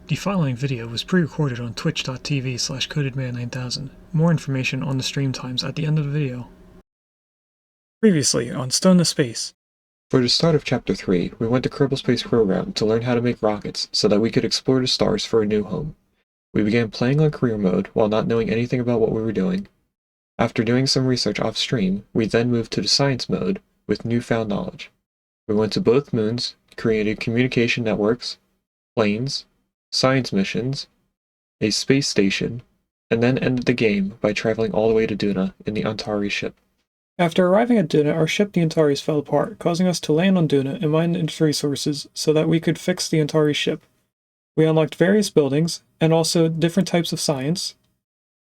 The following video was pre-recorded on twitch.tv/codedman9000. More information on the stream times at the end of the video. Previously on Stone to Space. For the start of Chapter 3, we went to Kerbal Space Program to learn how to make rockets so that we could explore the stars for a new home. We began playing on career mode while not knowing anything about what we were doing. After doing some research off-stream, we then moved to the science mode with newfound knowledge. We went to both moons, created communication networks, planes, science missions, a space station, and then ended the game by traveling all the way to Duna in the Antari ship. After arriving at Duna, our ship the Antares fell apart, causing us to land on Duna and mine its resources so that we could fix the Antari ship. We unlocked various buildings, and also different types of science.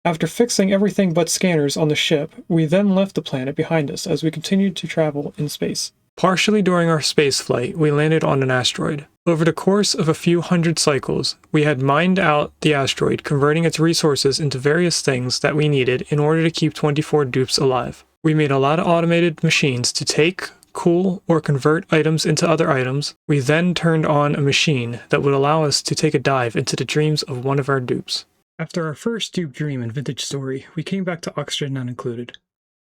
After fixing everything but scanners on the ship, we then left the planet behind us as we continued to travel in space. Partially during our space flight, we landed on an asteroid. Over the course of a few hundred cycles, we had mined out the asteroid, converting its resources into various things that we needed in order to keep 24 dupes alive. We made a lot of automated machines to take, cool, or convert items into other items. We then turned on a machine that would allow us to take a dive into the dreams of one of our dupes. After our first Dupe Dream and Vintage Story, we came back to Oxygen Not Included.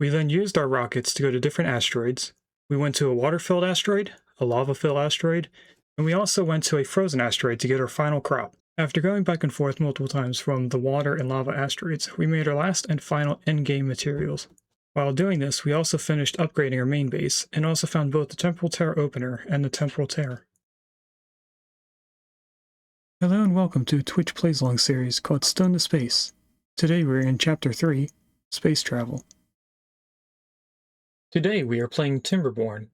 We then used our rockets to go to different asteroids. We went to a water-filled asteroid, a lava-filled asteroid, and we also went to a frozen asteroid to get our final crop. After going back and forth multiple times from the water and lava asteroids, we made our last and final endgame materials. While doing this, we also finished upgrading our main base, and also found both the Temporal Tear Opener and the Temporal Tear. Hello and welcome to a Twitch Plays Along series called Stone to Space. Today we're in Chapter 3, Space Travel. Today we are playing Timberborn.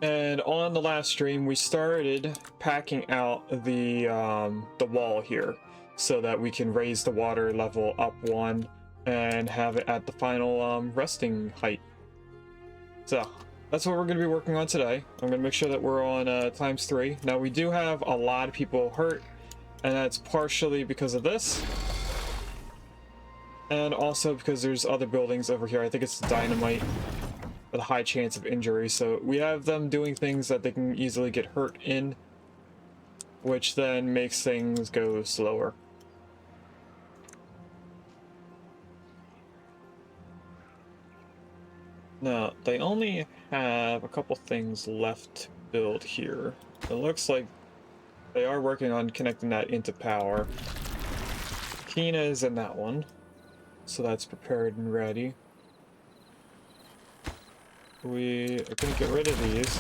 And on the last stream we started packing out the wall here so that we can raise the water level up one and have it at the final resting height. So that's what we're going to be working on today. I'm going to make sure that we're on ×3. Now we do have a lot of people hurt, and that's partially because of this. And also because there's other buildings over here. I think it's dynamite with a high chance of injury. So we have them doing things that they can easily get hurt in, which then makes things go slower. Now, they only have a couple things left to build here. It looks like they are working on connecting that into power. Kina is in that one. So that's prepared and ready. We are going to get rid of these.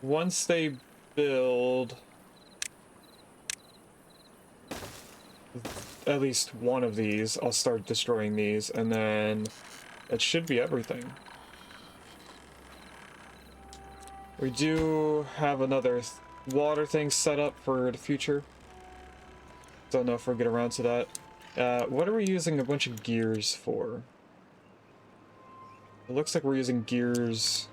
Once they build at least one of these, I'll start destroying these, and then that should be everything. We do have another water thing set up for the future. Don't know if we'll get around to that. What are we using a bunch of gears for? It looks like we're using gears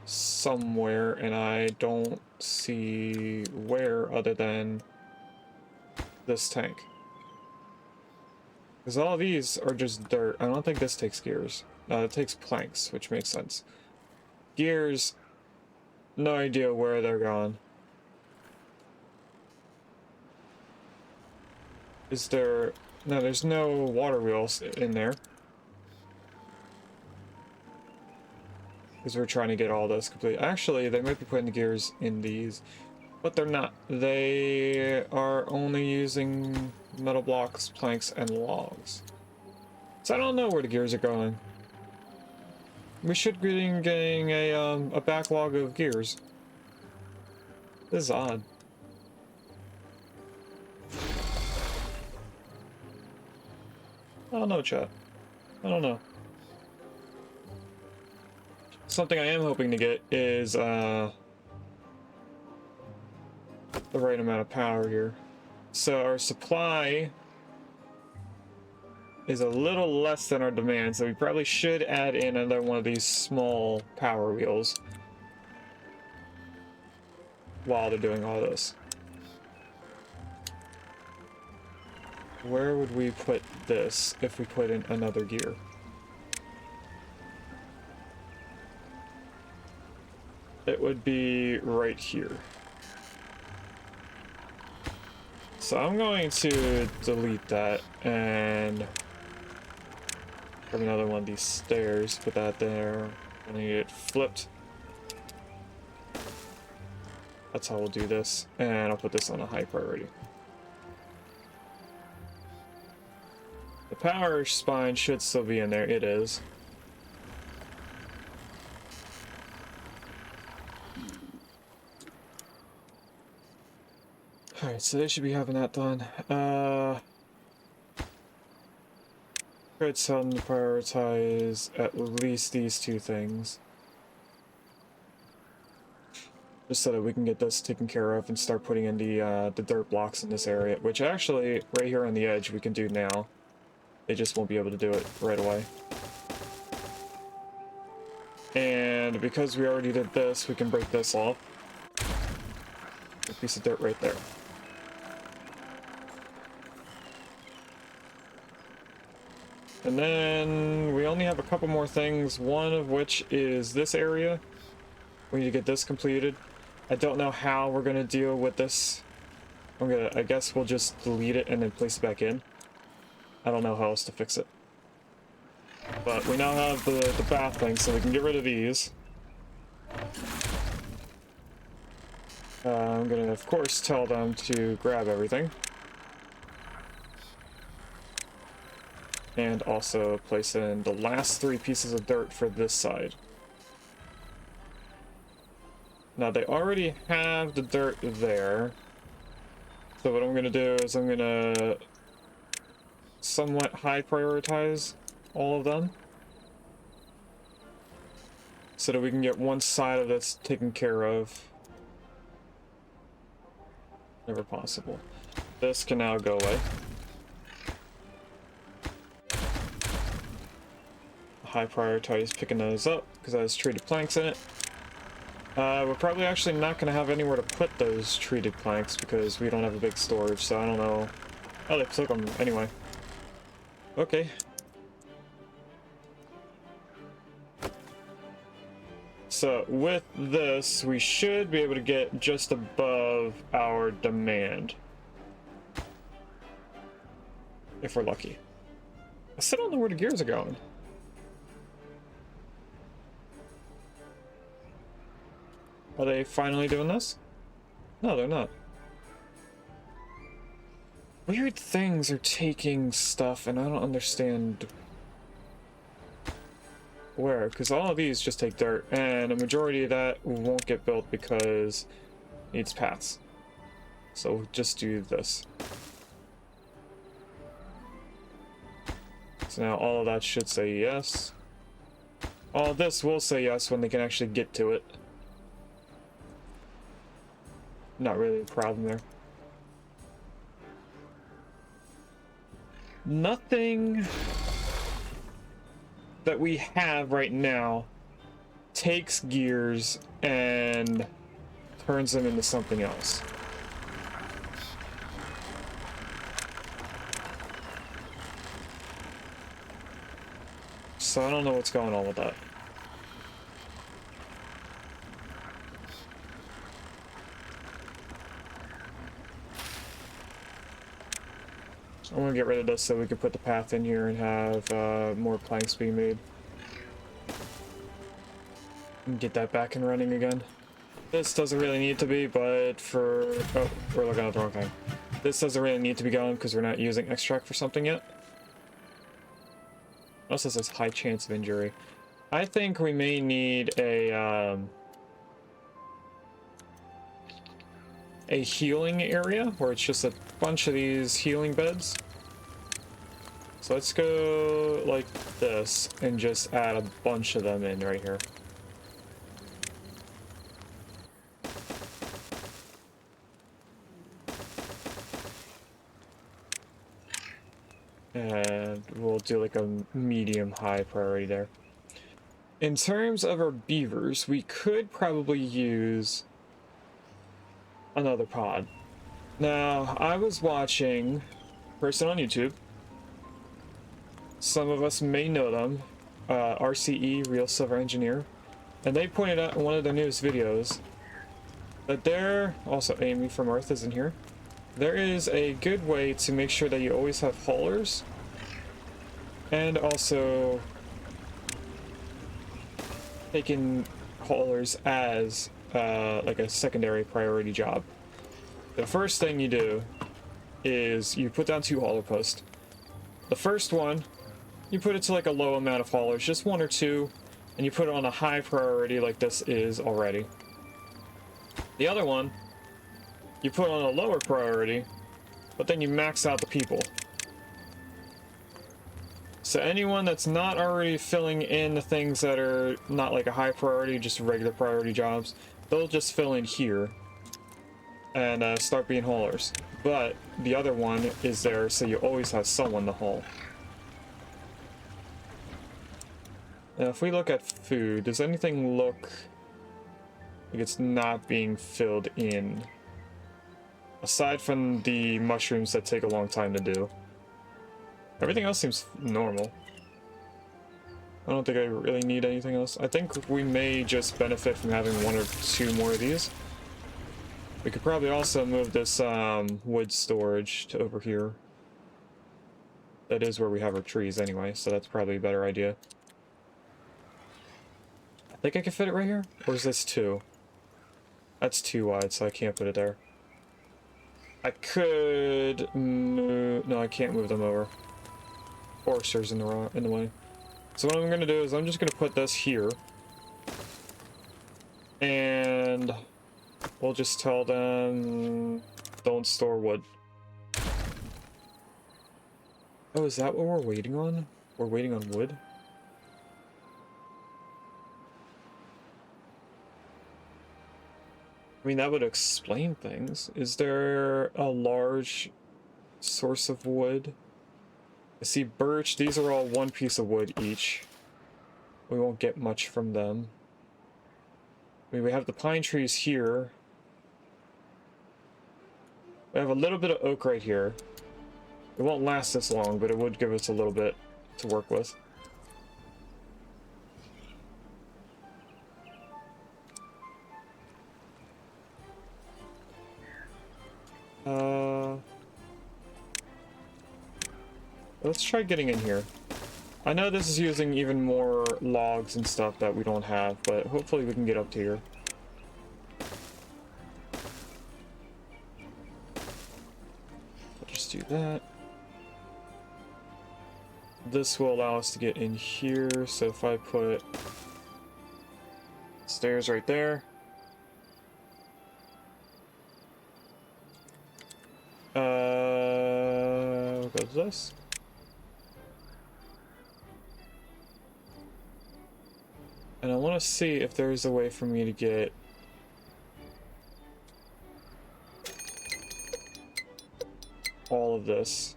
somewhere, and I don't see where other than this tank. Because all of these are just dirt. I don't think this takes gears. It takes planks, which makes sense. Gears, no idea where they're going. Is there... No, there's no water wheels in there. Because we're trying to get all this complete. Actually, they might be putting the gears in these. But they're not. They are only using metal blocks, planks, and logs. So I don't know where the gears are going. We should be getting a backlog of gears. This is odd. I don't know, chat. I don't know. Something I am hoping to get is the right amount of power here. So our supply is a little less than our demand, so we probably should add in another one of these small power wheels while they're doing all this. Where would we put this if we put in another gear? it would be right here. So I'm going to delete that and grab another one of these stairs, put that there, and need it flipped. That's how we'll do this, and I'll put this on a high priority. The power spine should still be in there. It is. Alright, so they should be having that done. I'd tell them to prioritize at least these two things. Just so that we can get this taken care of and start putting in the dirt blocks in this area, which actually, right here on the edge, we can do now. They just won't be able to do it right away. And because we already did this, we can break this off. A piece of dirt right there. And then we only have a couple more things, one of which is this area. We need to get this completed. I don't know how we're gonna deal with this. I guess we'll just delete it and then place it back in. I don't know how else to fix it. But we now have the bath thing, so we can get rid of these. I'm gonna, of course, tell them to grab everything. And also place in the last 3 pieces of dirt for this side. Now, they already have the dirt there. So what I'm gonna do is I'm gonna somewhat high prioritize all of them. So that we can get one side of this taken care of. Never possible. This can now go away. High prioritize picking those up because that has treated planks in it. We're probably actually not going to have anywhere to put those treated planks because we don't have a big storage, so I don't know. Oh, they took them anyway. Okay. So with this, we should be able to get just above our demand. If we're lucky. I still don't know where the gears are going. Are they finally doing this? No, they're not. Weird things are taking stuff, and I don't understand where, because all of these just take dirt, and a majority of that won't get built because it needs paths. So we'll just do this. So now all of that should say yes. All of this will say yes when they can actually get to it. Not really a problem there. Nothing that we have right now takes gears and turns them into something else. So I don't know what's going on with that. I'm gonna get rid of this so we can put the path in here and have more planks being made. And get that back and running again. This doesn't really need to be, but for... Oh, we're looking at the wrong thing. This doesn't really need to be going because we're not using extract for something yet. Also says high chance of injury. I think we may need a healing area where it's just a bunch of these healing beds. So let's go like this and just add a bunch of them in right here. And we'll do like a medium high priority there. In terms of our beavers, we could probably use another pod. Now, I was watching a person on YouTube. Some of us may know them. RCE, Real Silver Engineer. And they pointed out in one of their newest videos that there, also Amy from Earth is in here, there is a good way to make sure that you always have haulers, and also taking haulers as like a secondary priority job. The first thing you do is you put down 2 hauler posts. The first one, you put it to like a low amount of haulers, just 1 or 2, and you put it on a high priority like this is already. The other one, you put on a lower priority, but then you max out the people. So anyone that's not already filling in the things that are not like a high priority, just regular priority jobs, they'll just fill in here and start being haulers. But the other one is there so you always have someone to haul. Now if we look at food, does anything look like it's not being filled in? Aside from the mushrooms that take a long time to do. Everything else seems normal. I don't think I really need anything else. I think we may just benefit from having 1 or 2 more of these. We could probably also move this wood storage to over here. That is where we have our trees anyway, so that's probably a better idea. I think I can fit it right here? Or is this 2? That's too wide, so I can't put it there. I could move... No, I can't move them over. Foresters in the way. So what I'm going to do is I'm just going to put this here. And we'll just tell them don't store wood. Oh, is that what we're waiting on? We're waiting on wood? I mean, that would explain things. Is there a large source of wood? I see birch. These are all 1 piece of wood each. We won't get much from them. I mean, we have the pine trees here. We have a little bit of oak right here. It won't last this long, but it would give us a little bit to work with. Let's try getting in here. I know this is using even more logs and stuff that we don't have, but hopefully we can get up to here. I'll just do that. This will allow us to get in here, so if I put stairs right there. We'll go to this. And I want to see if there's a way for me to get all of this.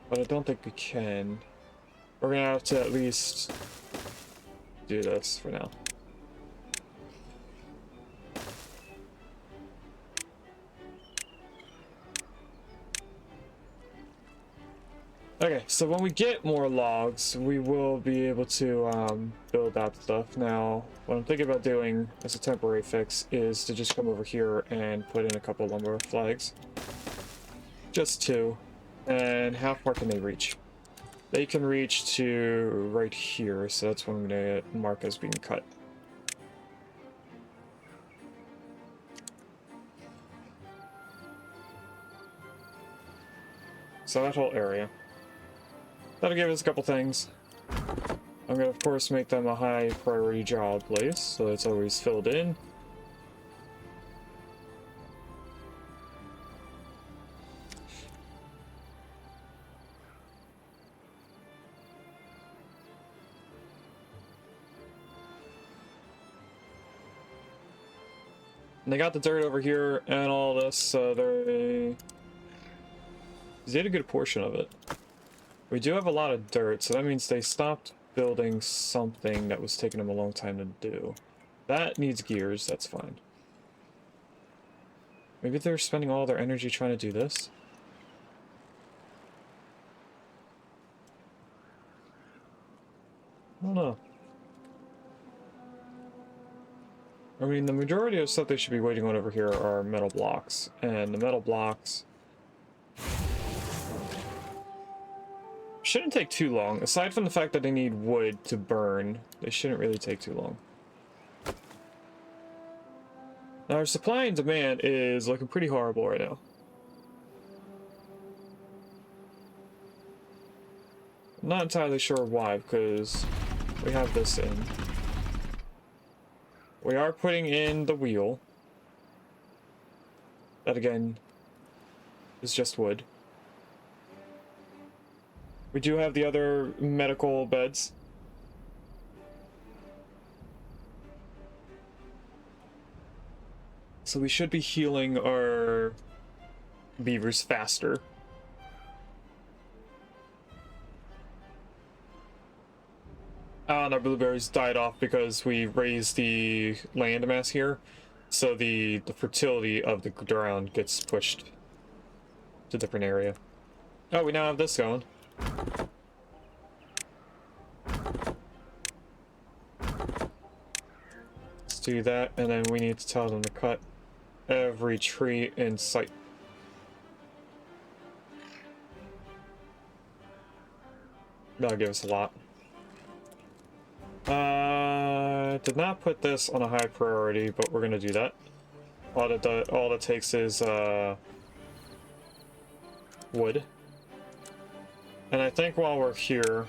But I don't think we can. We're gonna have to at least do this for now. Okay, so when we get more logs, we will be able to build that stuff. Now, what I'm thinking about doing as a temporary fix is to just come over here and put in a couple lumber flags. Just 2. And how far can they reach? They can reach to right here, so that's what I'm going to mark as being cut. So that whole area. That'll give us a couple things. I'm going to, of course, make them a high priority job place, so it's always filled in. And they got the dirt over here and all this, so they did a good portion of it. We do have a lot of dirt, so that means they stopped building something that was taking them a long time to do. That needs gears, that's fine. Maybe they're spending all their energy trying to do this? I don't know. I mean, the majority of stuff they should be waiting on over here are metal blocks, and the metal blocks shouldn't take too long. Aside from the fact that they need wood to burn, they shouldn't really take too long. Now, our supply and demand is looking pretty horrible right now. I'm not entirely sure why, because we have this in. We are putting in the wheel. That, again, is just wood. We do have the other medical beds. So we should be healing our beavers faster. And our blueberries died off because we raised the land mass here. So the fertility of the ground gets pushed to a different area. Oh, we now have this going. Let's do that, and then we need to tell them to cut every tree in sight. That'll give us a lot. Did not put this on a high priority, but we're gonna do that. All it takes is wood. And I think while we're here,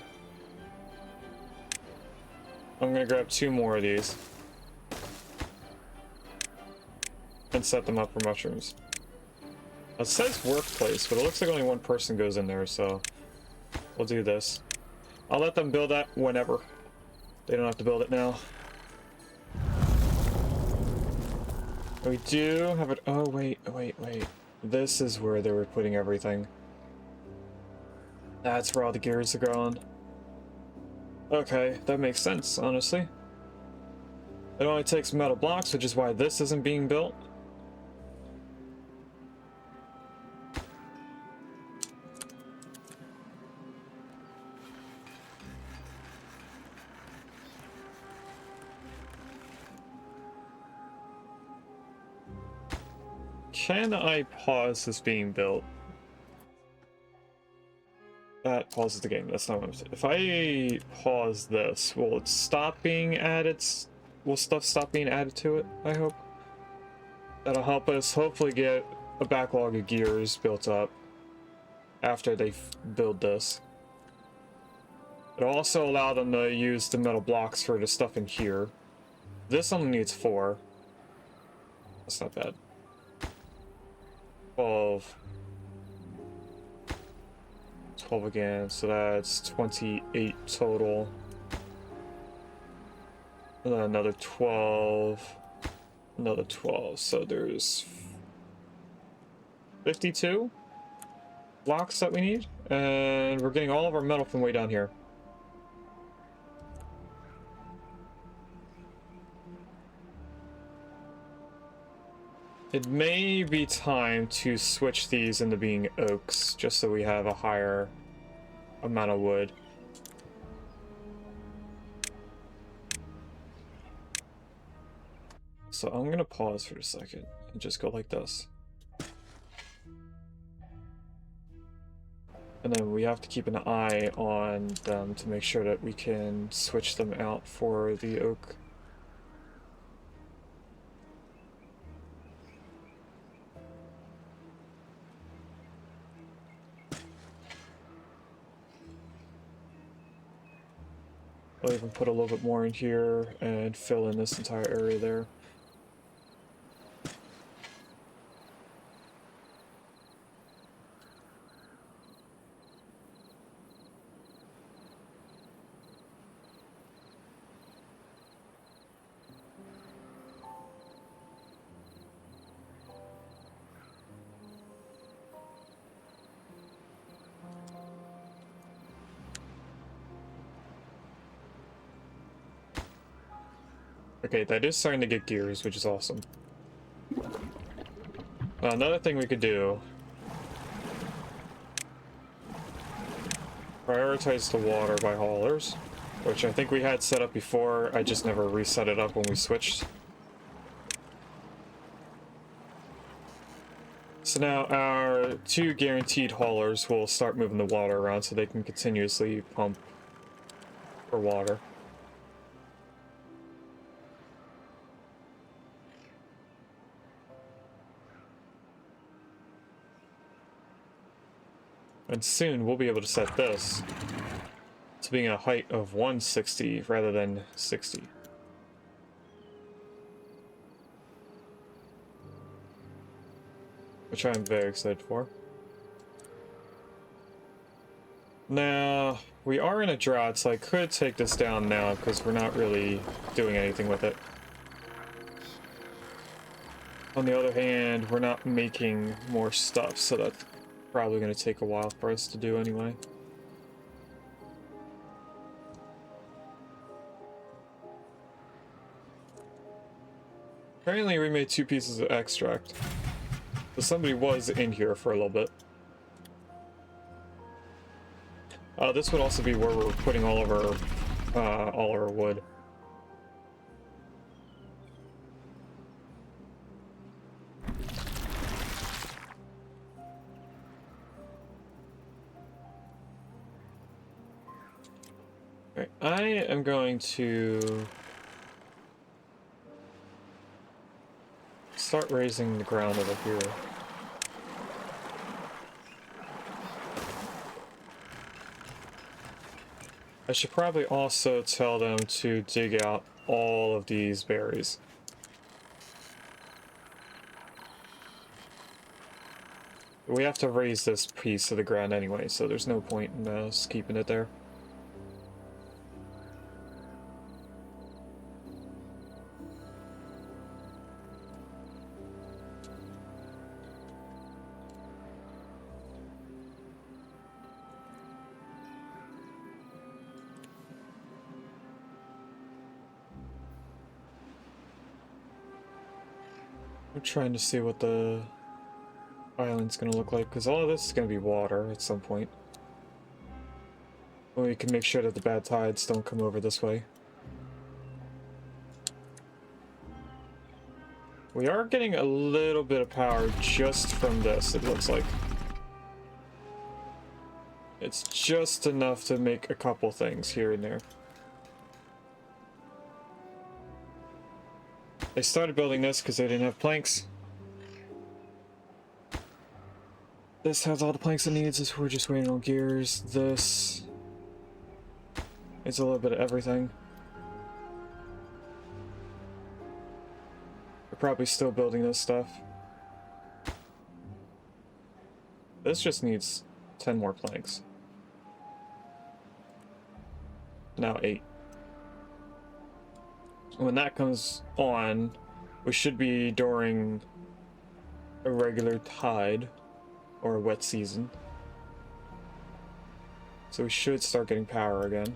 I'm gonna grab 2 more of these and set them up for mushrooms. It says workplace, but it looks like only 1 person goes in there, so we'll do this. I'll let them build that whenever. They don't have to build it now. We do have it. Oh, wait. This is where they were putting everything. That's where all the gears are going. Okay, that makes sense, honestly. It only takes metal blocks, which is why this isn't being built. Can I pause this being built? That pauses the game. That's not what I'm saying. If I pause this, will it stop being added? Will stuff stop being added to it? I hope. That'll help us hopefully get a backlog of gears built up after they build this. It'll also allow them to use the metal blocks for the stuff in here. This only needs 4. That's not bad. 12 again, so that's 28 total. And then another 12. Another 12. So there's 52 blocks that we need. And we're getting all of our metal from way down here. It may be time to switch these into being oaks, just so we have a higher amount of wood. So I'm going to pause for a second and just go like this. And then we have to keep an eye on them to make sure that we can switch them out for the oak. I'll even put a little bit more in here and fill in this entire area there. Okay, that is starting to get gears, which is awesome. Another thing we could do... prioritize the water by haulers. which I think we had set up before. I just never reset it up when we switched. So now our 2 guaranteed haulers will start moving the water around so they can continuously pump for water. And soon we'll be able to set this to being a height of 160 rather than 60. Which I'm very excited for. Now, we are in a drought, so I could take this down now because we're not really doing anything with it. On the other hand, we're not making more stuff, so that's probably going to take a while for us to do anyway. Apparently we made 2 pieces of extract. So somebody was in here for a little bit. This would also be where we're putting all of our wood. Alright, I am going to start raising the ground over here. I should probably also tell them to dig out all of these berries. We have to raise this piece of the ground anyway, so there's no point in us keeping it there. I'm trying to see what the island's gonna look like, because all of this is gonna be water at some point. We can make sure that the bad tides don't come over this way. We are getting a little bit of power just from this, it looks like. It's just enough to make a couple things here and there. They started building this because they didn't have planks. This has all the planks it needs, so we're just waiting on gears. This is a little bit of everything. We're probably still building this stuff. This just needs 10 more planks. Now 8. When that comes on, we should be during a regular tide or a wet season. So we should start getting power again.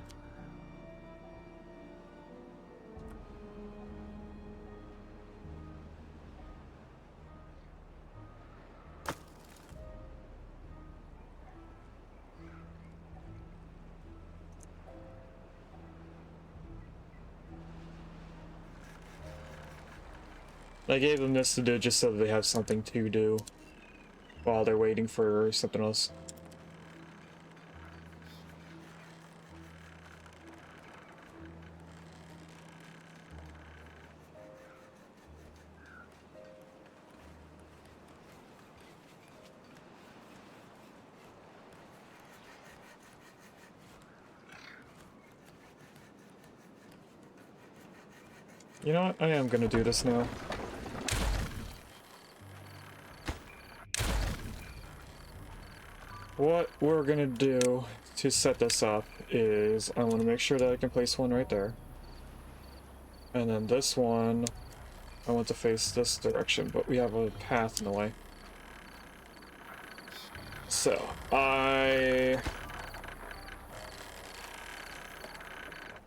I gave them this to do just so that they have something to do while they're waiting for something else. You know what? I am gonna do this now. What we're gonna do to set this up is I want to make sure that I can place one right there. And then this one, I want to face this direction, but we have a path in the way. So, I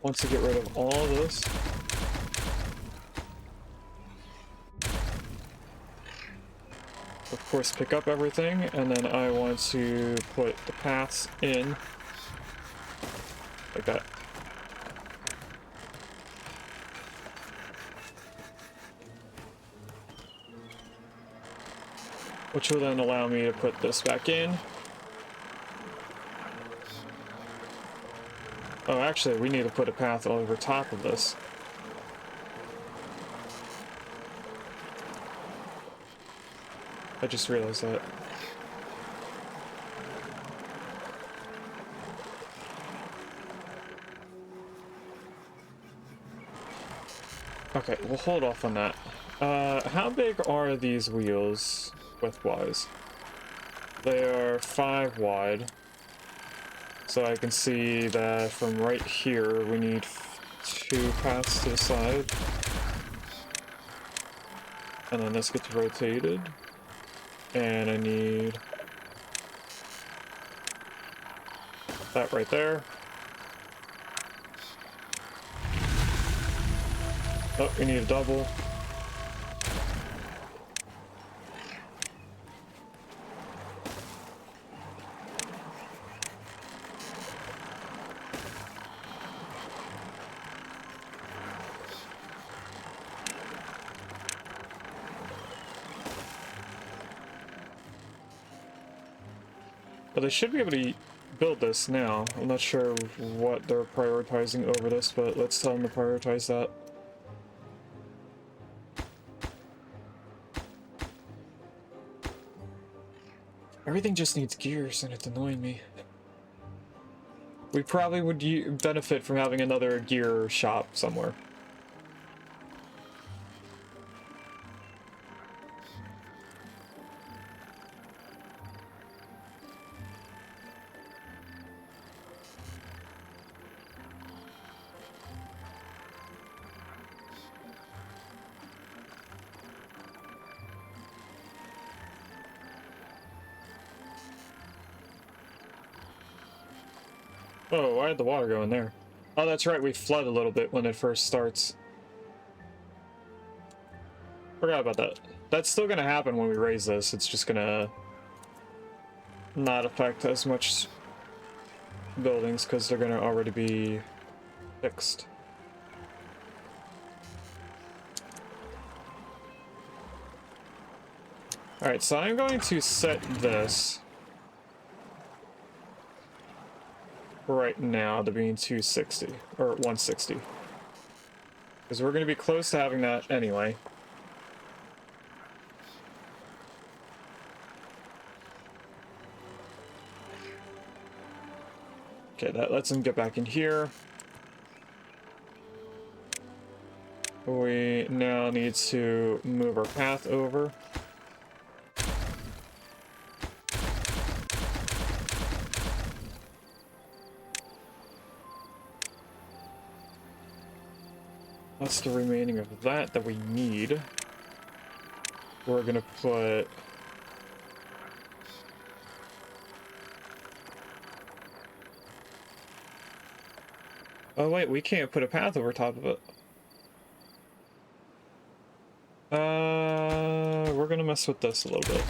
want to get rid of all of this. Of course, pick up everything, and then I want to put the paths in like that. which will then allow me to put this back in. Oh, actually, we need to put a path over top of this. I just realized that. Okay, we'll hold off on that. How big are these wheels width-wise? They are 5 wide. So I can see that from right here, we need 2 paths to the side. And then this gets rotated. And I need that right there. Oh, we need a double. But they should be able to build this now. I'm not sure what they're prioritizing over this, but let's tell them to prioritize that. Everything just needs gears, and it's annoying me. We probably would benefit from having another gear shop somewhere. Oh, why did the water go in there? Oh, that's right, we flood a little bit when it first starts. Forgot about that. That's still gonna happen when we raise this. It's just gonna not affect as much buildings because they're gonna already be fixed. Alright, so I'm going to set this right now to being 260, or 160. Because we're going to be close to having that anyway. Okay, that lets him get back in here. We now need to move our path over. That's the remaining of that we need. We're gonna put... Oh wait, we can't put a path over top of it. We're gonna mess with this a little bit.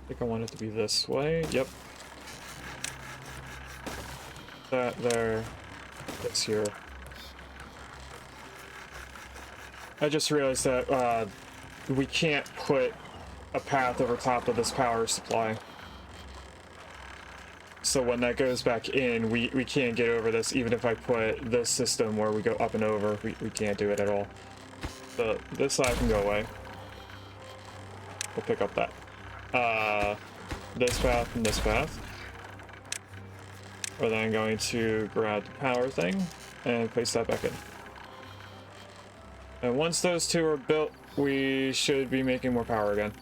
I think I want it to be this way. Yep. That there. This here. I just realized that we can't put a path over top of this power supply. So when that goes back in, we can't get over this, even if I put this system where we go up and over. We can't do it at all. So this side can go away. We'll pick up that. This path and this path. We're then going to grab the power thing and place that back in. And once those two are built, we should be making more power again.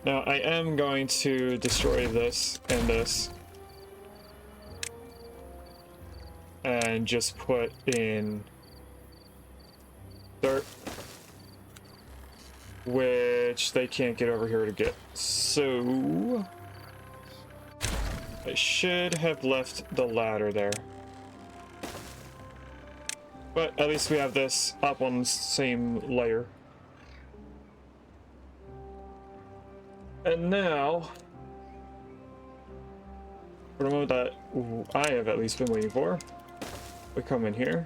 Now, I am going to destroy this and this. And just put in dirt. Which they can't get over here to get. So... I should have left the ladder there. But at least we have this up on the same layer. And now, for the moment that I have at least been waiting for, we come in here.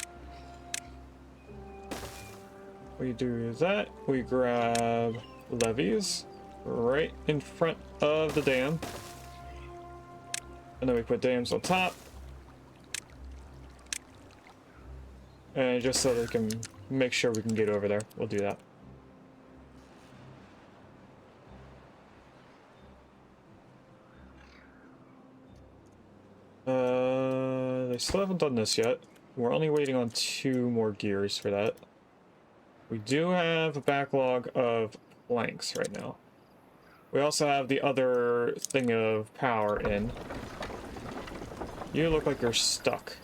We do that. We grab levees right in front of the dam. And then we put dams on top. And just so they can make sure we can get over there, we'll do that. They still haven't done this yet. We're only waiting on 2 more gears for that. We do have a backlog of planks right now. We also have the other thing of power in. You look like you're stuck.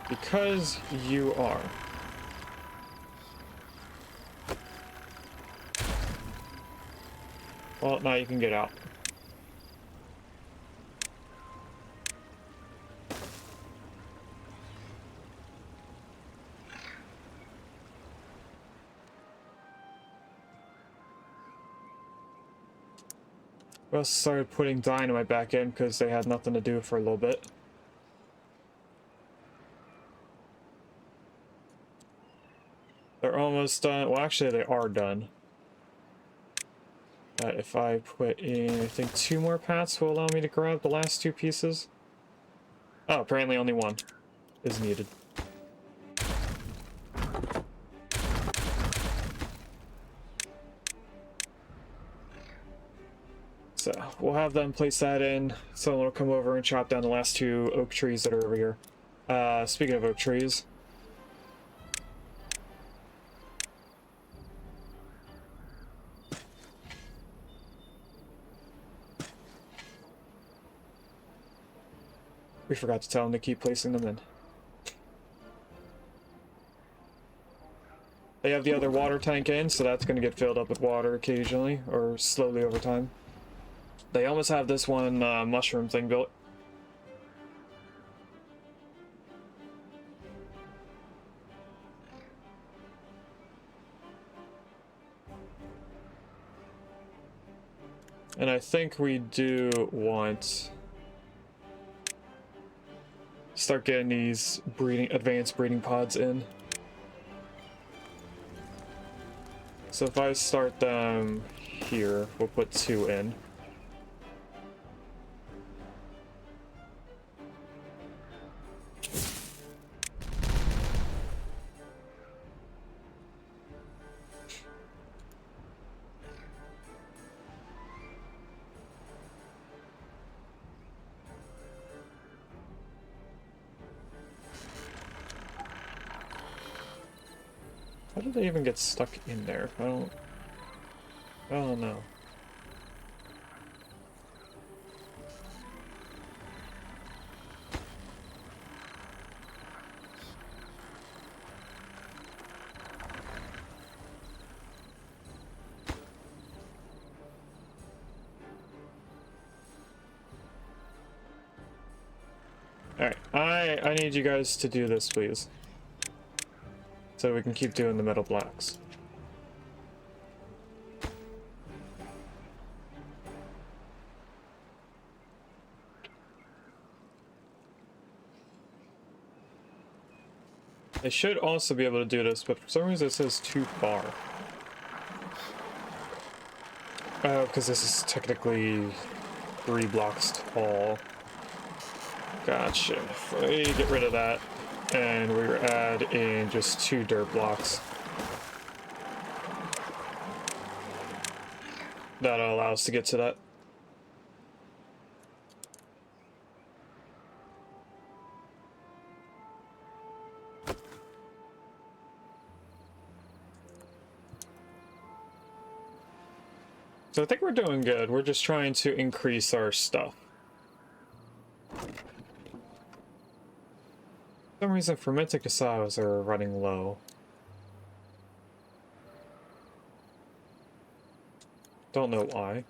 Because you are. Well, now you can get out. We also started putting dynamite back in because they had nothing to do for a little bit. They're almost done. Well, actually, they are done. If I put in, I think 2 more paths will allow me to grab the last 2 pieces. Oh, apparently only 1 is needed. So, we'll have them place that in. Someone will come over and chop down the last 2 oak trees that are over here. Speaking of oak trees... we forgot to tell them to keep placing them in. They have the other water tank in, so that's going to get filled up with water occasionally, or slowly over time. They almost have this one mushroom thing built. And I think we do want... start getting these advanced breeding pods in. So if I start them here, we'll put 2 in. How did they even get stuck in there? I don't know. Alright, I need you guys to do this, please. So we can keep doing the metal blocks. I should also be able to do this, but for some reason it says too far. Oh, because this is technically 3 blocks tall. Gotcha. If we get rid of that, and we add in just 2 dirt blocks. That'll allow us to get to that. So I think we're doing good. We're just trying to increase our stuff. For some reason, fermented cassavas are running low. Don't know why.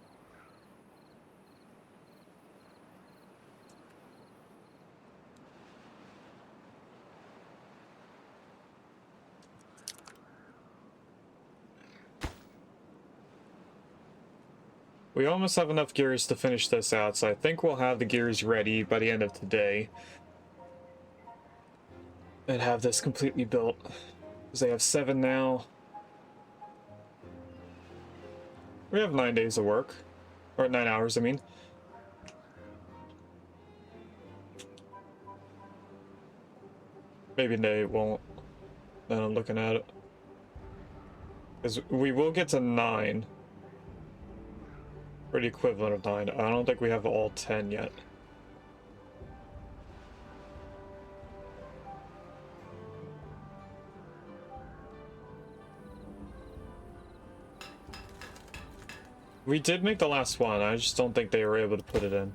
We almost have enough gears to finish this out, so I think we'll have the gears ready by the end of today. and have this completely built. Because they have 7 now. We have 9 days of work. Or 9 hours, I mean. Maybe they won't. Then I'm looking at it. Because we will get to 9. Or the equivalent of 9. I don't think we have all 10 yet. We did make the last one, I just don't think they were able to put it in.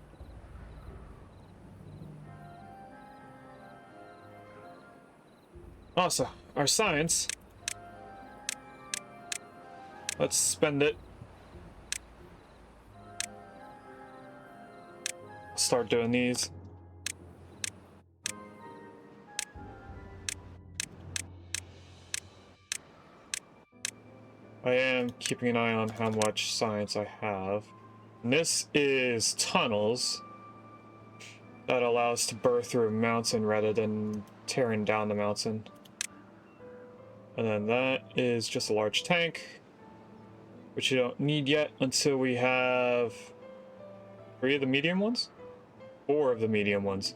Also, our science. Let's spend it. Start doing these. I am keeping an eye on how much science I have. And this is tunnels that allow us to burrow through a mountain rather than tearing down the mountain. And then that is just a large tank, which you don't need yet until we have 3 of the medium ones? 4 of the medium ones.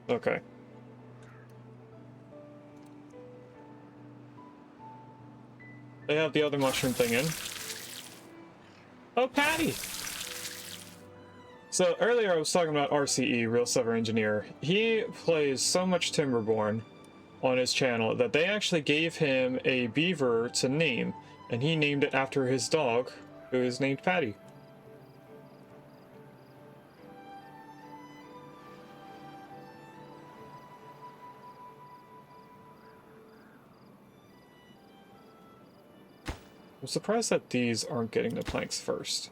Okay. They have the other mushroom thing in. Oh, Patty! So earlier I was talking about RCE, Real Silver Engineer. He plays so much Timberborn on his channel that they actually gave him a beaver to name, and he named it after his dog, who is named Patty. I'm surprised that these aren't getting the planks first.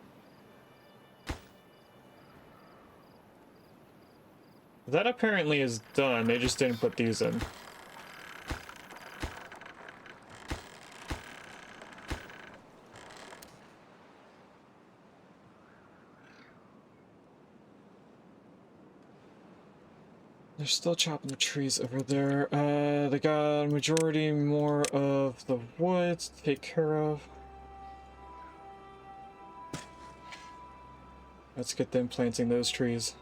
That apparently is done, they just didn't put these in. They're still chopping the trees over there. They got a majority more of the wood to take care of. Let's get them planting those trees.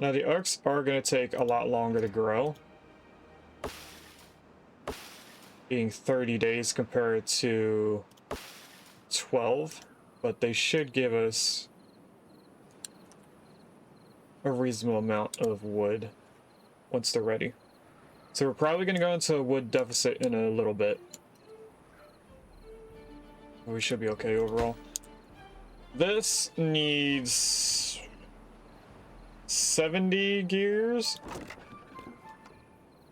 Now the oaks are going to take a lot longer to grow, being 30 days compared to 12, but they should give us a reasonable amount of wood once they're ready. So we're probably going to go into a wood deficit in a little bit. We should be okay overall. This needs 70 gears.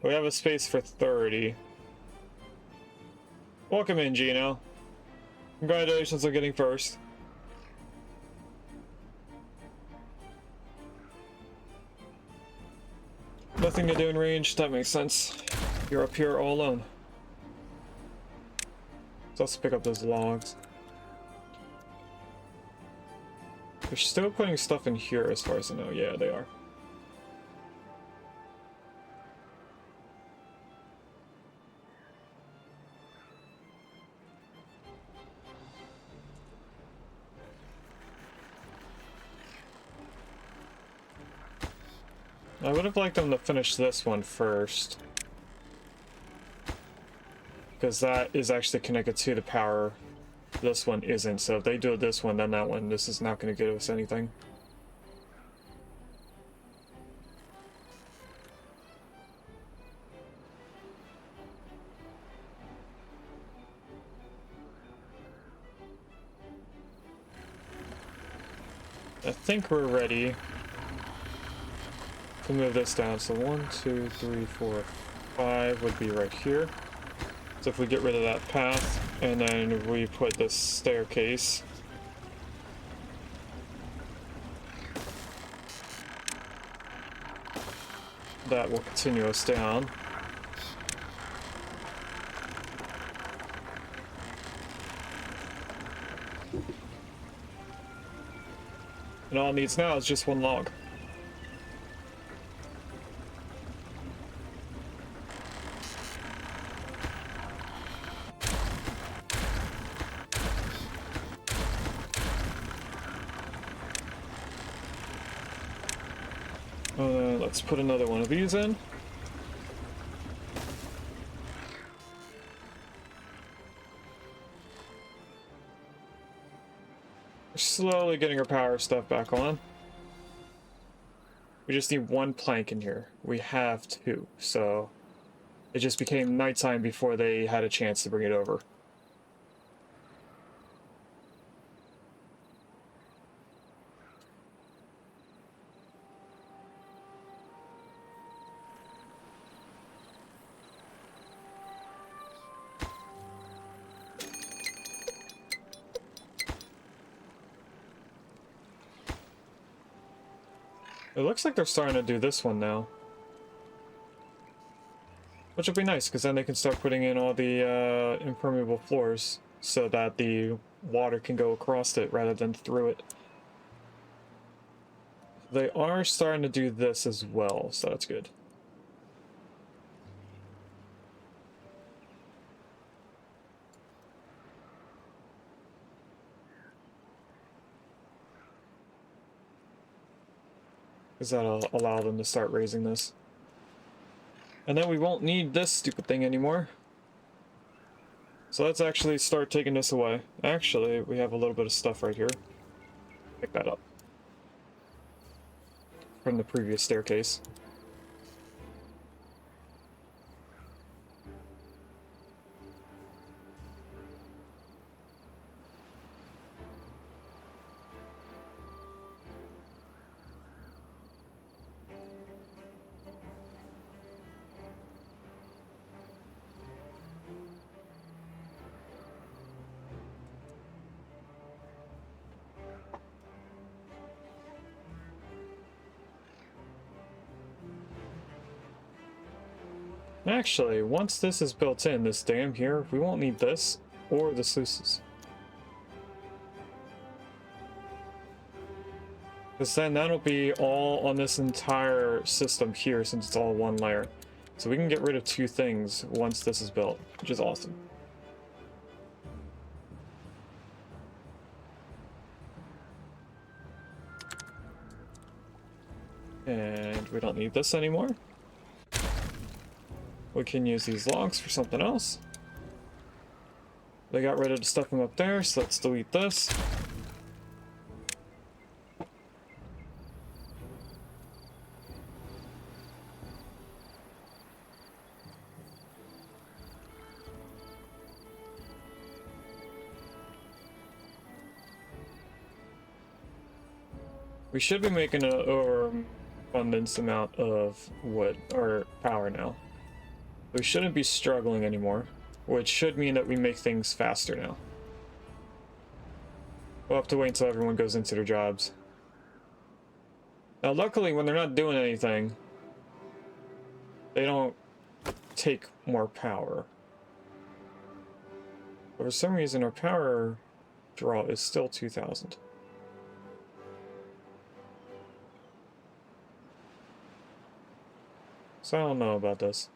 We have a space for 30. Welcome in, Gino. Congratulations on getting first. Nothing to do in range, that makes sense. You're up here all alone. So let's pick up those logs. They're still putting stuff in here as far as I know. Yeah, they are. I would have liked them to finish this one first, because that is actually connected to the power. This one isn't, so if they do this one, then that one, this is not going to give us anything. I think we're ready to move this down. So 1, 2, 3, 4, 5 would be right here. So if we get rid of that path, and then we put this staircase. that will continue us down. And all it needs now is just one log. Let's put another one of these in. We're slowly getting our power stuff back on. We just need one plank in here. We have two, so it just became nighttime before they had a chance to bring it over. It looks like they're starting to do this one now. Which will be nice, because then they can start putting in all the impermeable floors so that the water can go across it rather than through it. They are starting to do this as well, so that's good. Because that'll allow them to start raising this. And then we won't need this stupid thing anymore. So let's actually start taking this away. Actually, we have a little bit of stuff right here. Pick that up. From the previous staircase. Actually, once this is built in, this dam here, we won't need this or the sluices. Because then that'll be all on this entire system here since it's all one layer. So we can get rid of two things once this is built, which is awesome. And we don't need this anymore. We can use these logs for something else. They got rid of the stuff from up there, so let's delete this. We should be making an overabundance amount of wood, or power now. We shouldn't be struggling anymore, which should mean that we make things faster now. We'll have to wait until everyone goes into their jobs. Now luckily, when they're not doing anything, they don't take more power. But for some reason, our power draw is still 2,000. So I don't know about this.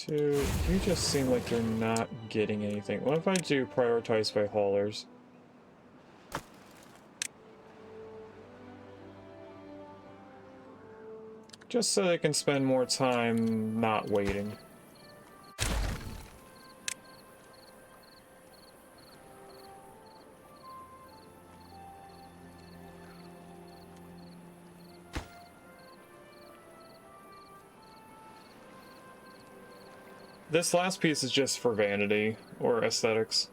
You just seem like you're not getting anything. What if I do prioritize by haulers? Just so they can spend more time not waiting. This last piece is just for vanity or aesthetics.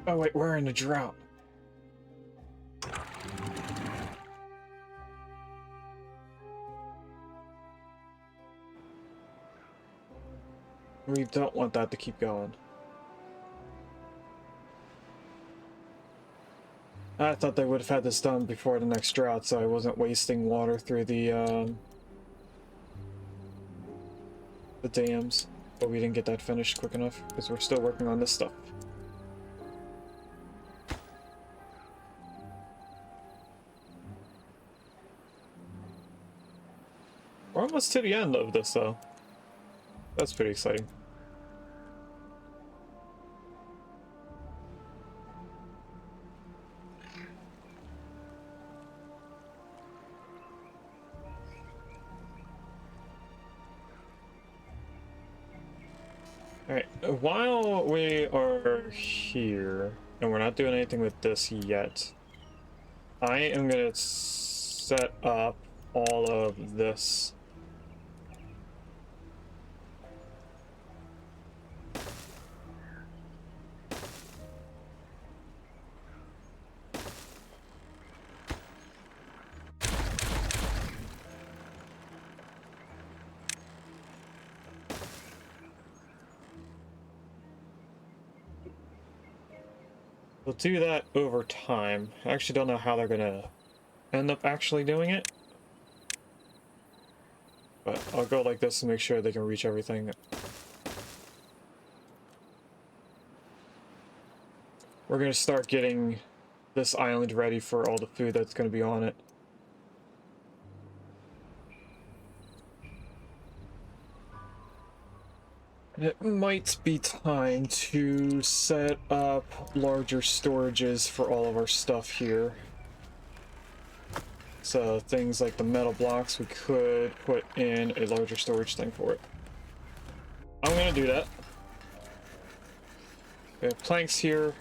Oh wait, we're in a drought. We don't want that to keep going. I thought they would have had this done before the next drought, so I wasn't wasting water through the dams. But we didn't get that finished quick enough, because we're still working on this stuff. We're almost to the end of this, though. That's pretty exciting. Alright, while we are here, and we're not doing anything with this yet, I am going to set up all of this. We'll do that over time. I actually don't know how they're going to end up actually doing it. But I'll go like this to make sure they can reach everything. We're going to start getting this island ready for all the food that's going to be on it. It might be time to set up larger storages for all of our stuff here. So things like the metal blocks, we could put in a larger storage thing for it. I'm gonna do that. We have planks here.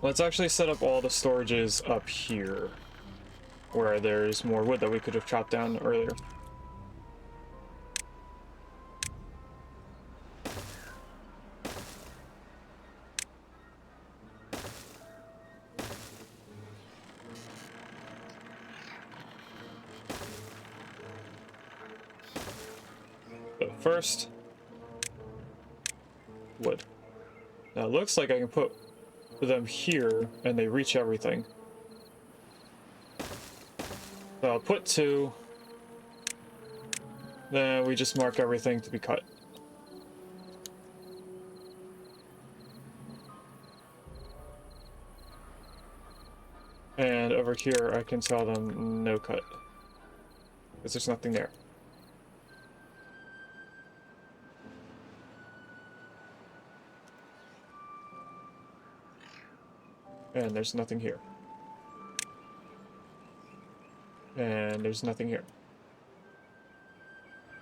Let's actually set up all the storages up here, where there's more wood that we could have chopped down earlier. But first, wood. Now it looks like I can put them here and they reach everything. So I'll put 2. Then we just mark everything to be cut. And over here I can tell them no cut, because there's nothing there. And there's nothing here. And there's nothing here.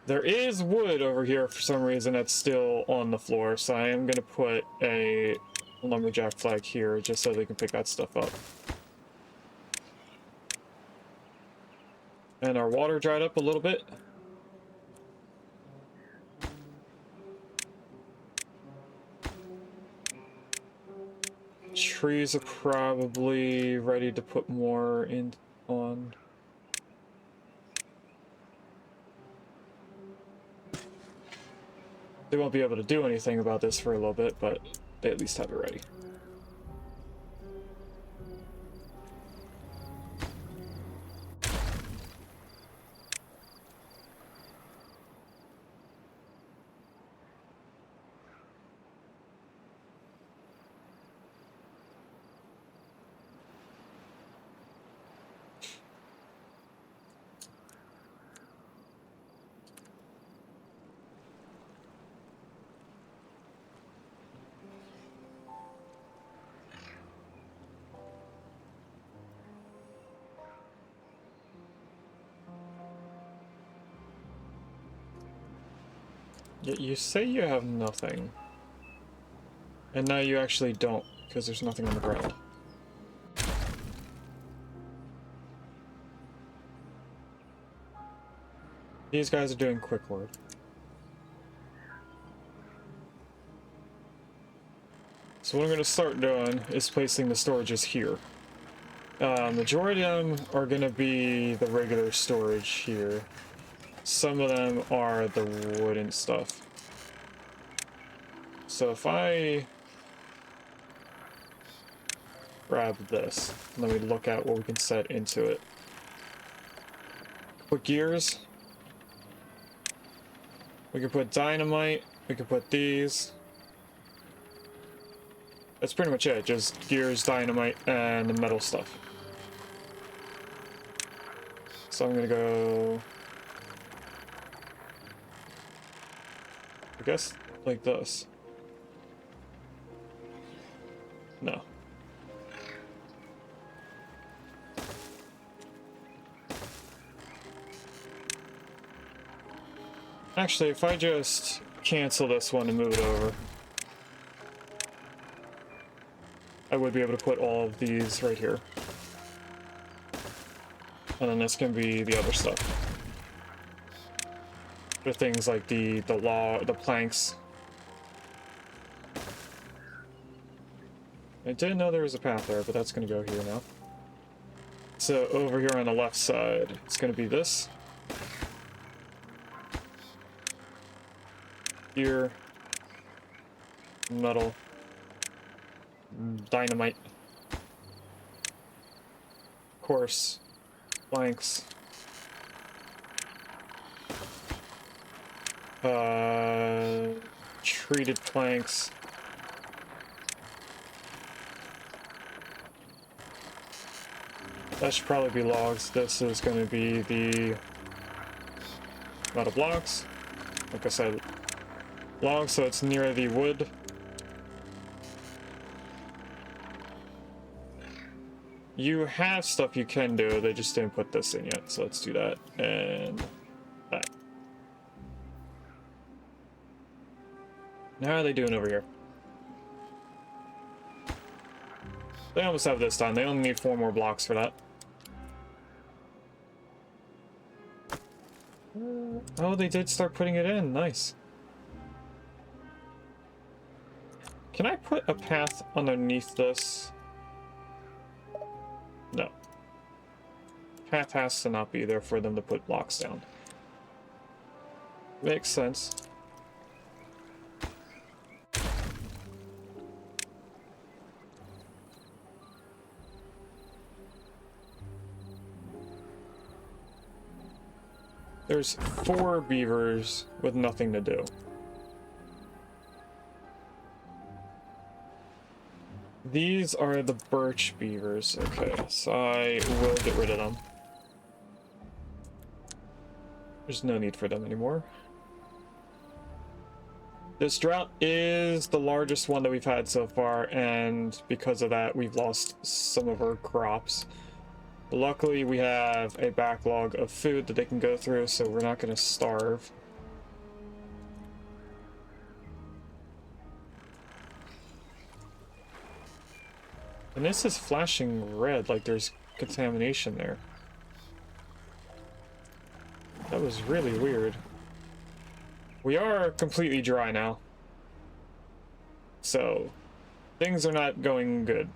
There is wood over here for some reason that's still on the floor, so I am going to put a lumberjack flag here just so they can pick that stuff up. And our water dried up a little bit. Trees are probably ready to put more in on. They won't be able to do anything about this for a little bit, but they at least have it ready. You say you have nothing. And now you actually don't, because there's nothing on the ground. These guys are doing quick work. So what I'm going to start doing is placing the storages here. Majority of them are going to be the regular storage here. Some of them are the wooden stuff. So if I grab this, and then we look at what we can set into it. Put gears. We can put dynamite. We can put these. That's pretty much it. Just gears, dynamite, and the metal stuff. So I'm gonna go, I guess, like this. No. Actually, if I just cancel this one and move it over, I would be able to put all of these right here. And then this can be the other stuff. The things like the planks. I didn't know there was a path there, but that's gonna go here now. So over here on the left side, it's gonna be this. Here. Metal. Dynamite. Of course. Planks. Treated planks. That should probably be logs. This is going to be the metal blocks. Like I said, logs, so it's near the wood. You have stuff you can do, they just didn't put this in yet, so let's do that, and that. Now how are they doing over here? They almost have this done, they only need 4 more blocks for that. Oh, they did start putting it in, nice. Can I put a path underneath this? No. Path has to not be there for them to put blocks down. Makes sense. There's 4 beavers with nothing to do. These are the birch beavers. Okay, so I will get rid of them. There's no need for them anymore. This drought is the largest one that we've had so far, and because of that, we've lost some of our crops. Luckily, we have a backlog of food that they can go through, so we're not going to starve. And this is flashing red, like there's contamination there. That was really weird. We are completely dry now. So, things are not going good.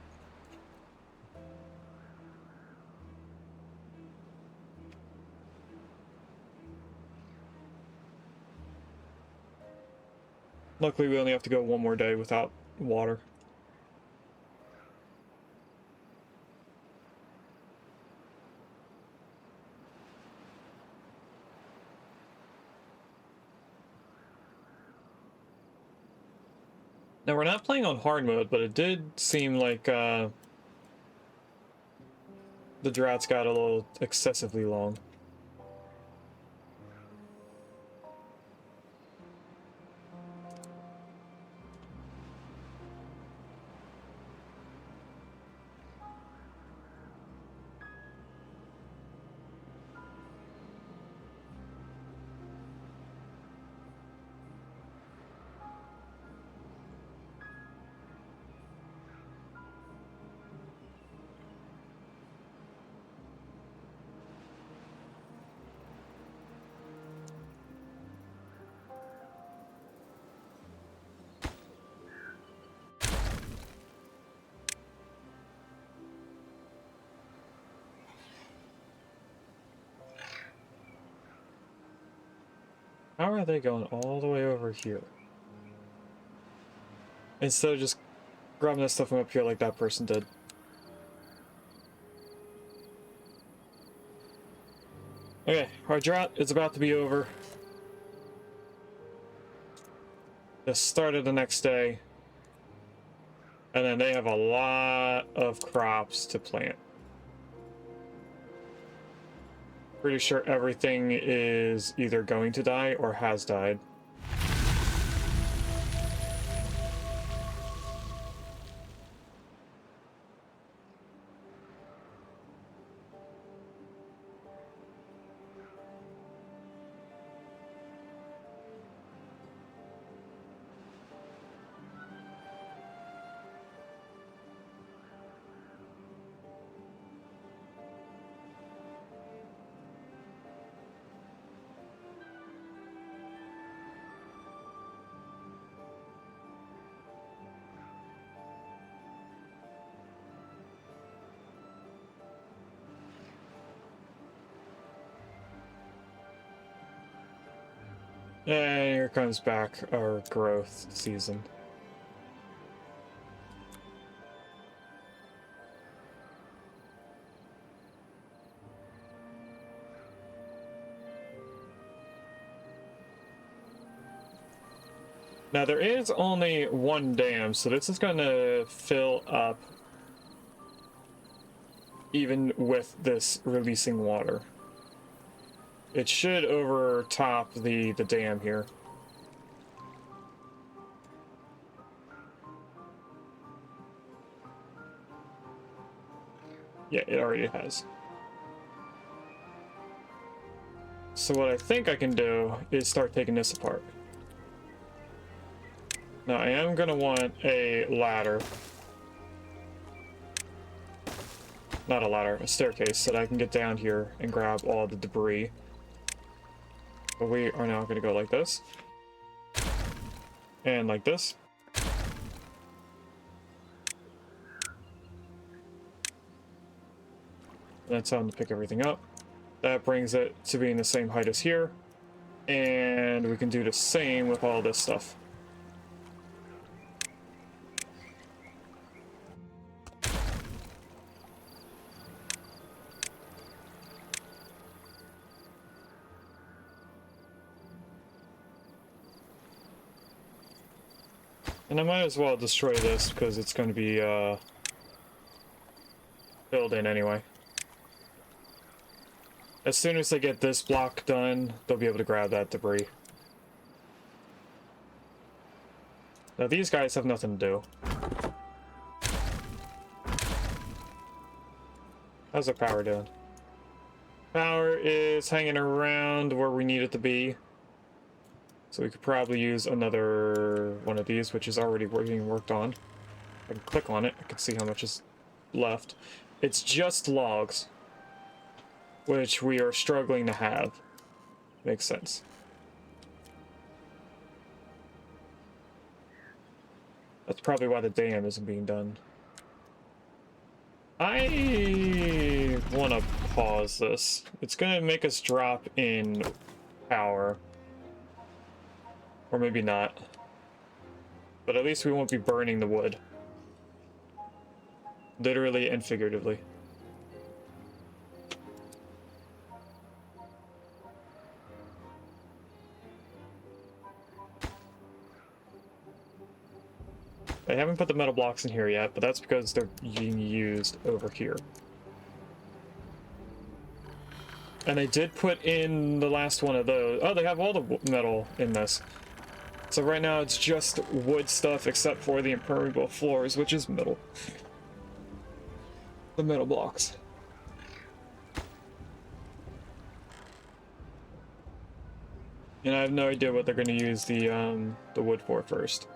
Luckily, we only have to go 1 more day without water. Now, we're not playing on hard mode, but it did seem like the droughts got a little excessively long. How are they going all the way over here? Instead of just grabbing that stuff from up here like that person did. Okay, our drought is about to be over. Just started the next day. And then they have a lot of crops to plant. Pretty sure everything is either going to die or has died. And here comes back our growth season. Now there is only one dam, so this is going to fill up even with this releasing water. It should overtop the dam here. Yeah, it already has. So what I think I can do is start taking this apart. Now I am going to want a ladder. Not a ladder, a staircase, so that I can get down here and grab all the debris. But we are now going to go like this. And like this. That's how I'm to pick everything up. That brings it to being the same height as here. And we can do the same with all this stuff. And I might as well destroy this because it's going to be filled in anyway. As soon as they get this block done, they'll be able to grab that debris. Now these guys have nothing to do. How's our power doing? Power is hanging around where we need it to be. So we could probably use another one of these, which is already being worked on. I can click on it, I can see how much is left. It's just logs, which we are struggling to have. Makes sense. That's probably why the dam isn't being done. I want to pause this. It's going to make us drop in power. Or maybe not. But at least we won't be burning the wood. Literally and figuratively. I haven't put the metal blocks in here yet, but that's because they're being used over here. And I did put in the last one of those. Oh, they have all the metal in this. So right now it's just wood stuff except for the impermeable floors, which is metal. The metal blocks. And I have no idea what they're going to use the wood for first.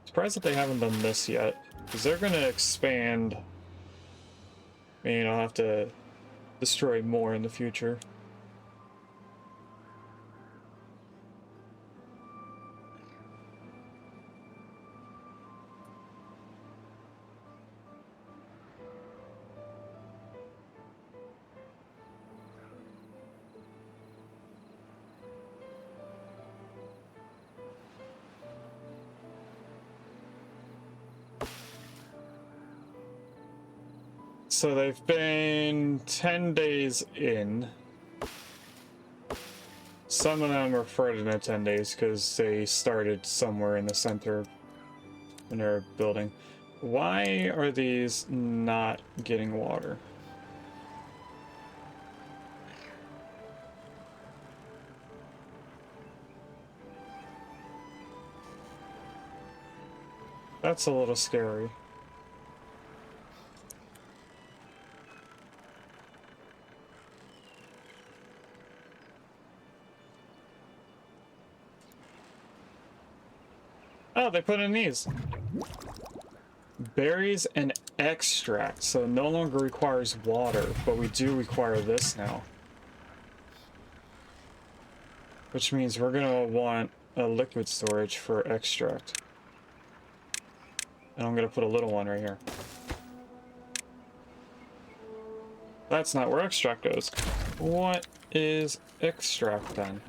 Surprised that they haven't done this yet, because they're going to expand. I mean, I'll have to destroy more in the future. So they've been 10 days in. Some of them are further than 10 days because they started somewhere in the center in their building. Why are these not getting water? That's a little scary. Oh, they put in these. Berries and extract, so it no longer requires water, but we do require this now. Which means we're gonna want a liquid storage for extract. And I'm gonna put a little one right here. That's not where extract goes. What is extract then?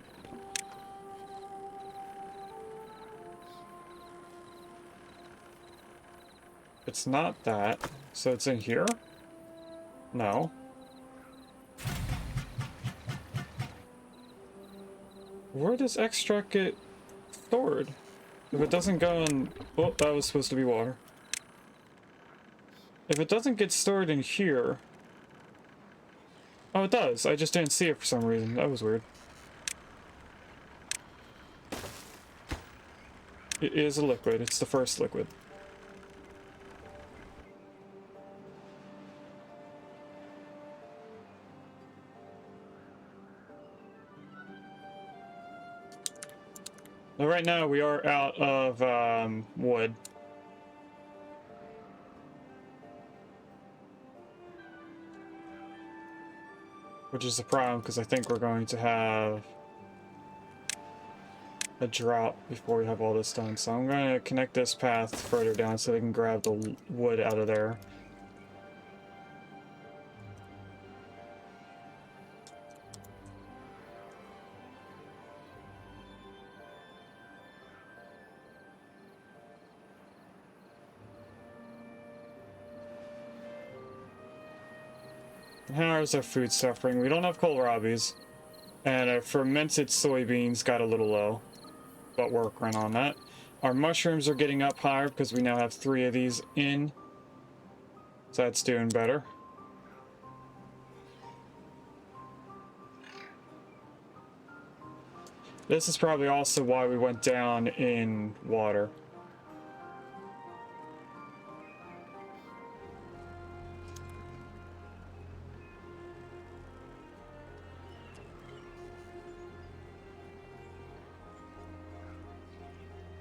It's not that. So it's in here? No. Where does extract get stored? If it doesn't go in... Oh, that was supposed to be water. If it doesn't get stored in here... Oh, it does. I just didn't see it for some reason. That was weird. It is a liquid. It's the first liquid. Now, right now, we are out of wood. Which is a problem, because I think we're going to have a drought before we have all this done. So I'm going to connect this path further down so they can grab the wood out of there. How's our food suffering? We don't have kohlrabies. And our fermented soybeans got a little low. But we're working on that. Our mushrooms are getting up higher because we now have 3 of these in. So that's doing better. This is probably also why we went down in water.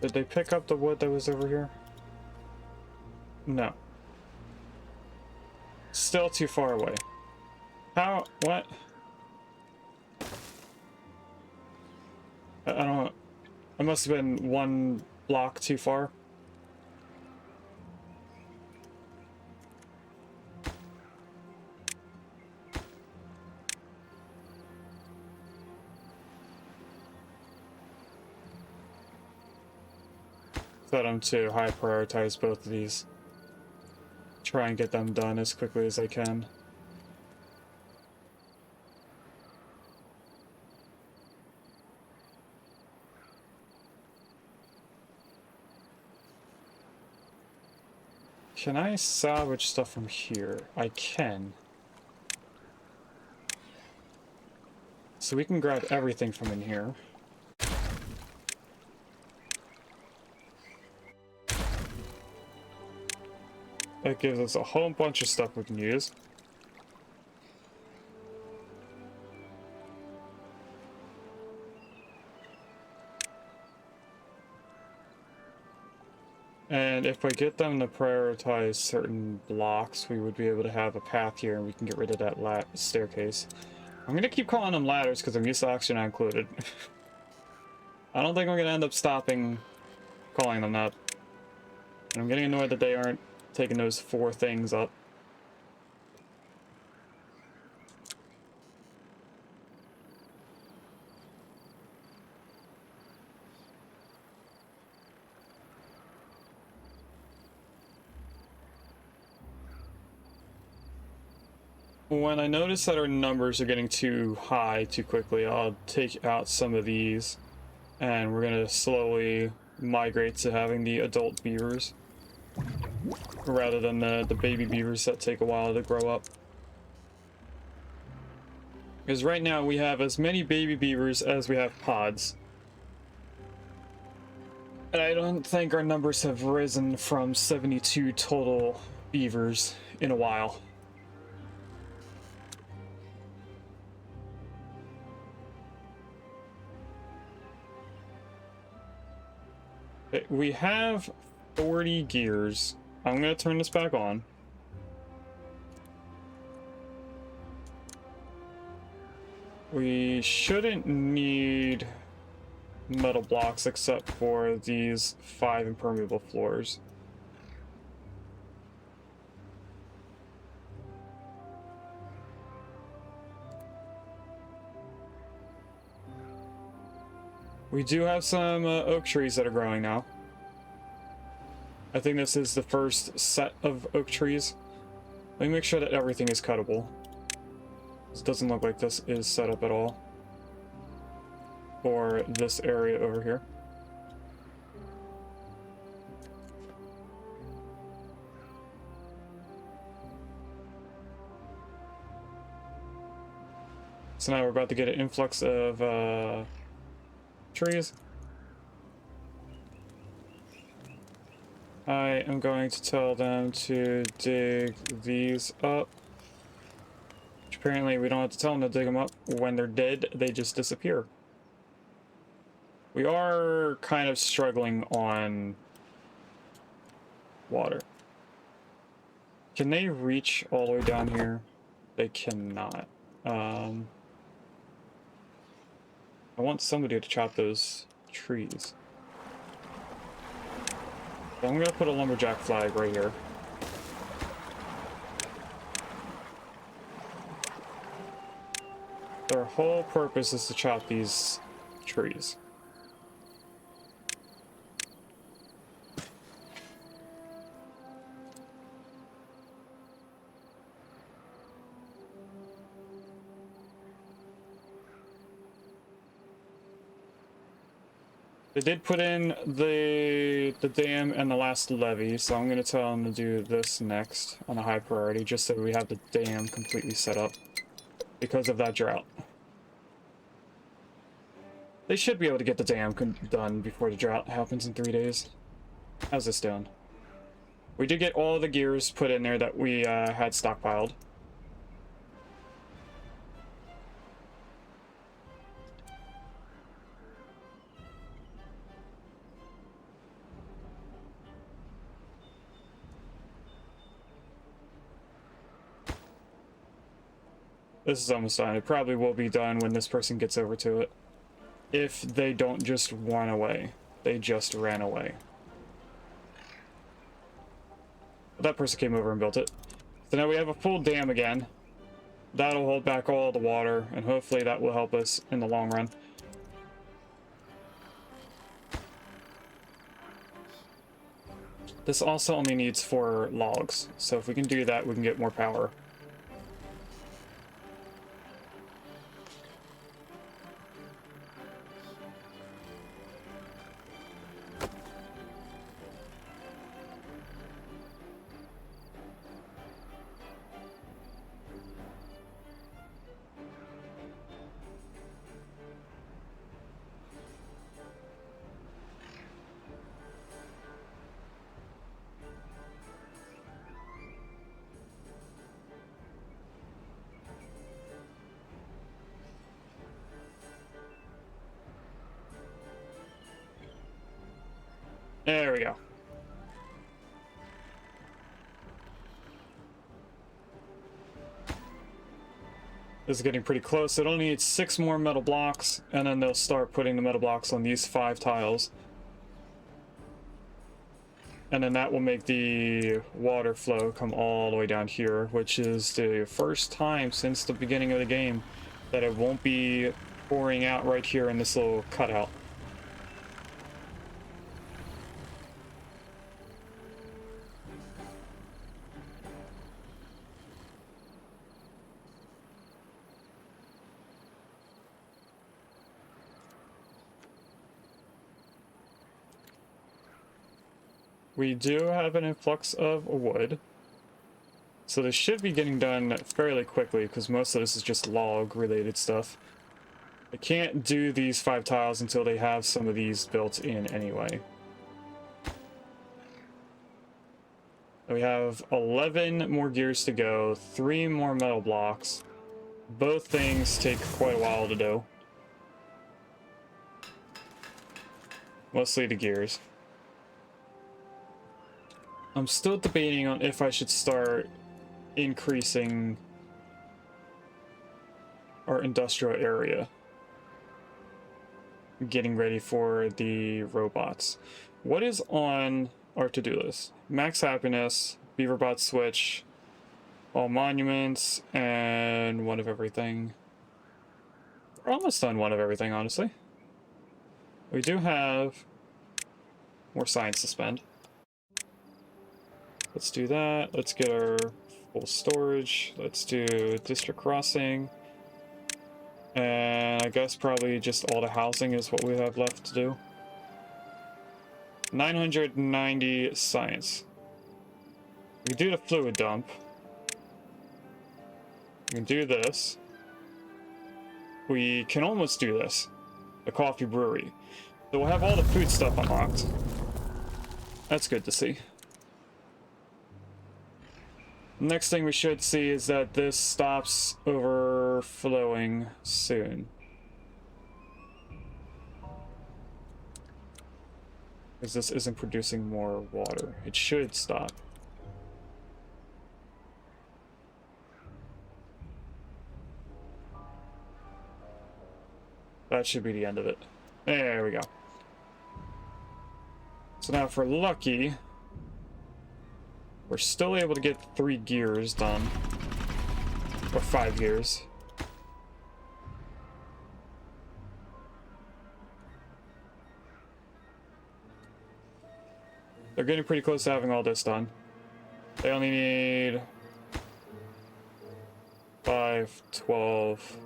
Did they pick up the wood that was over here? No. Still too far away. How? What? I don't know. It must have been 1 block too far. Set them to high prioritize both of these. Try and get them done as quickly as I can. Can I salvage stuff from here? I can. So we can grab everything from in here. That gives us a whole bunch of stuff we can use. And if I get them to prioritize certain blocks, we would be able to have a path here and we can get rid of that staircase. I'm going to keep calling them ladders because I'm used to oxygen not included. I don't think I'm going to end up stopping calling them that. And I'm getting annoyed that they aren't taking those 4 things up. when I notice that our numbers are getting too high too quickly, I'll take out some of these, and we're gonna slowly migrate to having the adult beavers rather than the baby beavers that take a while to grow up. Because right now we have as many baby beavers as we have pods. And I don't think our numbers have risen from 72 total beavers in a while. Okay, we have 40 gears. I'm going to turn this back on. We shouldn't need metal blocks except for these 5 impermeable floors. We do have some oak trees that are growing now. I think this is the first set of oak trees. Let me make sure that everything is cuttable. This doesn't look like this is set up at all for this area over here. So now we're about to get an influx of trees. I am going to tell them to dig these up. Which apparently we don't have to tell them to dig them up. When they're dead, they just disappear. We are kind of struggling on water. Can they reach all the way down here? They cannot. I want somebody to chop those trees. So I'm gonna put a lumberjack flag right here. Their whole purpose is to chop these trees. They did put in the dam and the last levee, so I'm going to tell them to do this next on a high priority, just so we have the dam completely set up because of that drought. They should be able to get the dam done before the drought happens in 3 days. How's this doing? We did get all the gears put in there that we had stockpiled. This is almost done. It probably will be done when this person gets over to it. If they don't just run away. They just ran away. But that person came over and built it. So now we have a full dam again. That'll hold back all the water, and hopefully that will help us in the long run. This also only needs 4 logs, so if we can do that, we can get more power. There we go. This is getting pretty close. It only needs 6 more metal blocks, and then they'll start putting the metal blocks on these 5 tiles. And then that will make the water flow come all the way down here, which is the first time since the beginning of the game that it won't be pouring out right here in this little cutout. we do have an influx of wood. So this should be getting done fairly quickly, because most of this is just log-related stuff. I can't do these 5 tiles until they have some of these built in anyway. We have 11 more gears to go, 3 more metal blocks. Both things take quite a while to do. Mostly the gears. I'm still debating on if I should start increasing our industrial area. Getting ready for the robots. What is on our to-do list? Max happiness, beaverbot switch, all monuments, and one of everything. We're almost done one of everything, honestly. We do have more science to spend. Let's do that. Let's get our full storage. Let's do district crossing. And I guess probably just all the housing is what we have left to do. 990 science. We can do the fluid dump. We can do this. We can almost do this. The coffee brewery. So we'll have all the food stuff unlocked. That's good to see. Next thing we should see is that this stops overflowing soon. Because this isn't producing more water. It should stop. That should be the end of it. There we go. So now if we're lucky, we're still able to get 3 gears done. Or 5 gears. They're getting pretty close to having all this done. They only need 5, 12.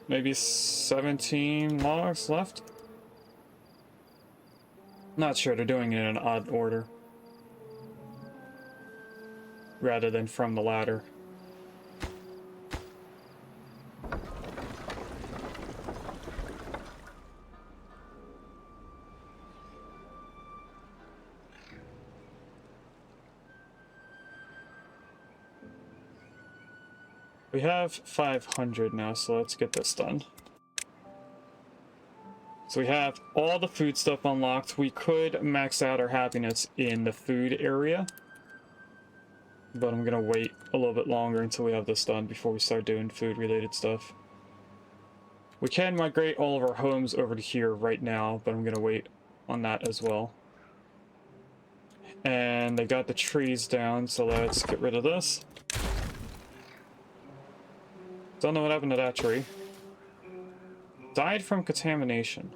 Maybe 17 logs left? Not sure, they're doing it in an odd order. Rather than from the ladder. We have 500 now, so let's get this done. So we have all the food stuff unlocked. We could max out our happiness in the food area. But I'm gonna wait a little bit longer until we have this done before we start doing food-related stuff. We can migrate all of our homes over to here right now, but I'm gonna wait on that as well. And they got the trees down, so let's get rid of this. Don't know what happened to that tree. Died from contamination.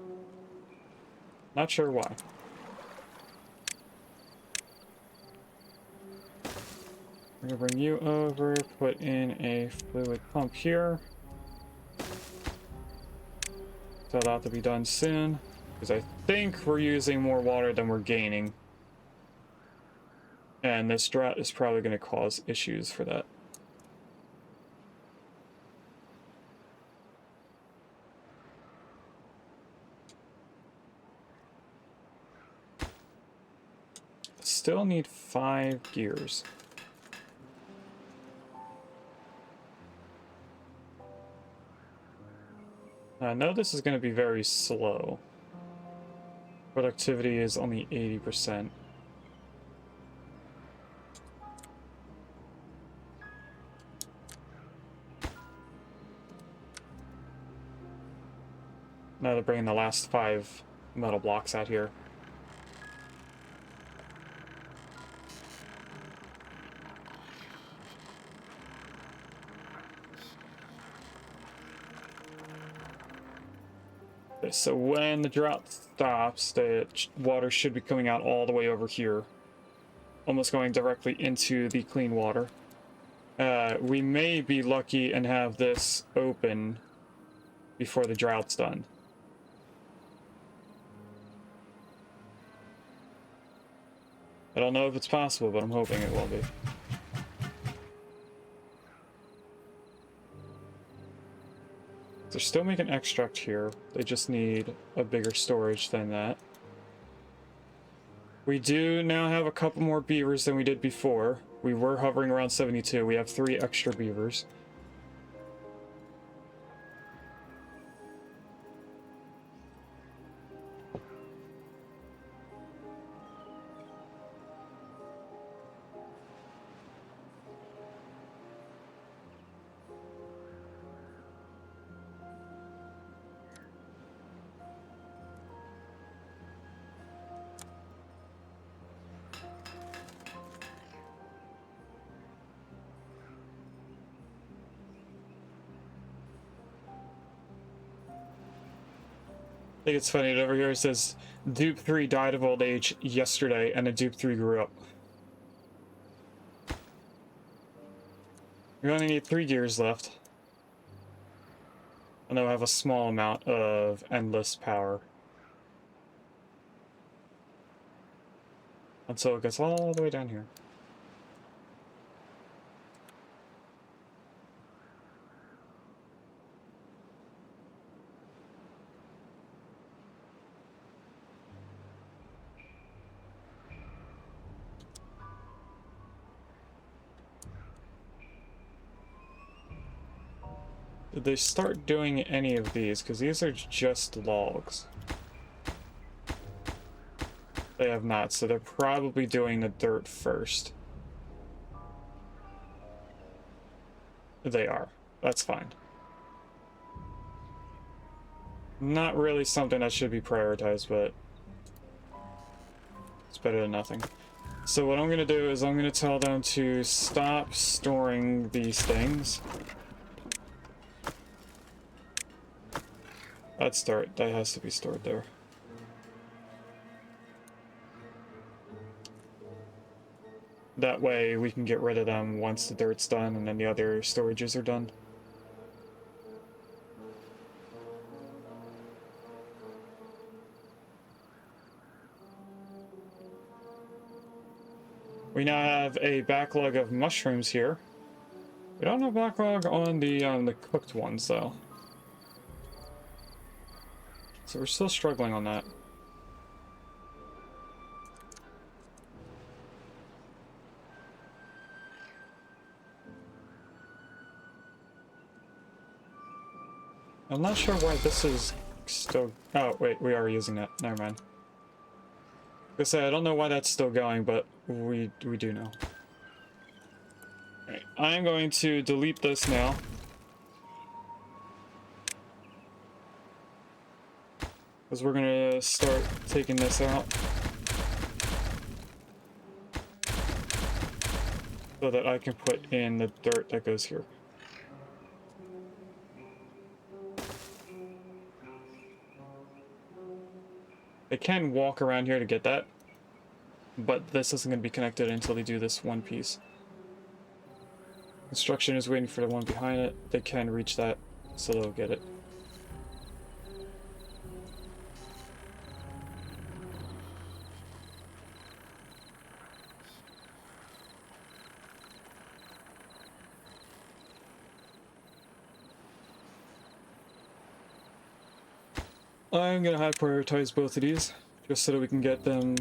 Not sure why. We're gonna bring you over, put in a fluid pump here. So that ought to be done soon, because I think we're using more water than we're gaining. And this drought is probably going to cause issues for that. Still need 5 gears. I know this is going to be very slow. Productivity is only 80%. Now they're bringing the last 5 metal blocks out here. Okay, so when the drought stops, the water should be coming out all the way over here. Almost going directly into the clean water. We may be lucky and have this open before the drought's done. I don't know if it's possible, but I'm hoping it will be. They're still making extract here. They just need a bigger storage than that. We do now have a couple more beavers than we did before. We were hovering around 72. We have 3 extra beavers. I think it's funny that over here it says Dupe 3 died of old age yesterday and a Dupe 3 grew up. We only need 3 gears left. And then we'll have a small amount of endless power. Until it gets all the way down here. Did they start doing any of these? Because these are just logs. They have not, so they're probably doing the dirt first. They are. That's fine. Not really something that should be prioritized, but it's better than nothing. So what I'm going to do is I'm going to tell them to stop storing these things. That's dirt. That has to be stored there. That way we can get rid of them once the dirt's done and then the other storages are done. We now have a backlog of mushrooms here. We don't have a backlog on the cooked ones though. So we're still struggling on that. I'm not sure why this is still... Oh, wait, we are using that. Never mind. Like I said, I don't know why that's still going, but we do know. Alright, I'm going to delete this now. Because we're going to start taking this out. So that I can put in the dirt that goes here. They can walk around here to get that, but this isn't going to be connected until they do this one piece. Construction is waiting for the one behind it. They can reach that, so they'll get it. I'm gonna high prioritize both of these, just so that we can get them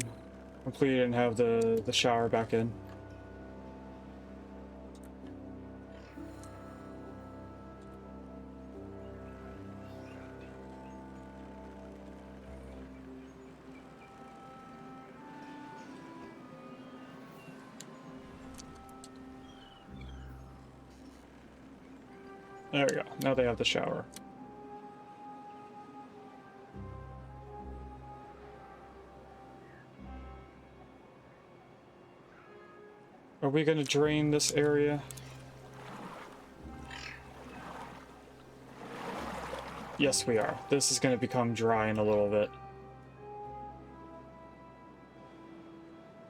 completed and have the shower back in. There we go, now they have the shower. Are we going to drain this area? Yes, we are. This is going to become dry in a little bit.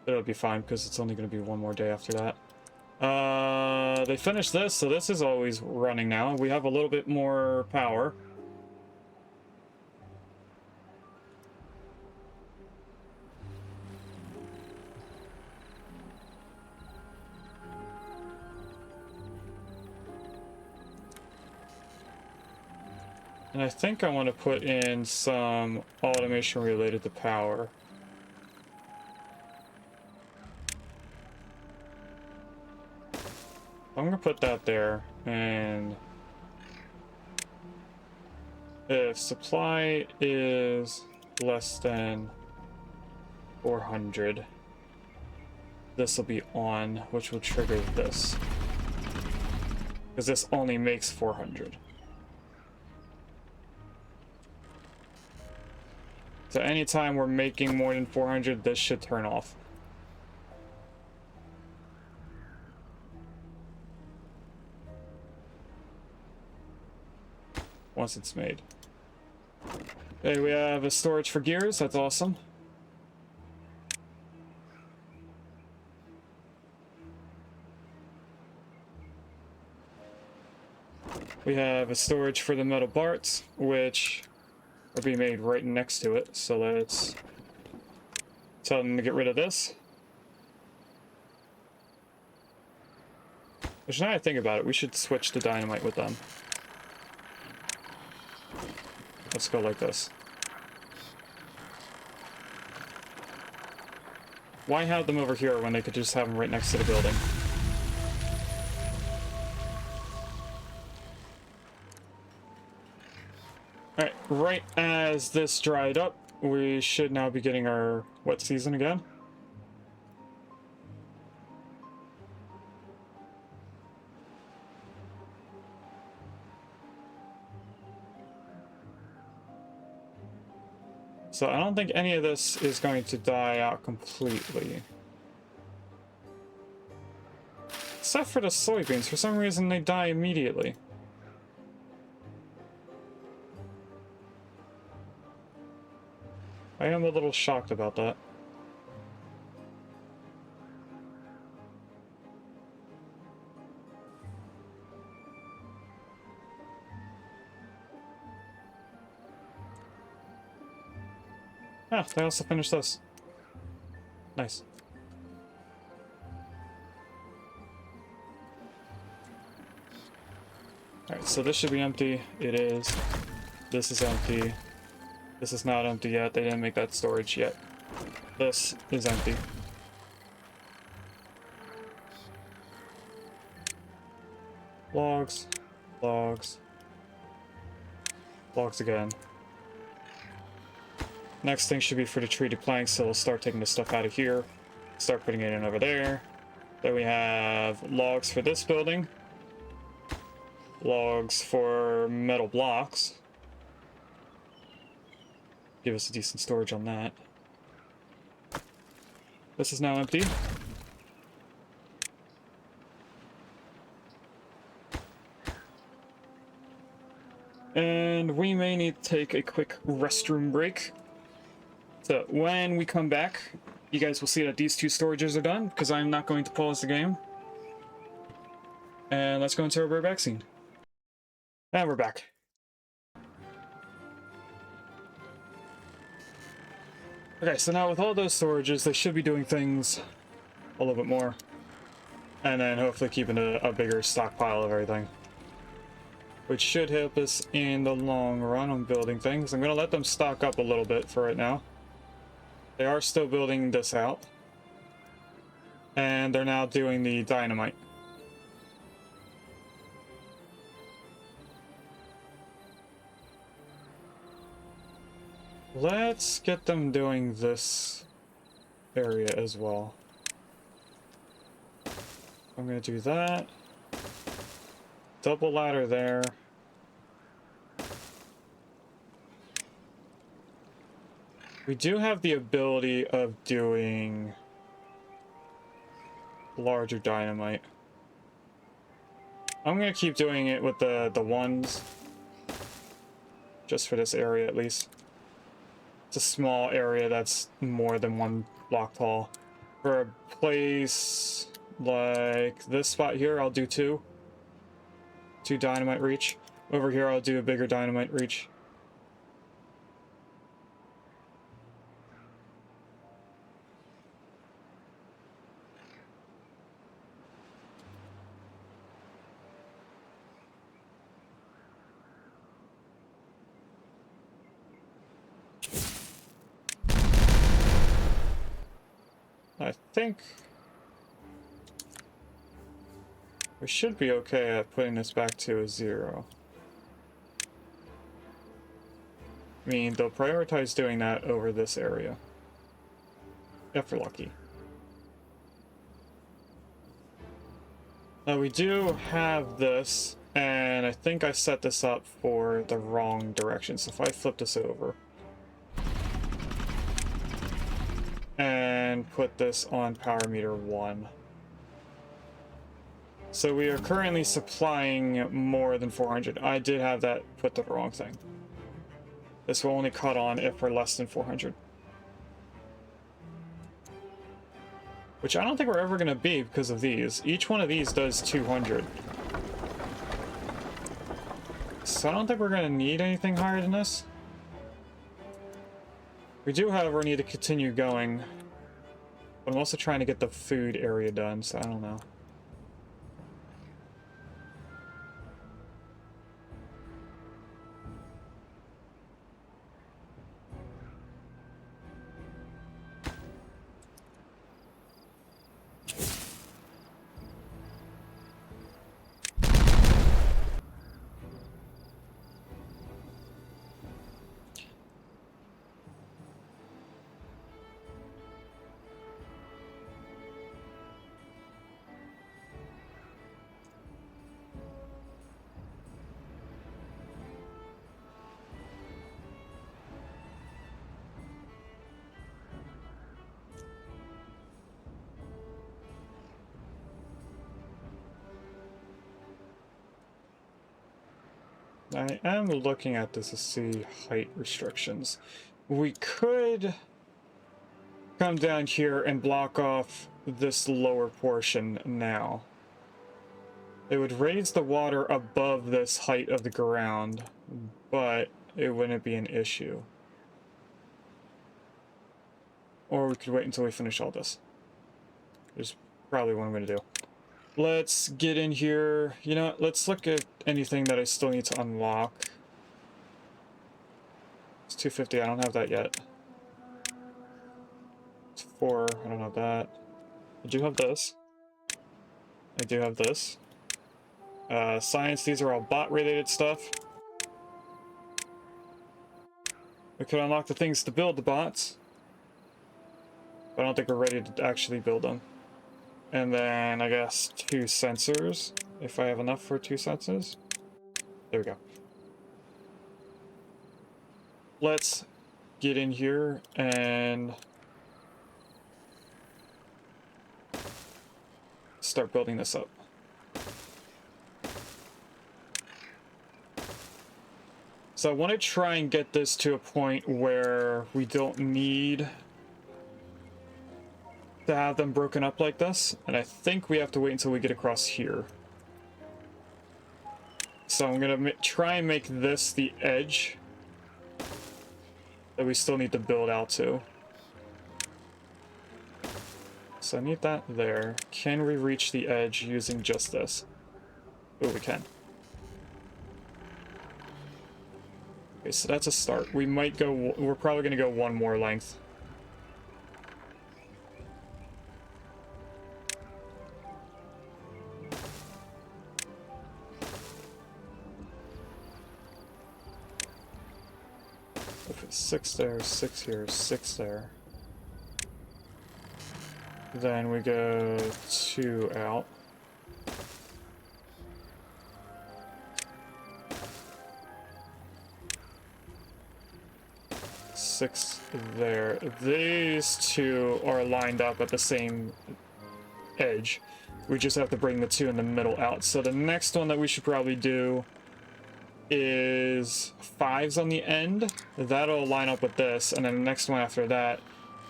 It'll be fine because it's only going to be one more day after that. They finished this, so this is always running now. We have a little bit more power. And I think I want to put in some automation related to power. I'm gonna put that there, and if supply is less than 400, this will be on, which will trigger this. Because this only makes 400. So anytime we're making more than 400, this should turn off. Once it's made. Okay, we have a storage for gears. That's awesome. We have a storage for the metal parts, which are being made right next to it. So let's tell them to get rid of this. Which, now I think about it, we should switch to dynamite with them. Let's go like this. Why have them over here when they could just have them right next to the building? Alright, right as this dried up, we should now be getting our wet season again. So I don't think any of this is going to die out completely. Except for the soybeans. For some reason, they die immediately. I am a little shocked about that. Ah, they also finished this. Nice. Alright, so this should be empty. It is. This is empty. This is not empty yet. They didn't make that storage yet. This is empty. Logs. Logs. Logs again. Next thing should be for the treated planks, so we'll start taking the stuff out of here. Start putting it in over there. Then we have logs for this building. Logs for metal blocks. Give us a decent storage on that. This is now empty. And we may need to take a quick restroom break. So when we come back, you guys will see that these two storages are done, because I'm not going to pause the game. And let's go into our back scene. And we're back. Okay, so now with all those storages, they should be doing things a little bit more. And then hopefully keeping a bigger stockpile of everything. Which should help us in the long run on building things. I'm going to let them stock up a little bit for right now. They are still building this out. And they're now doing the dynamite. Let's get them doing this area as well. I'm going to do that. Double ladder there. We do have the ability of doing larger dynamite. I'm gonna keep doing it with the ones. Just for this area at least. It's a small area that's more than one block tall. For a place like this spot here, I'll do two. Two dynamite reach. Over here, I'll do a bigger dynamite reach. think we should be okay at putting this back to a 0. I mean, they'll prioritize doing that over this area. If we're lucky. Now we do have this, and I think I set this up for the wrong direction. So if I flip this over and put this on power meter 1. So we are currently supplying more than 400. I did have that put the wrong thing. This will only cut on if we're less than 400. Which I don't think we're ever going to be because of these. Each one of these does 200. So I don't think we're going to need anything higher than this. We do, however, need to continue going. But I'm also trying to get the food area done, so I don't know. I am looking at this to see height restrictions. We could come down here and block off this lower portion now. It would raise the water above this height of the ground, but it wouldn't be an issue. Or we could wait until we finish all this. There's probably what I'm going to do. Let's get in here. You know, let's look at anything that I still need to unlock. It's 250. I don't have that yet. It's 4. I don't have that. I do have this. I do have this. Science. These are all bot-related stuff. We could unlock the things to build the bots. But I don't think we're ready to actually build them. And then, I guess, 2 sensors, if I have enough for 2 sensors. There we go. Let's get in here and start building this up. So I want to try and get this to a point where we don't need to have them broken up like this, and I think we have to wait until we get across here. So I'm gonna try and make this the edge that we still need to build out to. So I need that there. Can we reach the edge using just this? Oh, we can. Okay, so that's a start. We might go, we're probably gonna go one more length. If it's 6 there, 6 here, 6 there. Then we go 2 out. Six there. These 2 are lined up at the same edge. We just have to bring the 2 in the middle out. So the next one that we should probably do is 5s on the end. That'll line up with this, and then the next one after that,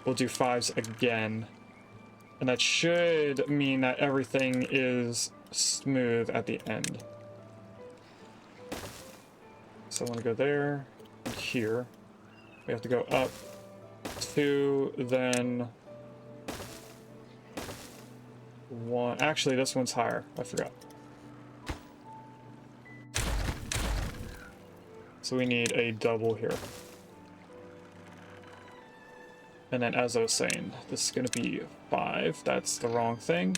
we'll do 5s again. And that should mean that everything is smooth at the end. So I want to go there, and here. We have to go up 2, then 1. Actually, this one's higher. I forgot. So we need a double here. And then, as I was saying, this is going to be 5. That's the wrong thing.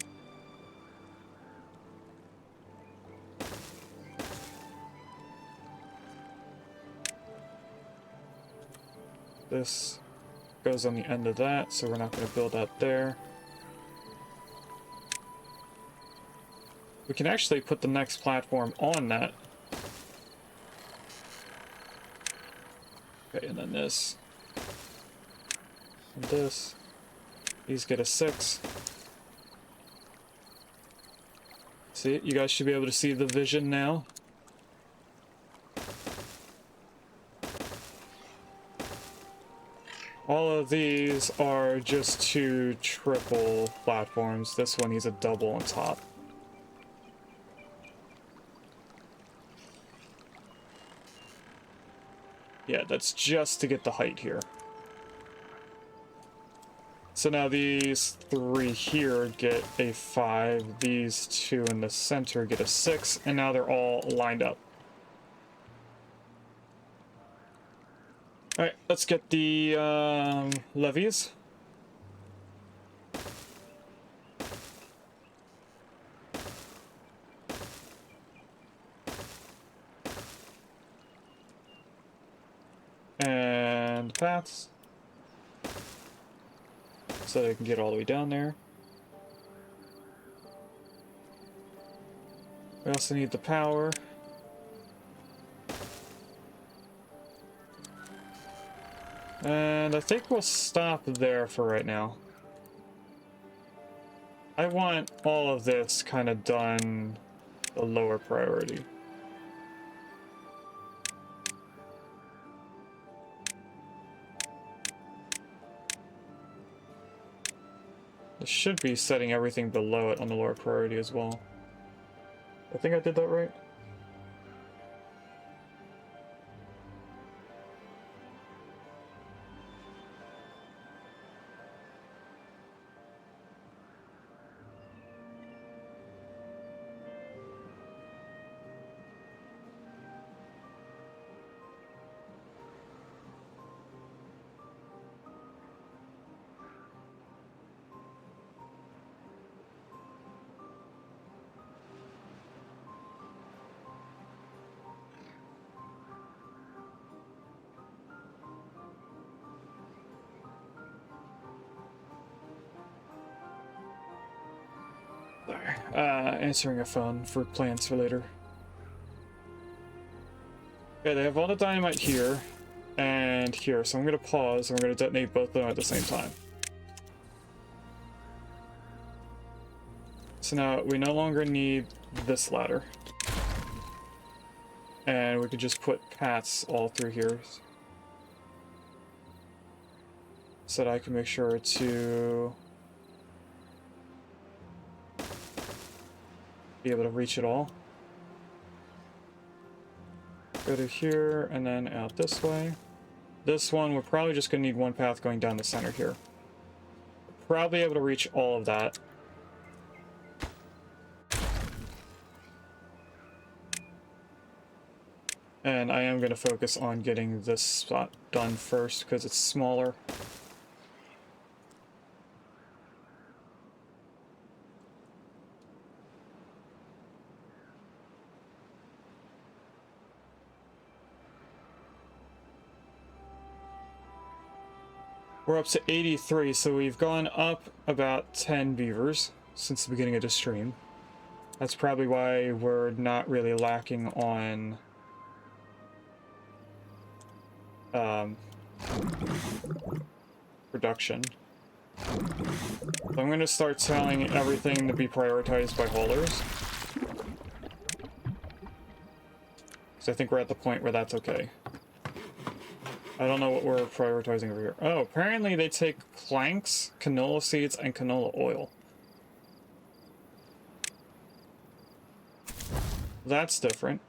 This goes on the end of that, so we're not going to build out there. We can actually put the next platform on that. Okay, and then this. And this. These get a 6. See, you guys should be able to see the vision now. All of these are just 2 triple platforms. This one needs a double on top. Yeah, that's just to get the height here. So now these 3 here get a 5, these 2 in the center get a 6, and now they're all lined up. Alright, let's get the levees. And paths. So they can get all the way down there. We also need the power. And I think we'll stop there for right now. I want all of this kind of done a lower priority. It should be setting everything below it on the lower priority as well. I think I did that right. Answering a phone for plans for later. Okay, they have all the dynamite here and here, so I'm going to pause and we're going to detonate both of them at the same time. So now we no longer need this ladder. And we could just put paths all through here. So that I can make sure to be able to reach it all. Go to here and then out this way. This one, we're probably just going to need one path going down the center here. Probably able to reach all of that. And I am going to focus on getting this spot done first because it's smaller. We're up to 83, so we've gone up about 10 beavers since the beginning of the stream. That's probably why we're not really lacking on production. So I'm going to start telling everything to be prioritized by haulers. So I think we're at the point where that's okay. I don't know what we're prioritizing over here. Oh, apparently they take planks, canola seeds, and canola oil. That's different.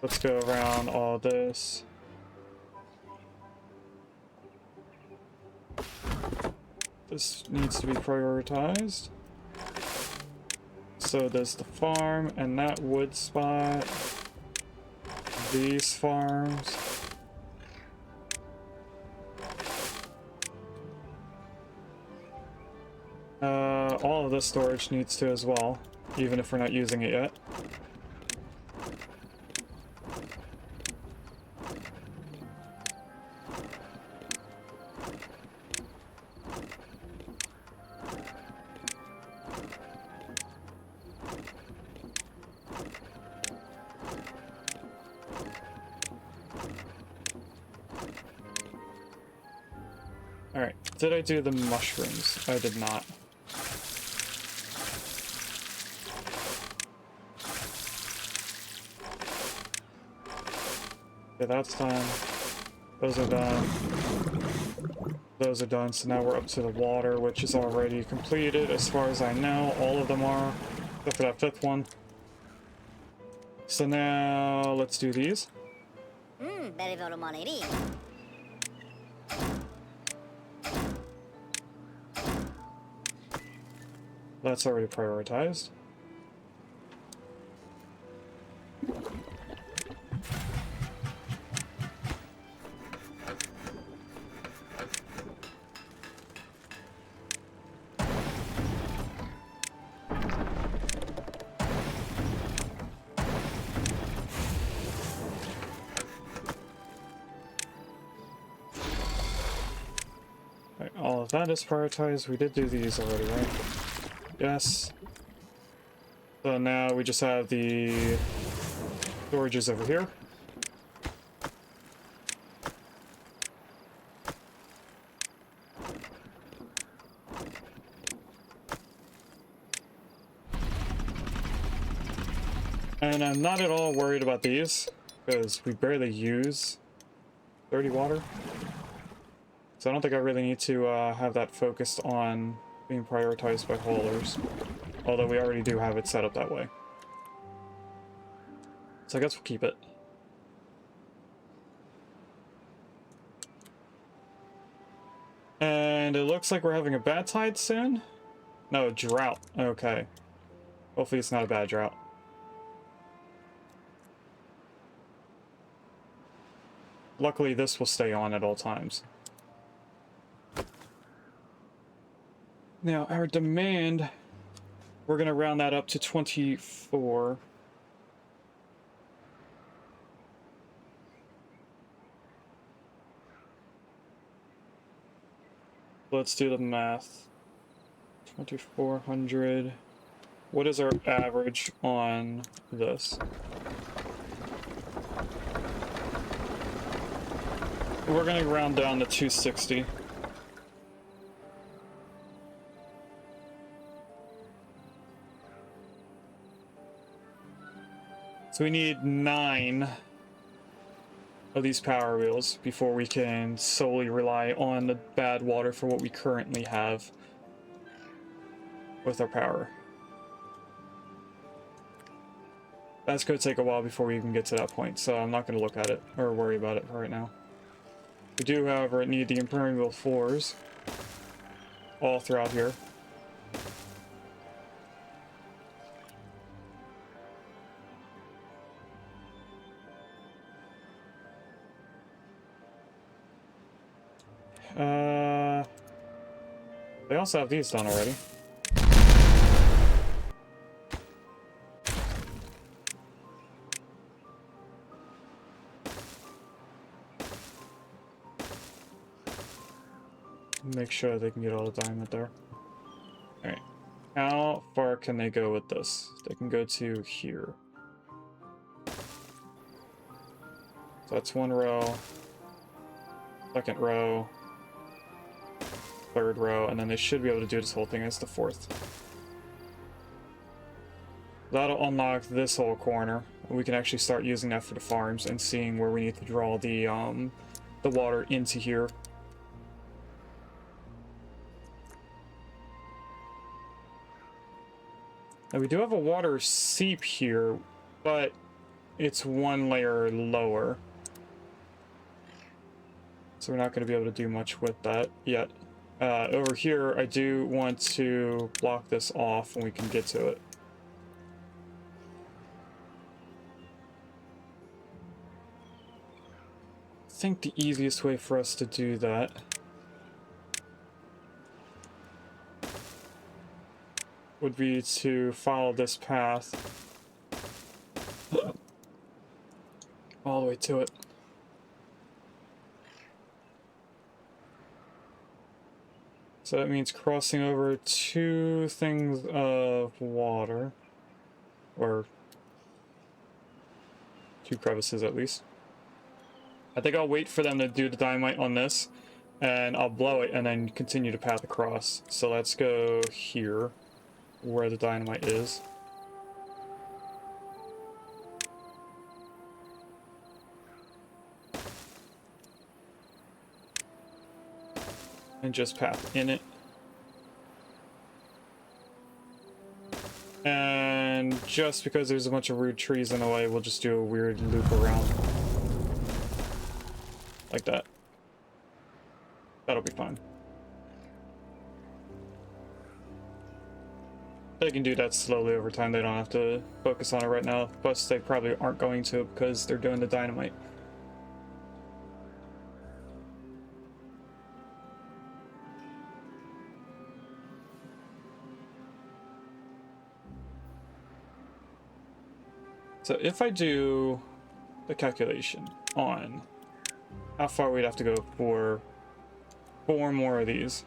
Let's go around all this. This needs to be prioritized. So does the farm and that wood spot. These farms. All of this storage needs to as well, even if we're not using it yet. Alright, did I do the mushrooms? I did not. Okay, that's done. Those are done. Those are done, so now we're up to the water, which is already completed, as far as I know. All of them are, except for that fifth one. So now, let's do these. That's already prioritized. Right, all of that is prioritized. We did do these already, right? Yes. So now we just have the storages over here. And I'm not at all worried about these, because we barely use dirty water. So I don't think I really need to have that focused on being prioritized by haulers. Although we already do have it set up that way. So I guess we'll keep it. And it looks like we're having a bad tide soon? No, drought. Okay. Hopefully it's not a bad drought. Luckily this will stay on at all times. Now, our demand, we're going to round that up to 24. Let's do the math. 2,400. What is our average on this? We're going to round down to 260. So we need 9 of these power wheels before we can solely rely on the bad water for what we currently have with our power. That's going to take a while before we even get to that point, so I'm not going to look at it or worry about it right now. We do, however, need the impermeable floors all throughout here. They also have these done already. Make sure they can get all the diamond there. Alright. How far can they go with this? They can go to here. So that's one row. Second row. Third row. And then they should be able to do this whole thing as the fourth. That'll unlock this whole corner. We can actually start using that for the farms and seeing where we need to draw the water into here. Now we do have a water seep here, but it's one layer lower. So we're not going to be able to do much with that yet. Over here, I do want to block this off when we can get to it. I think the easiest way for us to do that would be to follow this path all the way to it. So that means crossing over 2 things of water, or 2 crevices at least. I think I'll wait for them to do the dynamite on this, and I'll blow it and then continue to path across. So let's go here, where the dynamite is. And just path in it. And just because there's a bunch of weird trees in the way, we'll just do a weird loop around. Like that. That'll be fine. They can do that slowly over time. They don't have to focus on it right now. Plus, they probably aren't going to because they're doing the dynamite. So if I do the calculation on how far we'd have to go for 4 more of these,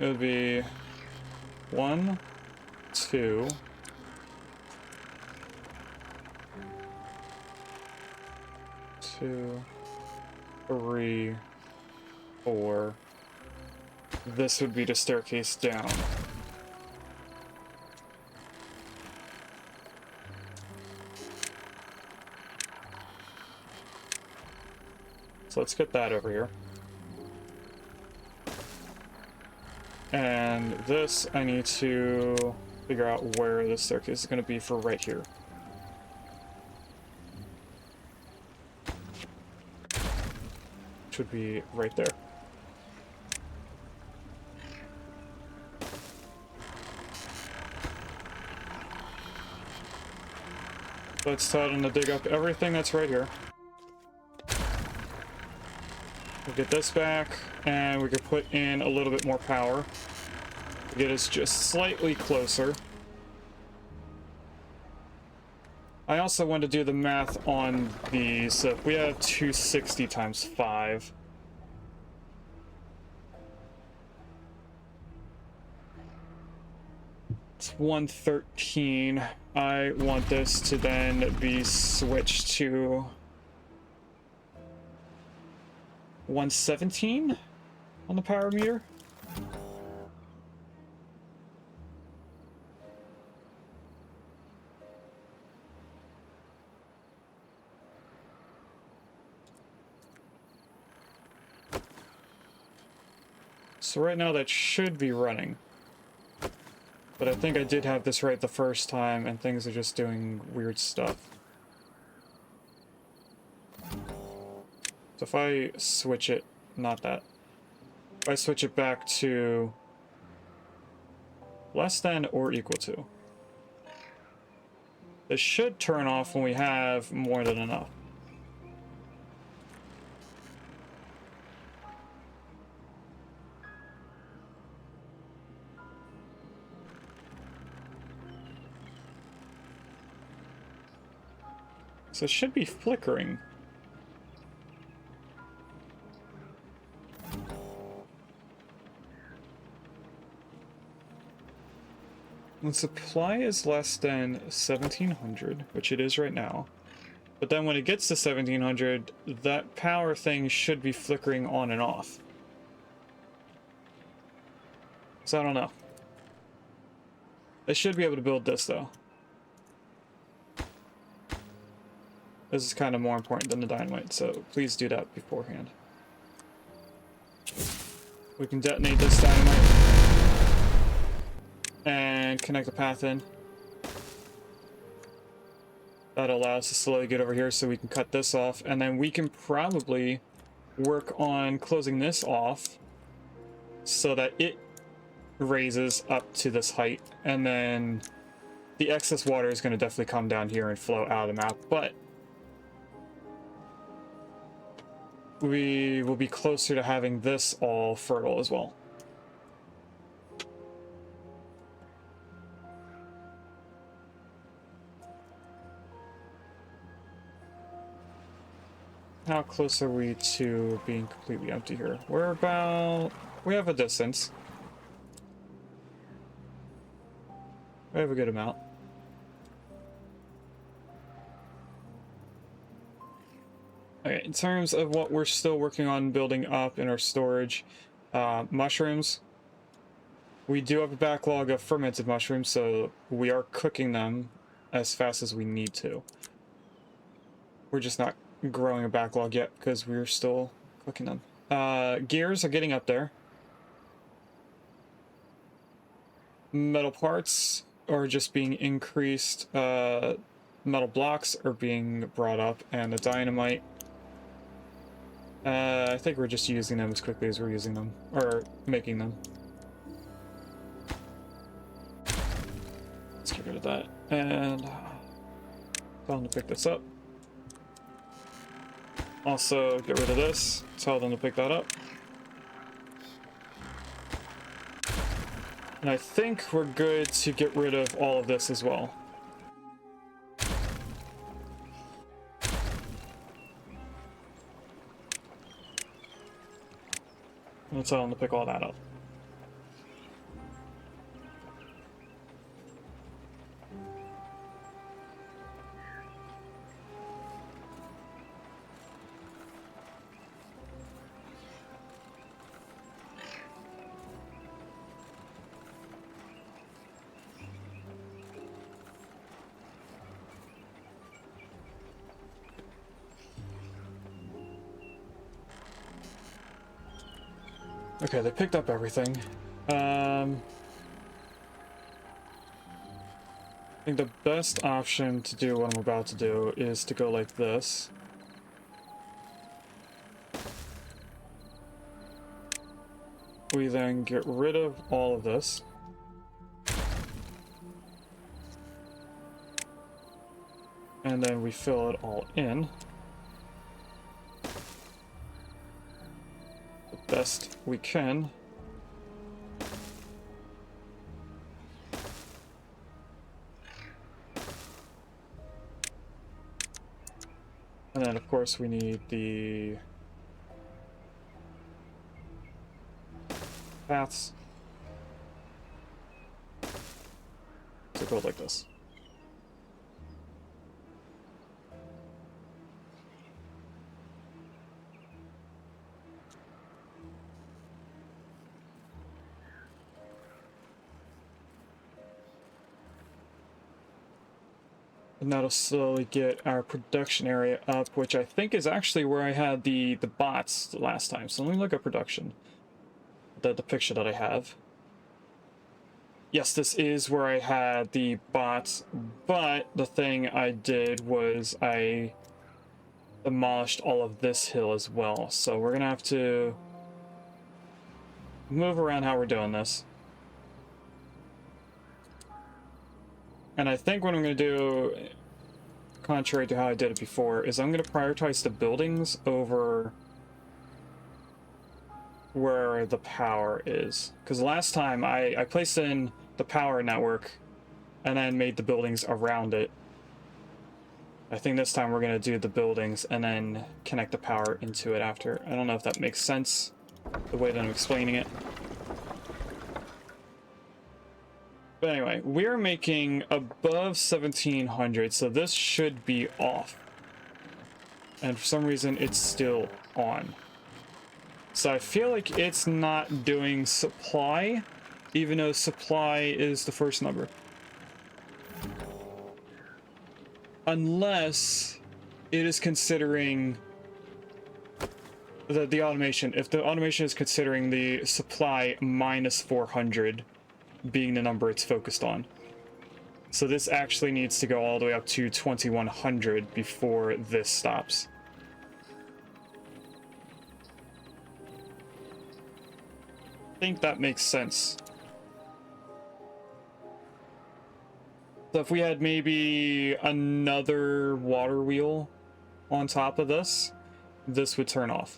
it would be 1, 2, 2, 3, 4. This would be the staircase down. So let's get that over here. And this, I need to figure out where the staircase is going to be for right here. Which would be right there. Let's tell them to dig up everything that's right here. We'll get this back, and we could put in a little bit more power to get us just slightly closer. I also want to do the math on these. So if we have 260 times 5. It's 113. I want this to then be switched to 117 on the power meter. So right now that should be running. But I think I did have this right the first time, and things are just doing weird stuff. So if I switch it, not that. If I switch it back to less than or equal to, this should turn off when we have more than enough. So it should be flickering. When supply is less than 1700, which it is right now, but then when it gets to 1700, that power thing should be flickering on and off. So I don't know. I should be able to build this though. This is kind of more important than the dynamite, so please do that beforehand. We can detonate this dynamite and connect the path in. That'll allow us to slowly get over here so we can cut this off, and then we can probably work on closing this off so that it raises up to this height, and then the excess water is going to definitely come down here and flow out of the map, but we will be closer to having this all fertile as well. How close are we to being completely empty here? We're about... we have a distance. We have a good amount. Okay, in terms of what we're still working on building up in our storage, mushrooms. We do have a backlog of fermented mushrooms, so we are cooking them as fast as we need to. We're just not growing a backlog yet because we're still cooking them. Gears are getting up there. Metal parts are just being increased. Metal blocks are being brought up, and the dynamite. I think we're just using them as quickly as we're using them, or making them. Let's get rid of that, and tell them to pick this up. Also, get rid of this, tell them to pick that up. And I think we're good to get rid of all of this as well. And tell them to pick all that up. Okay, they picked up everything. I think the best option to do what I'm about to do is to go like this. We then get rid of all of this. And then we fill it all in. The best we can. And then, of course, we need the paths to go like this. And that'll slowly get our production area up, which I think is actually where I had the bots the last time. So let me look at production. The picture that I have. Yes, this is where I had the bots, but the thing I did was I demolished all of this hill as well. So we're gonna have to move around how we're doing this. And I think what I'm going to do, contrary to how I did it before, is I'm going to prioritize the buildings over where the power is. Because last time I placed in the power network and then made the buildings around it. I think this time we're going to do the buildings and then connect the power into it after. I don't know if that makes sense, the way that I'm explaining it. But anyway, we're making above 1700, so this should be off. And for some reason, it's still on. So I feel like it's not doing supply, even though supply is the first number. Unless it is considering the automation. If the automation is considering the supply minus 400 being the number it's focused on. So this actually needs to go all the way up to 2100 before this stops. I think that makes sense. So if we had maybe another water wheel on top of this, this would turn off.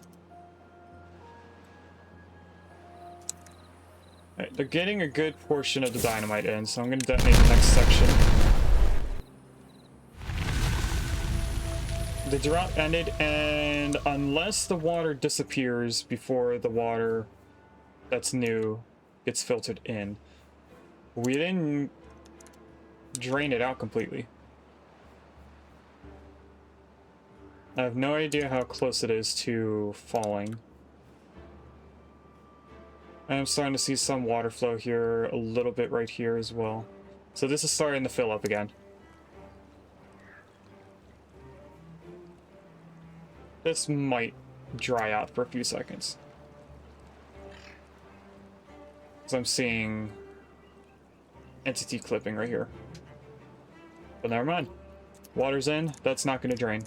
Right, they're getting a good portion of the dynamite in, so I'm going to detonate the next section. The drought ended, and unless the water disappears before the water that's new gets filtered in, we didn't drain it out completely. I have no idea how close it is to falling. I'm starting to see some water flow here, a little bit right here as well. So this is starting to fill up again. This might dry out for a few seconds. So I'm seeing entity clipping right here. But never mind. Water's in, that's not going to drain.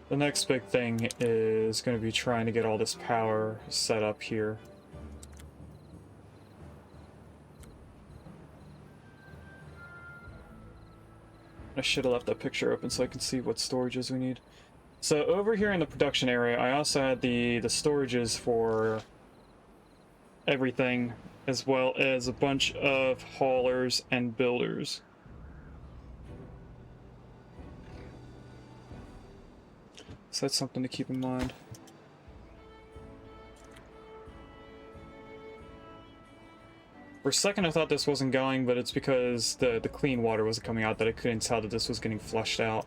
The next big thing is going to be trying to get all this power set up here. I should have left that picture open so I can see what storages we need. So over here in the production area, I also had the storages for everything, as well as a bunch of haulers and builders. So that's something to keep in mind. For a second I thought this wasn't going, but it's because the clean water wasn't coming out that I couldn't tell that this was getting flushed out.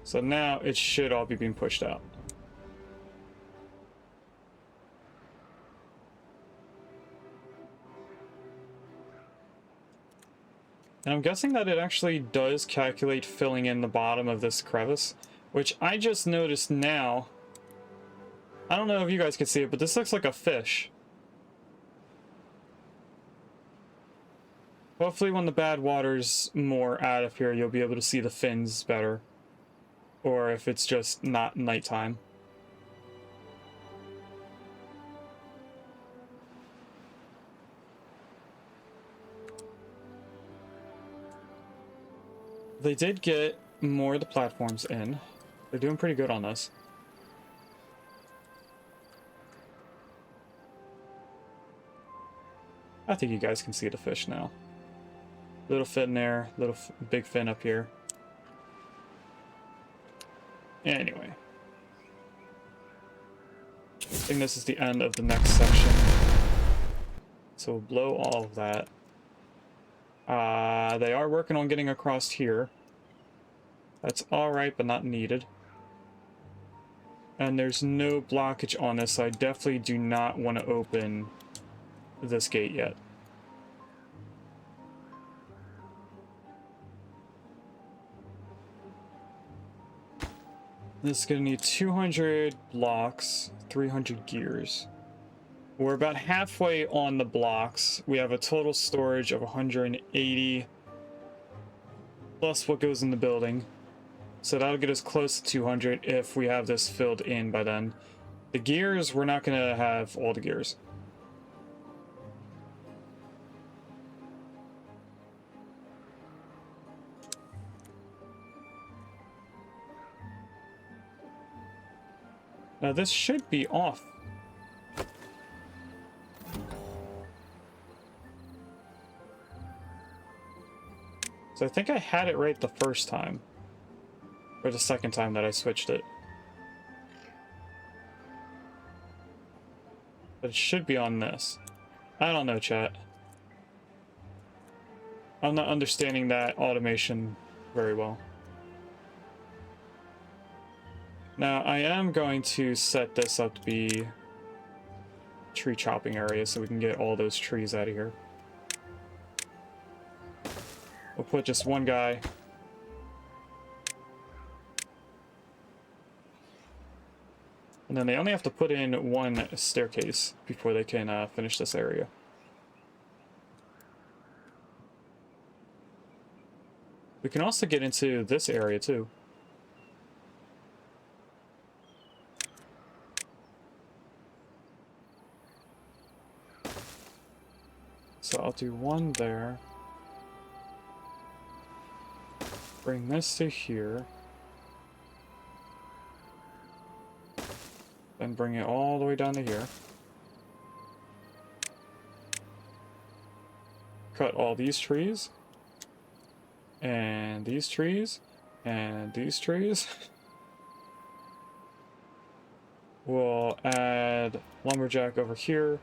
So now it should all be being pushed out. And I'm guessing that it actually does calculate filling in the bottom of this crevice, which I just noticed now. I don't know if you guys can see it, but this looks like a fish. Hopefully when the bad water's more out of here, you'll be able to see the fins better. Or if it's just not nighttime. They did get more of the platforms in. They're doing pretty good on this. I think you guys can see the fish now. Little fin there, big fin up here. Anyway. I think this is the end of the next section. So we'll blow all of that. They are working on getting across here. That's alright, but not needed. And there's no blockage on this, so I definitely do not want to open this gate yet. This is going to need 200 blocks, 300 gears. We're about halfway on the blocks. We have a total storage of 180 plus what goes in the building. So that'll get us close to 200 if we have this filled in by then. The gears, we're not going to have all the gears. Now this should be off. So I think I had it right the first time. Or the second time that I switched it. But it should be on this. I don't know, chat. I'm not understanding that automation very well. Now, I am going to set this up to be tree chopping area so we can get all those trees out of here. We'll put just one guy. And then they only have to put in one staircase before they can finish this area. We can also get into this area too. So I'll do one there. Bring this to here. Then bring it all the way down to here. Cut all these trees. And these trees. And these trees. We'll add lumberjack over here.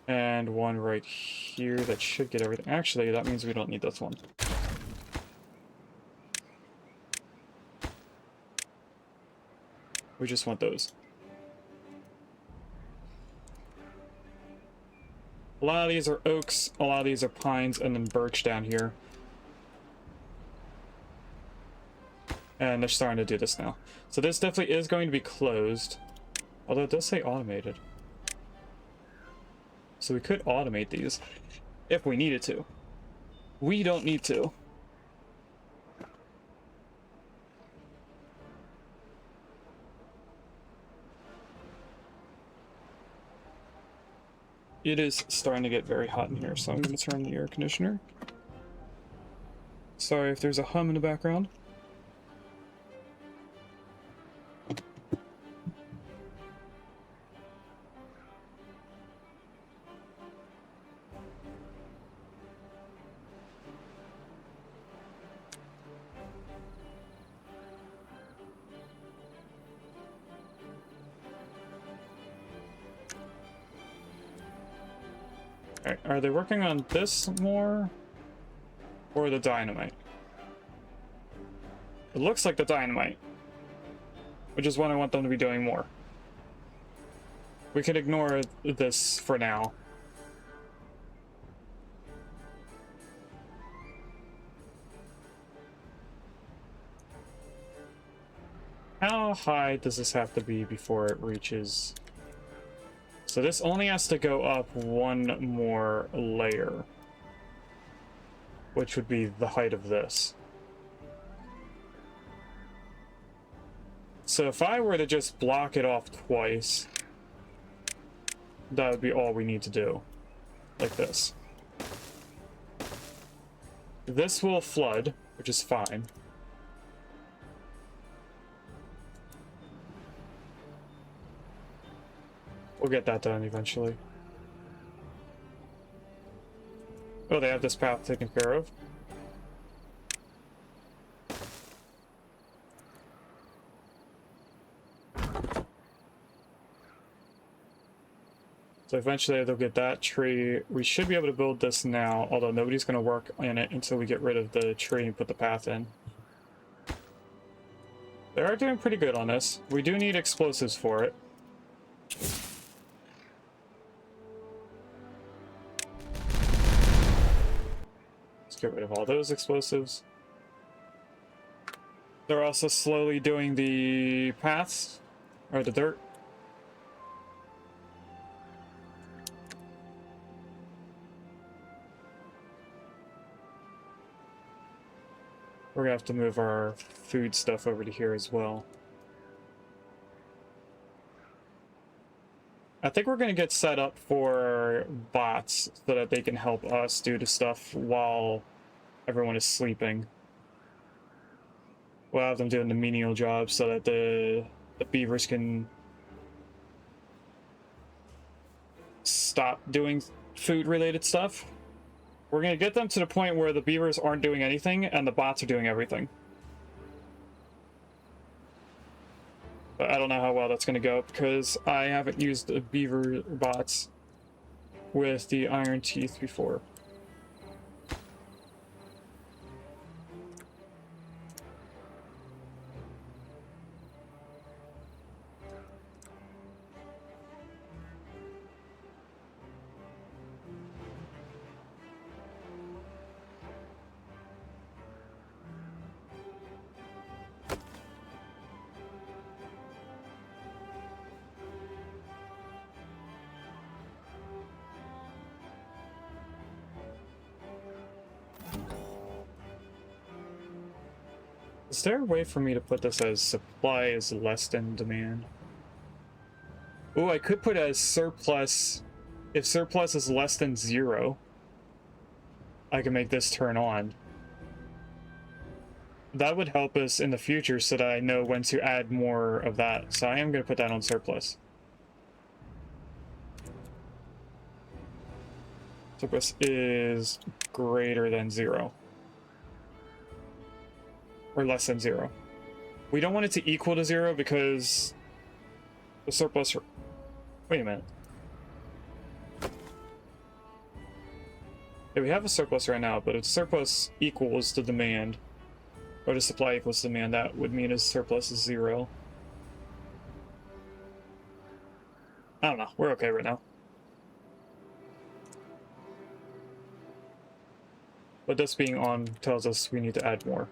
And one right here that should get everything. Actually, that means we don't need this one. We just want those. A lot of these are oaks, a lot of these are pines, and then birch down here. And they're starting to do this now. So this definitely is going to be closed. Although it does say automated. So we could automate these if we needed to. We don't need to. It is starting to get very hot in here, so I'm going to turn the air conditioner. Sorry if there's a hum in the background. Alright, are they working on this more? Or the dynamite? It looks like the dynamite. Which is what I want them to be doing more. We can ignore this for now. How high does this have to be before it reaches? So this only has to go up one more layer, which would be the height of this. So if I were to just block it off twice, that would be all we need to do, like this. This will flood, which is fine. We'll get that done eventually. Oh, they have this path taken care of. So eventually they'll get that tree. We should be able to build this now, although nobody's going to work in it until we get rid of the tree and put the path in. They are doing pretty good on this. We do need explosives for it. Get rid of all those explosives. They're also slowly doing the paths, or the dirt. We're gonna have to move our food stuff over to here as well. I think we're gonna get set up for bots so that they can help us do the stuff while everyone is sleeping. We'll have them doing the menial jobs so that the beavers can stop doing food-related stuff. We're gonna get them to the point where the beavers aren't doing anything and the bots are doing everything. But I don't know how well that's gonna go because I haven't used the beaver bots with the iron teeth before. Is there a way for me to put this as supply is less than demand? Oh, I could put as surplus. If surplus is less than 0, I can make this turn on. That would help us in the future so that I know when to add more of that. So I am going to put that on surplus. Surplus is greater than 0. Or less than 0. We don't want it to equal to 0 because the surplus... Wait a minute. Yeah, we have a surplus right now, but if surplus equals the demand, or the supply equals demand, that would mean his surplus is 0. I don't know. We're okay right now. But this being on tells us we need to add more.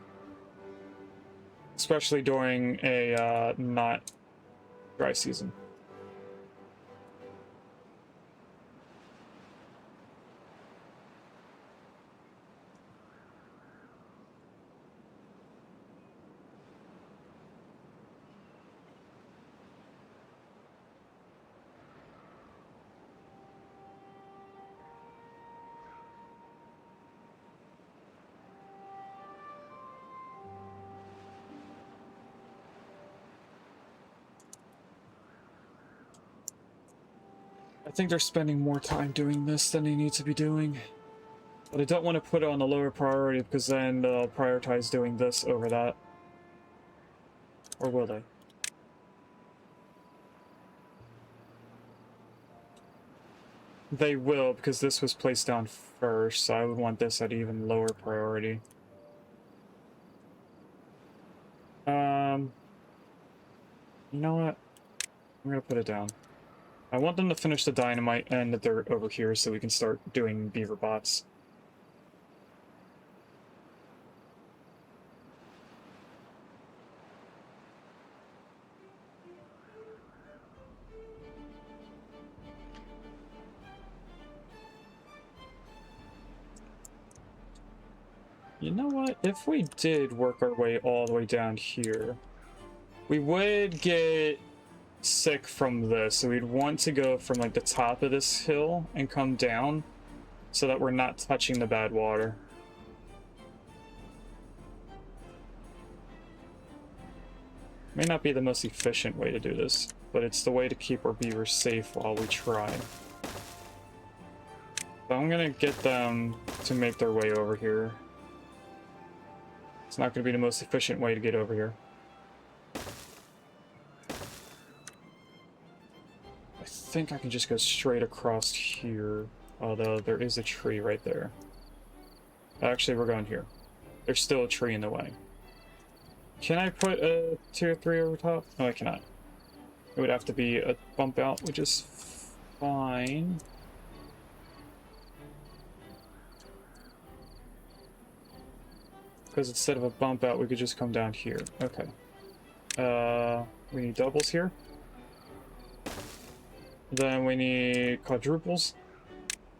Especially during a not dry season. I think they're spending more time doing this than they need to be doing. But I don't want to put it on the lower priority because then they'll prioritize doing this over that. Or will they? They will, because this was placed down first, so I would want this at even lower priority. You know what? I'm gonna put it down. I want them to finish the dynamite and the dirt over here so we can start doing beaver bots. You know what? If we did work our way all the way down here, we would get sick from this. So we'd want to go from like the top of this hill and come down so that we're not touching the bad water. May not be the most efficient way to do this, but it's the way to keep our beavers safe while we try. So I'm gonna get them to make their way over here. It's not gonna be the most efficient way to get over here. I think I can just go straight across here, although there is a tree right there. Actually, we're going here. There's still a tree in the way. Can I put a tier 3 over top? No, I cannot. It would have to be a bump out, which is fine. Because instead of a bump out, we could just come down here. Okay. We need doubles here. Then we need quadruples,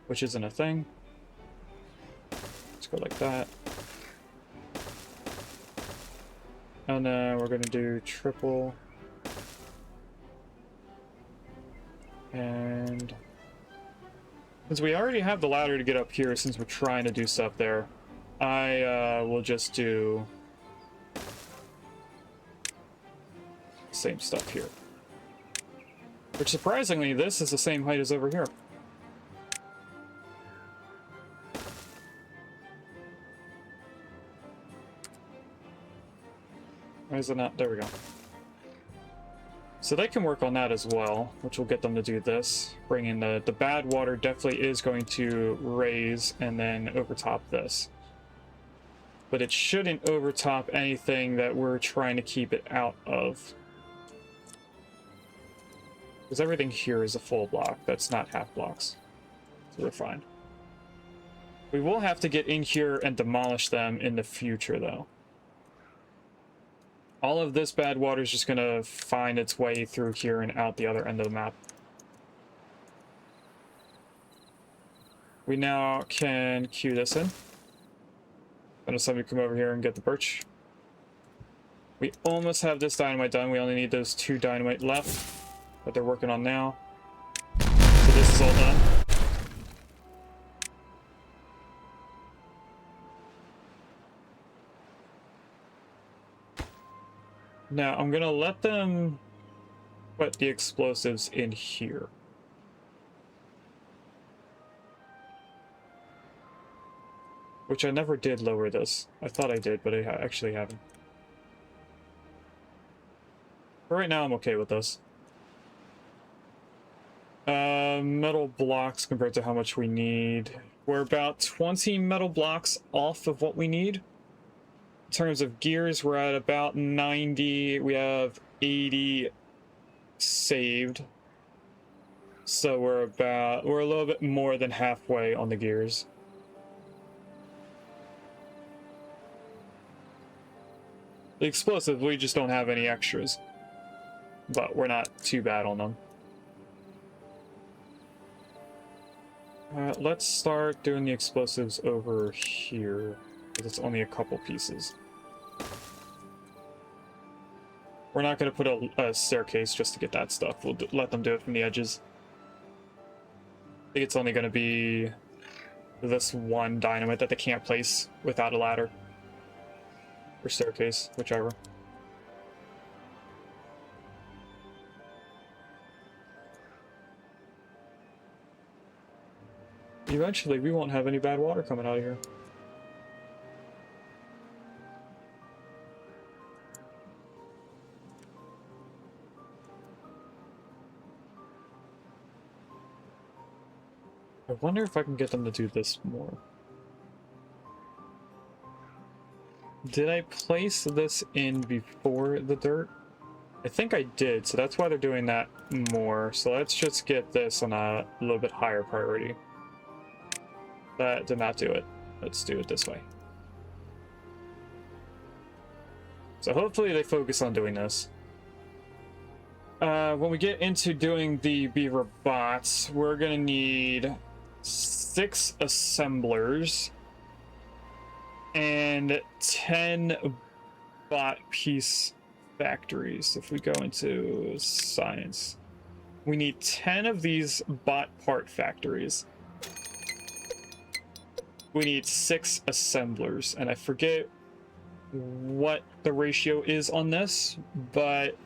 which isn't a thing. Let's go like that. And then we're going to do triple. And since we already have the ladder to get up here, since we're trying to do stuff there, I will just do same stuff here. Which, surprisingly, this is the same height as over here. Why is it not? There we go. So they can work on that as well, which will get them to do this. Bring in the bad water definitely is going to raise and then overtop this. But it shouldn't overtop anything that we're trying to keep it out of. Because everything here is a full block, that's not half blocks. So we're fine. We will have to get in here and demolish them in the future, though. All of this bad water is just going to find its way through here and out the other end of the map. We now can queue this in. Then somebody come over here and get the birch. We almost have this dynamite done. We only need those 2 dynamite left that they're working on now. So this is all done. Now I'm gonna let them put the explosives in here. Which I never did lower this. I thought I did, but I actually haven't. For right now, I'm okay with this. Metal blocks compared to how much we need. We're about 20 metal blocks off of what we need. In terms of gears, we're at about 90. We have 80 saved. So we're a little bit more than halfway on the gears. The explosives, we just don't have any extras. But we're not too bad on them. Let's start doing the explosives over here, because it's only a couple pieces. We're not going to put a staircase just to get that stuff. We'll let them do it from the edges. I think it's only going to be this one dynamite that they can't place without a ladder. Or staircase, whichever. Eventually, we won't have any bad water coming out of here. I wonder if I can get them to do this more. Did I place this in before the dirt? I think I did, so that's why they're doing that more. So let's just get this on a little bit higher priority. That did not do it. Let's do it this way. So hopefully they focus on doing this. When we get into doing the beaver bots, we're gonna need 6 assemblers and 10 bot piece factories. If we go into science, we need 10 of these bot part factories. We need 6 assemblers, and I forget what the ratio is on this, but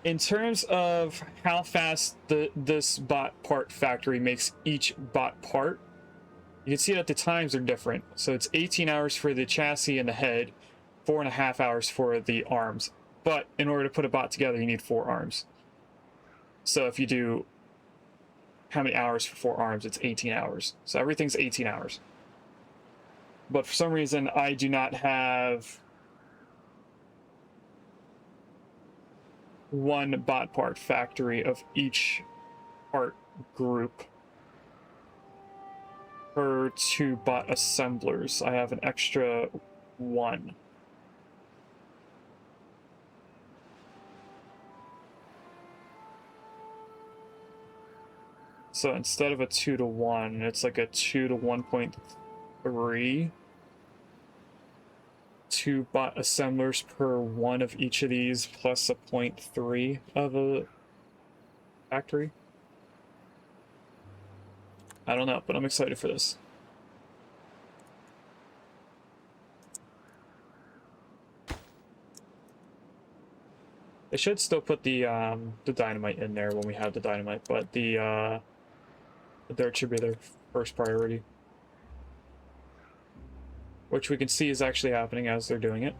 in terms of how fast this bot part factory makes each bot part, you can see that the times are different. So it's 18 hours for the chassis and the head, 4.5 hours for the arms. But in order to put a bot together, you need 4 arms. So if you do how many hours for 4 arms, it's 18 hours. So everything's 18 hours. But for some reason, I do not have one bot part factory of each part group per 2 bot assemblers. I have an extra 1. So instead of a 2-to-1, it's like a 2-to-1.3. 2 bot assemblers per 1 of each of these, plus a 0.3 of a factory. I don't know, but I'm excited for this. They should still put the dynamite in there when we have the dynamite, but the dirt should be their first priority. Which we can see is actually happening as they're doing it.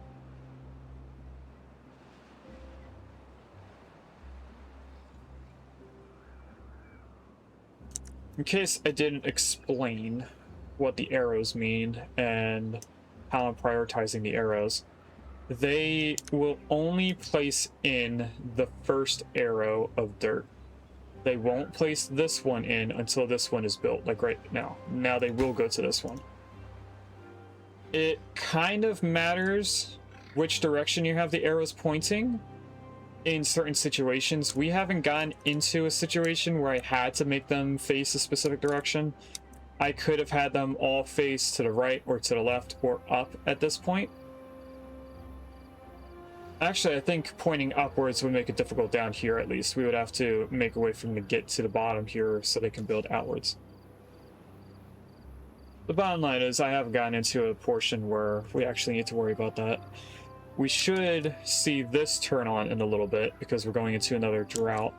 In case I didn't explain what the arrows mean and how I'm prioritizing the arrows, they will only place in the first arrow of dirt. They won't place this one in until this one is built, like right now. Now they will go to this one. It kind of matters which direction you have the arrows pointing in certain situations. We haven't gotten into a situation where I had to make them face a specific direction. I could have had them all face to the right or to the left or up at this point. Actually, I think pointing upwards would make it difficult down here, at least. We would have to make a way for them to get to the bottom here so they can build outwards. The bottom line is I haven't gotten into a portion where we actually need to worry about that. We should see this turn on in a little bit because we're going into another drought.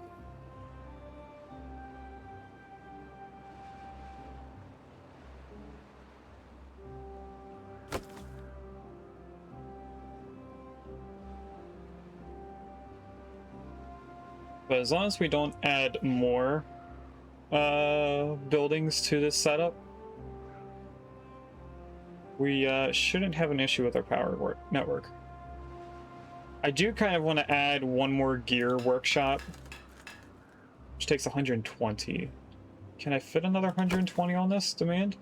But as long as we don't add more buildings to this setup, we shouldn't have an issue with our power network. I do kind of want to add one more gear workshop, which takes 120. Can I fit another 120 on this demand?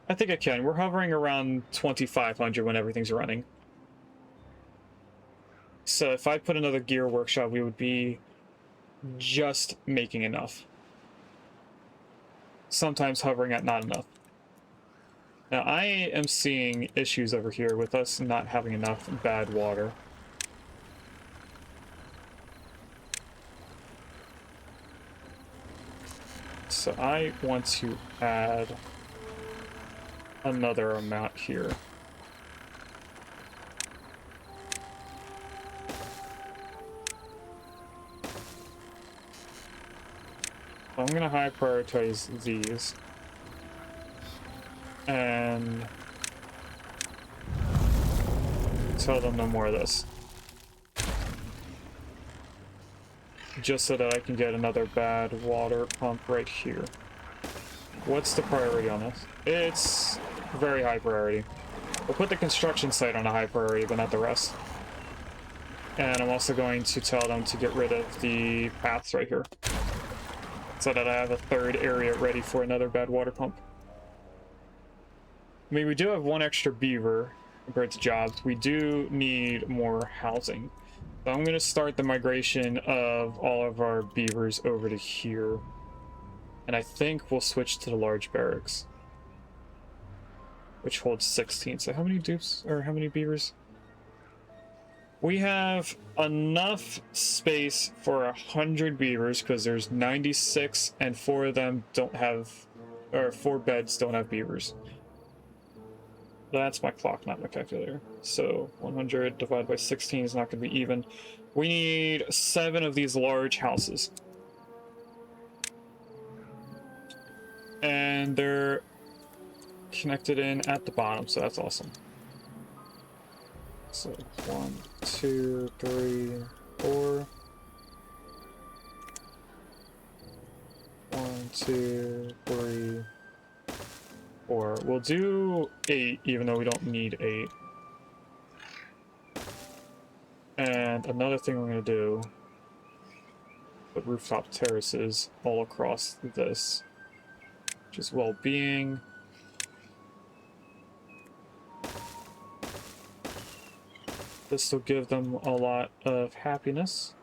I think I can. We're hovering around 2,500 when everything's running. So if I put another gear workshop, we would be just making enough. Sometimes hovering at not enough. Now I am seeing issues over here with us not having enough bad water. So I want to add another amount here. I'm going to high prioritize these. And tell them no more of this. Just so that I can get another bad water pump right here. What's the priority on this? It's very high priority. We'll put the construction site on a high priority, but not the rest. And I'm also going to tell them to get rid of the paths right here, so that I have a third area ready for another bad water pump. I mean, we do have one extra beaver compared to jobs. We do need more housing. So I'm going to start the migration of all of our beavers over to here. And I think we'll switch to the large barracks, which holds 16. So how many dupes, or how many beavers? We have enough space for 100 beavers because there's 96 and 4 of them don't have, or 4 beds don't have beavers. That's my clock, not my calculator. So 100 divided by 16 is not going to be even. We need 7 of these large houses. And they're connected in at the bottom, so that's awesome. So 1, 2, 3, 4. 1, 2, 3, 4. We'll do 8, even though we don't need 8. And another thing we're going to do, put rooftop terraces all across this, which is well-being. This will give them a lot of happiness.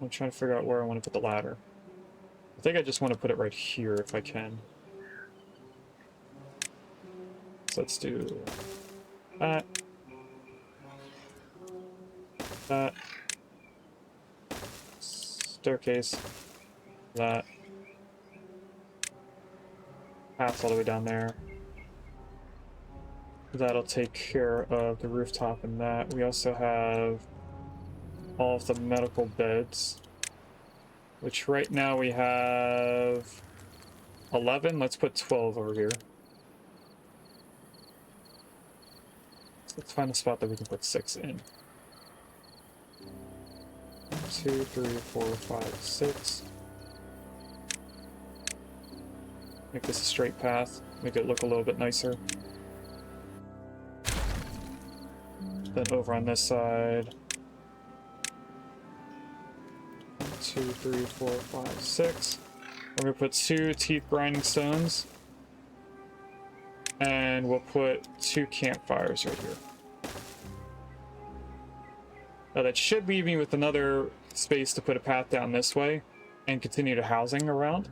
I'm trying to figure out where I want to put the ladder. I think I just want to put it right here if I can. So let's do that. That. Staircase. That. Path all the way down there. That'll take care of the rooftop and that. We also have all of the medical beds, which right now we have 11. Let's put 12 over here. Let's find a spot that we can put 6 in. 2, 3, 4, 5, 6. Make this a straight path. Make it look a little bit nicer. Then over on this side. 2, 3, 4, 5, 6. We're going to put 2 teeth grinding stones. And we'll put 2 campfires right here. Now that should leave me with another space to put a path down this way and continue the housing around.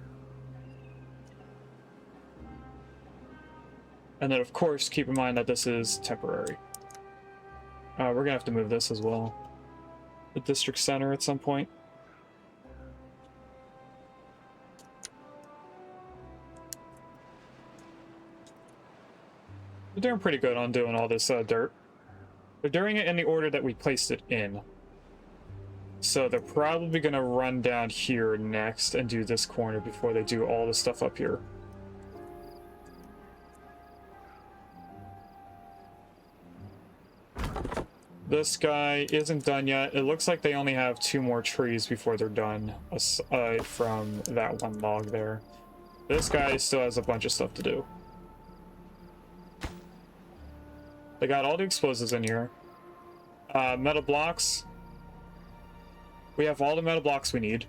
And then of course keep in mind that this is temporary. We're gonna have to move this as well. The district center at some point. They're doing pretty good on doing all this dirt. They're doing it in the order that we placed it in. So they're probably going to run down here next and do this corner before they do all the stuff up here. This guy isn't done yet. It looks like they only have 2 more trees before they're done, aside from that one log there. This guy still has a bunch of stuff to do. They got all the explosives in here. Metal blocks. We have all the metal blocks we need,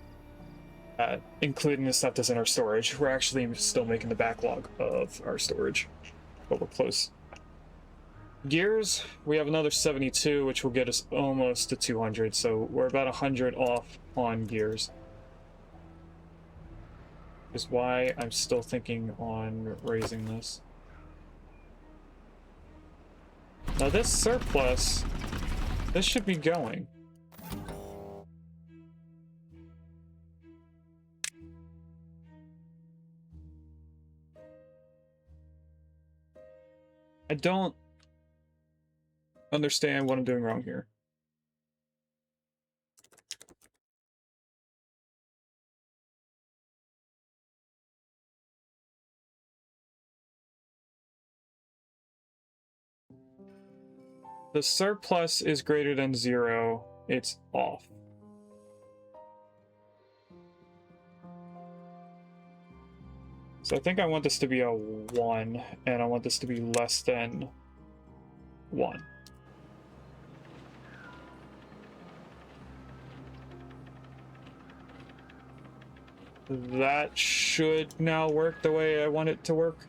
including the stuff that's in our storage. We're actually still making the backlog of our storage, but we're close. Gears, we have another 72, which will get us almost to 200, so we're about 100 off on gears. Which is why I'm still thinking on raising this. Now this surplus, this should be going. I don't understand what I'm doing wrong here. The surplus is greater than 0. It's off. So I think I want this to be a 1, and I want this to be less than 1. That should now work the way I want it to work.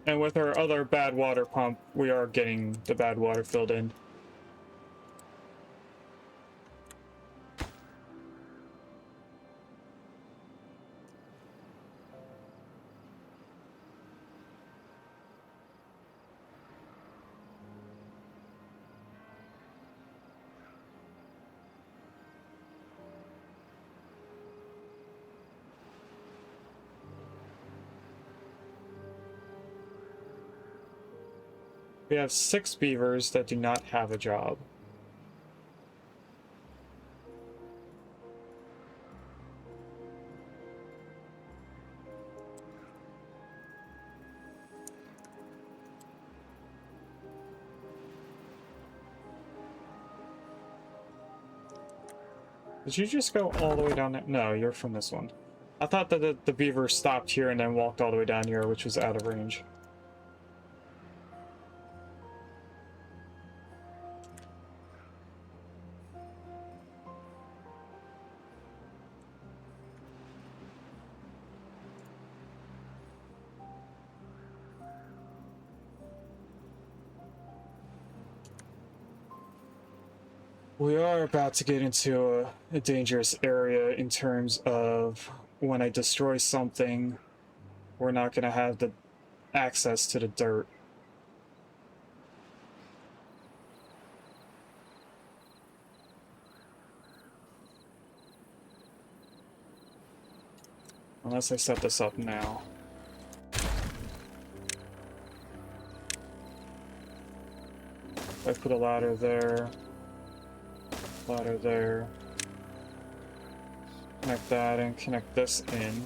And with our other bad water pump, we are getting the bad water filled in. We have 6 beavers that do not have a job. Did you just go all the way down there? No, you're from this one. I thought that the beaver stopped here and then walked all the way down here, which was out of range. We are about to get into a dangerous area in terms of when I destroy something, we're not going to have the access to the dirt. Unless I set this up now. I put a ladder there. Ladder there. Connect that and connect this in.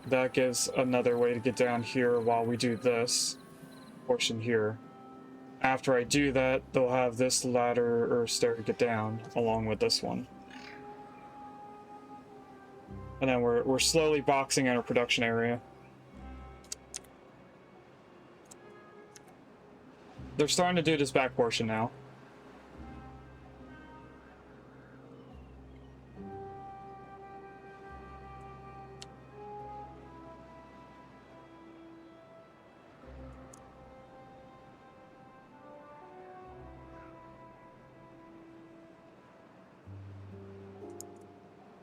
That gives another way to get down here while we do this portion here. After I do that, they'll have this ladder or stair to get down along with this one. And then we're slowly boxing in our production area. They're starting to do this back portion now.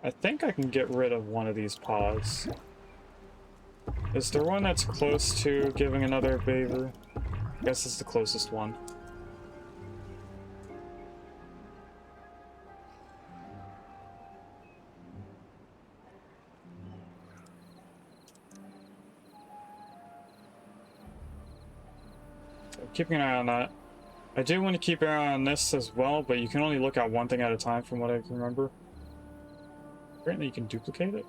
I think I can get rid of one of these pods. Is there one that's close to giving another beaver? I guess it's the closest one. So keeping an eye on that. I do want to keep an eye on this as well, but you can only look at one thing at a time from what I can remember. Apparently you can duplicate it.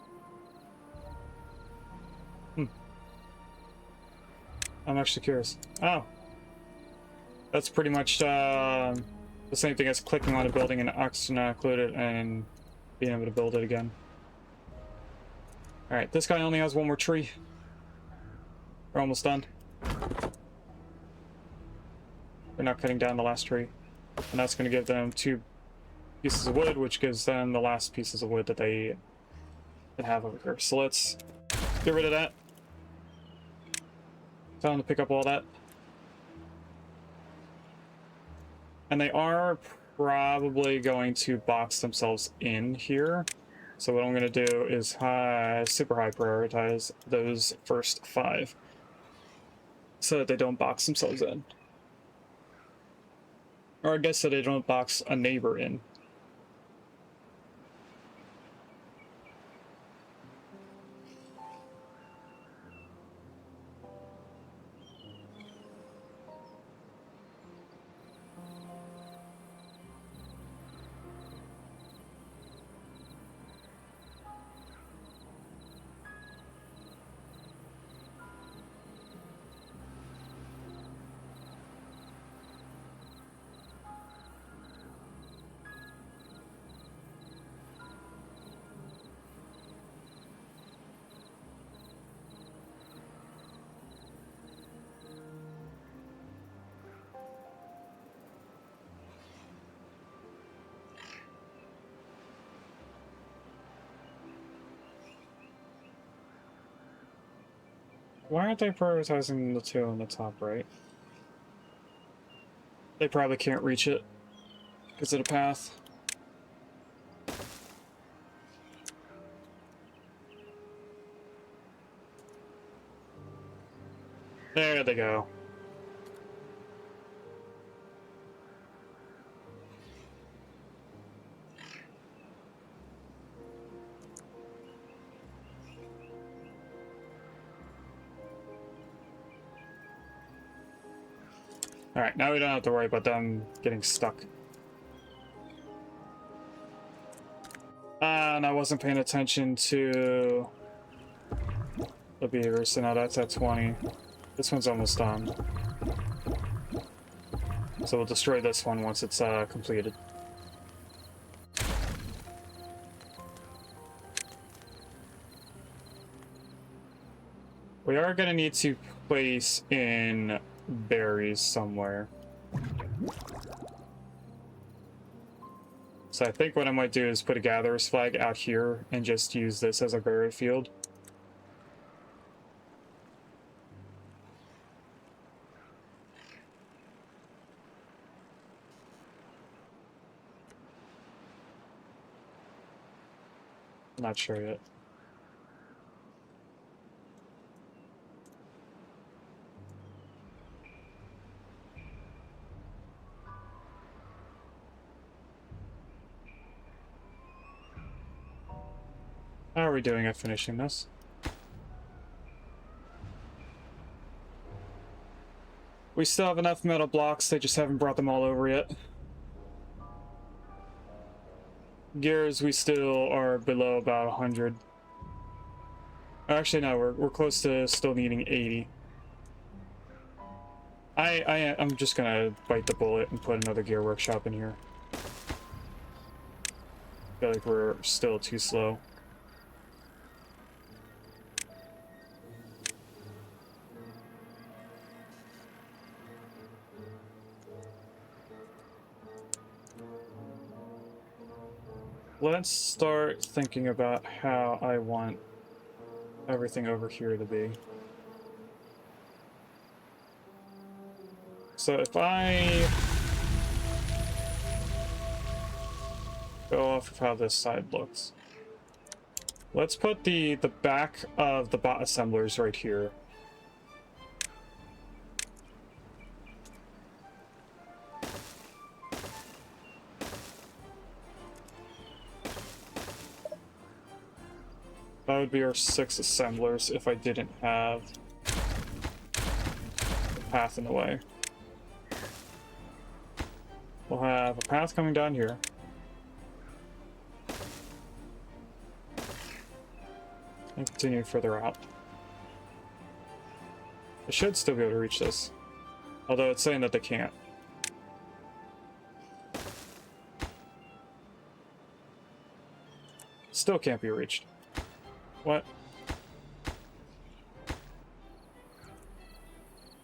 I'm actually curious. Oh. That's pretty much the same thing as clicking on a building and oxygen not included and being able to build it again. Alright, this guy only has one more tree. We're almost done. We're not cutting down the last tree. And that's going to give them 2 pieces of wood, which gives them the last pieces of wood that they can have over here. So let's get rid of that. Tell them to pick up all that. And they are probably going to box themselves in here. So what I'm going to do is super high prioritize those first 5 so that they don't box themselves in. Or I guess so they don't box a neighbor in. Why aren't they prioritizing the 2 on the top right? They probably can't reach it because of the path. There they go. Alright, now we don't have to worry about them getting stuck. And I wasn't paying attention to the beavers, so now that's at 20. This one's almost done. So we'll destroy this one once it's completed. We are going to need to place in berries somewhere. So I think what I might do is put a gatherer's flag out here and just use this as a berry field. Not sure yet. How are we doing at finishing this? We still have enough metal blocks, they just haven't brought them all over yet. Gears, we still are below about 100. Actually, no, we're close to still needing 80. I'm just gonna bite the bullet and put another gear workshop in here. I feel like we're still too slow. Let's start thinking about how I want everything over here to be. So if I go off of how this side looks. Let's put the back of the bot assemblers right here. That would be our 6 assemblers if I didn't have the path in the way. We'll have a path coming down here. And continue further out. I should still be able to reach this. Although it's saying that they can't. Still can't be reached. What?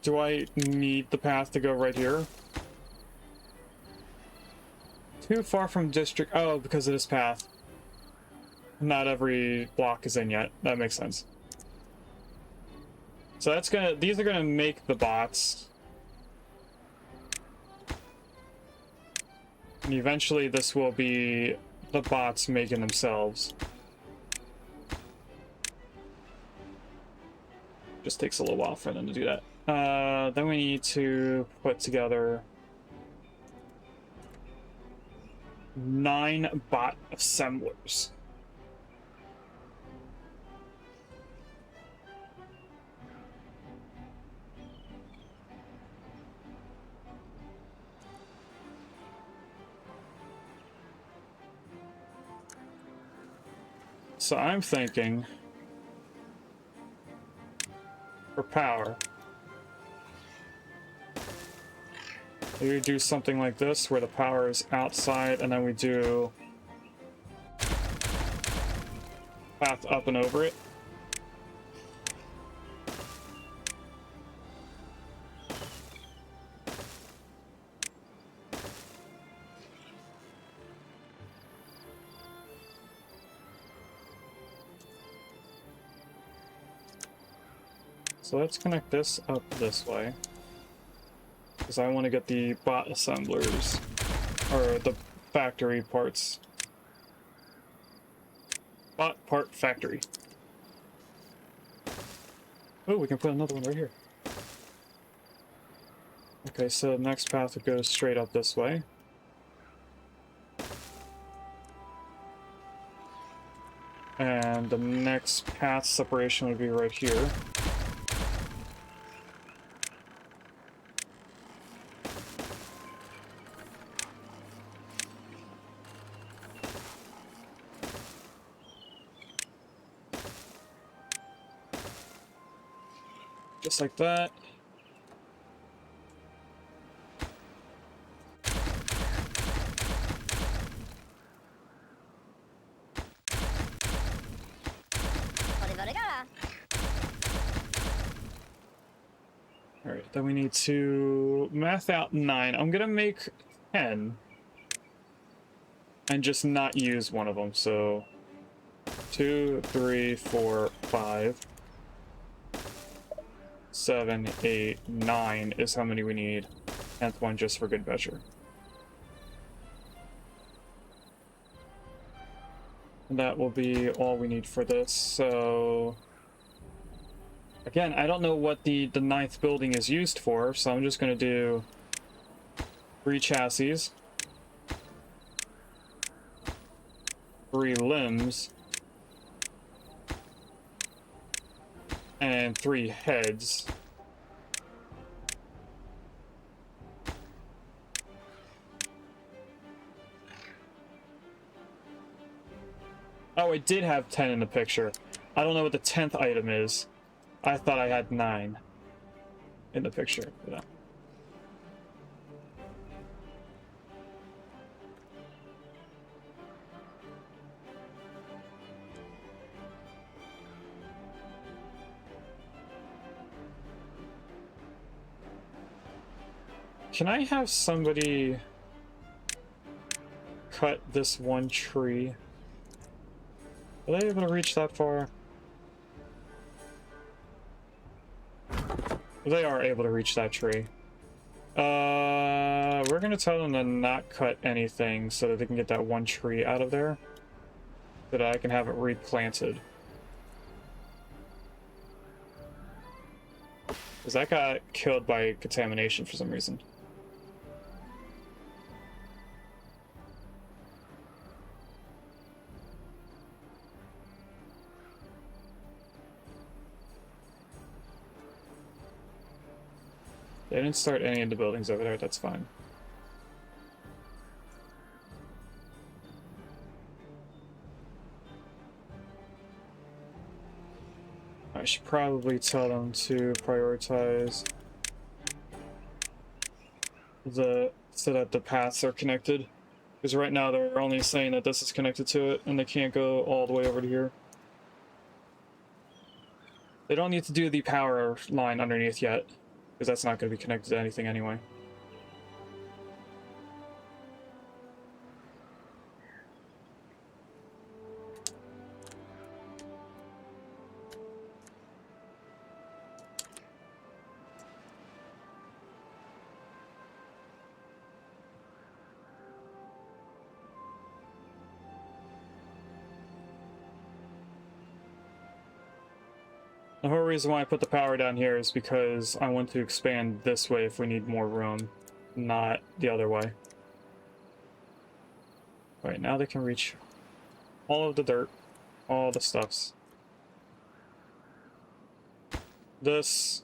Do I need the path to go right here? Too far from district. Oh, because of this path. Not every block is in yet. That makes sense. So that's gonna. These are gonna make the bots. And eventually this will be the bots making themselves. Just takes a little while for them to do that. Then we need to put together 9 bot assemblers. So I'm thinking for power, we do something like this where the power is outside and then we do path up and over it. So let's connect this up this way, because I want to get the bot assemblers, or the factory parts. Bot part factory. Oh, we can put another one right here. Okay, so the next path would go straight up this way. And the next path separation would be right here. Just like that. Alright, then we need to math out 9. I'm gonna make 10. And just not use one of them, so 2, 3, 4, 5. 7, 8, 9 is how many we need. 10th one just for good measure. And that will be all we need for this, so... Again, I don't know what the 9th building is used for, so I'm just going to do 3 chassis, 3 limbs, and 3 heads. Oh, I did have 10 in the picture. I don't know what the 10th item is. I thought I had 9 in the picture. Yeah. Can I have somebody cut this one tree? Are they able to reach that far? They are able to reach that tree. We're gonna tell them to not cut anything so that they can get that one tree out of there. so that I can have it replanted. Because that got killed by contamination for some reason. They didn't start any of the buildings over there, that's fine. I should probably tell them to prioritize so that the paths are connected. Because right now they're only saying that this is connected to it, and they can't go all the way over to here. They don't need to do the power line underneath yet, because that's not going to be connected to anything anyway. The whole reason why I put the power down here is because I want to expand this way if we need more room, not the other way. Alright, now they can reach all of the dirt, all the stuffs. This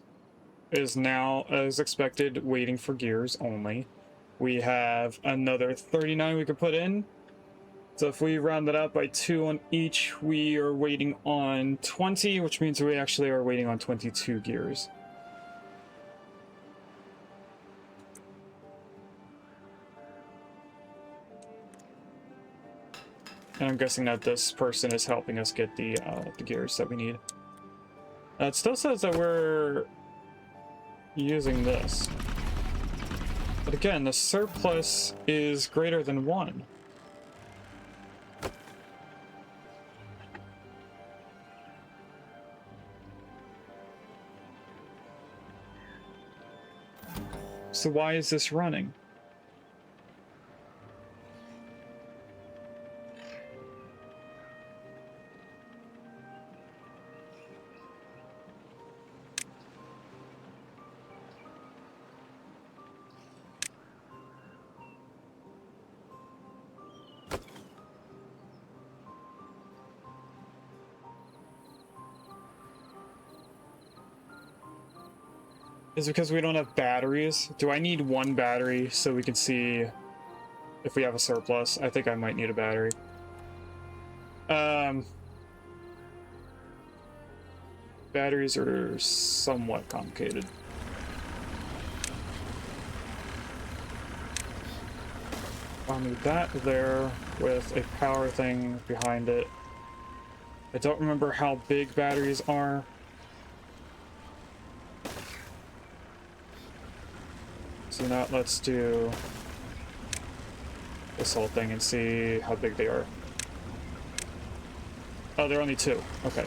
is now, as expected, waiting for gears only. We have another 39 we could put in. So if we round it up by 2 on each, we are waiting on 20, which means we actually are waiting on 22 gears. And I'm guessing that this person is helping us get the gears that we need. It still says that we're using this. But again, the surplus is greater than 1. So why is this running? Is it because we don't have batteries? Do I need 1 battery so we can see if we have a surplus? I think I might need a battery. Batteries are somewhat complicated. I'll need that there with a power thing behind it. I don't remember how big batteries are. So now let's do this whole thing and see how big they are. Oh, they're only 2. Okay.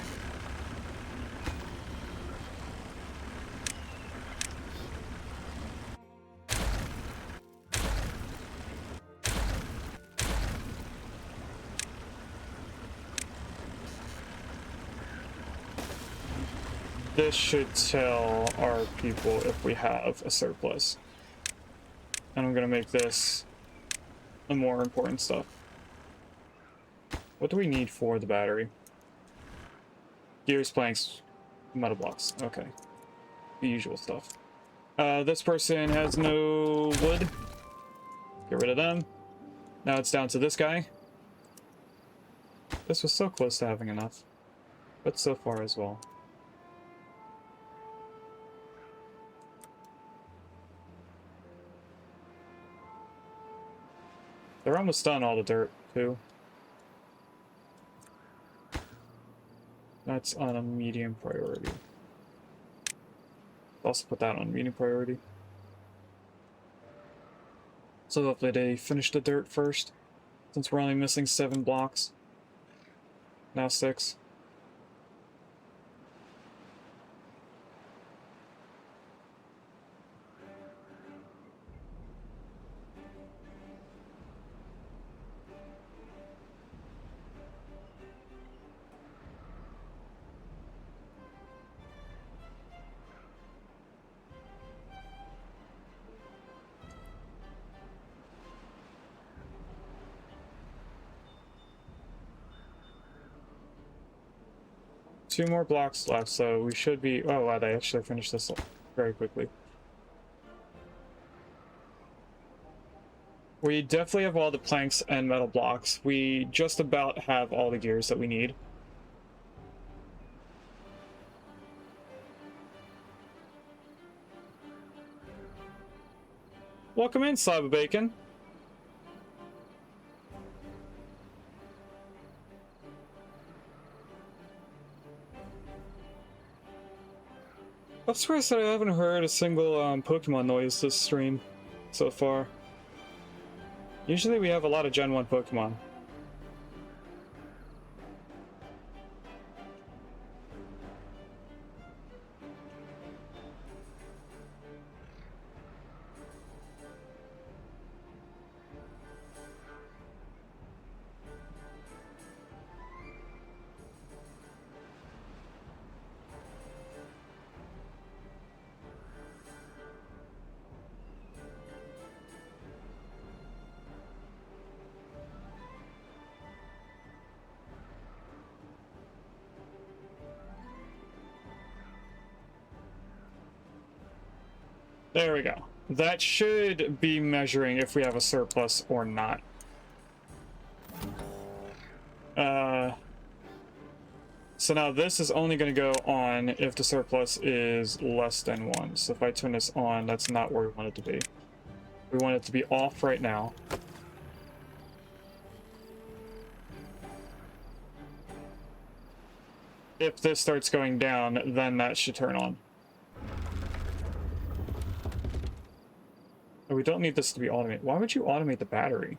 This should tell our people if we have a surplus. And I'm gonna make this the more important stuff. What do we need for the battery? Gears, planks, metal blocks. Okay. The usual stuff. This person has no wood. Get rid of them. Now it's down to this guy. This was so close to having enough. But so far as well. They're almost done all the dirt, too. That's on a medium priority. Also put that on medium priority. So hopefully they finish the dirt first, since we're only missing 7 blocks. Now 6. 2 more blocks left, so we should be... Oh, wow, they actually finished this very quickly. We definitely have all the planks and metal blocks. We just about have all the gears that we need. Welcome in, Slab of Bacon. I'm surprised that I haven't heard a single Pokemon noise this stream so far. Usually we have a lot of Gen 1 Pokemon. There we go. That should be measuring if we have a surplus or not. So now this is only going to go on if the surplus is less than 1. So if I turn this on, that's not where we want it to be. We want it to be off right now. If this starts going down, then that should turn on. Oh, we don't need this to be automated. Why would you automate the battery?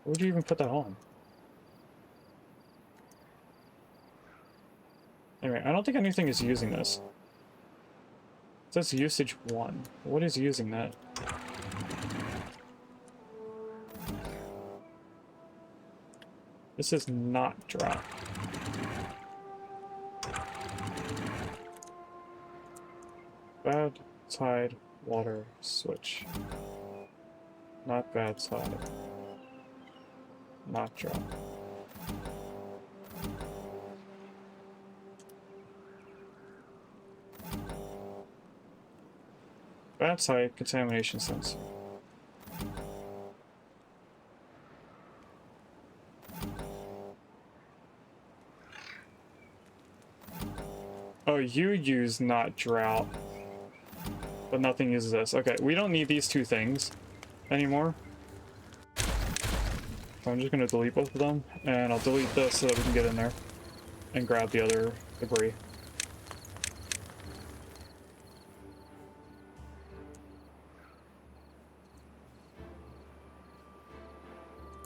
Why would you even put that on? Anyway, I don't think anything is using this. It says usage 1. What is using that? This is not drop. Bad tide water switch. Not bad tide. Not drop. Bad tide contamination sensor. Oh, you use not drought. But nothing uses this. Okay, we don't need these 2 things anymore. So I'm just going to delete both of them, and I'll delete this so that we can get in there and grab the other debris.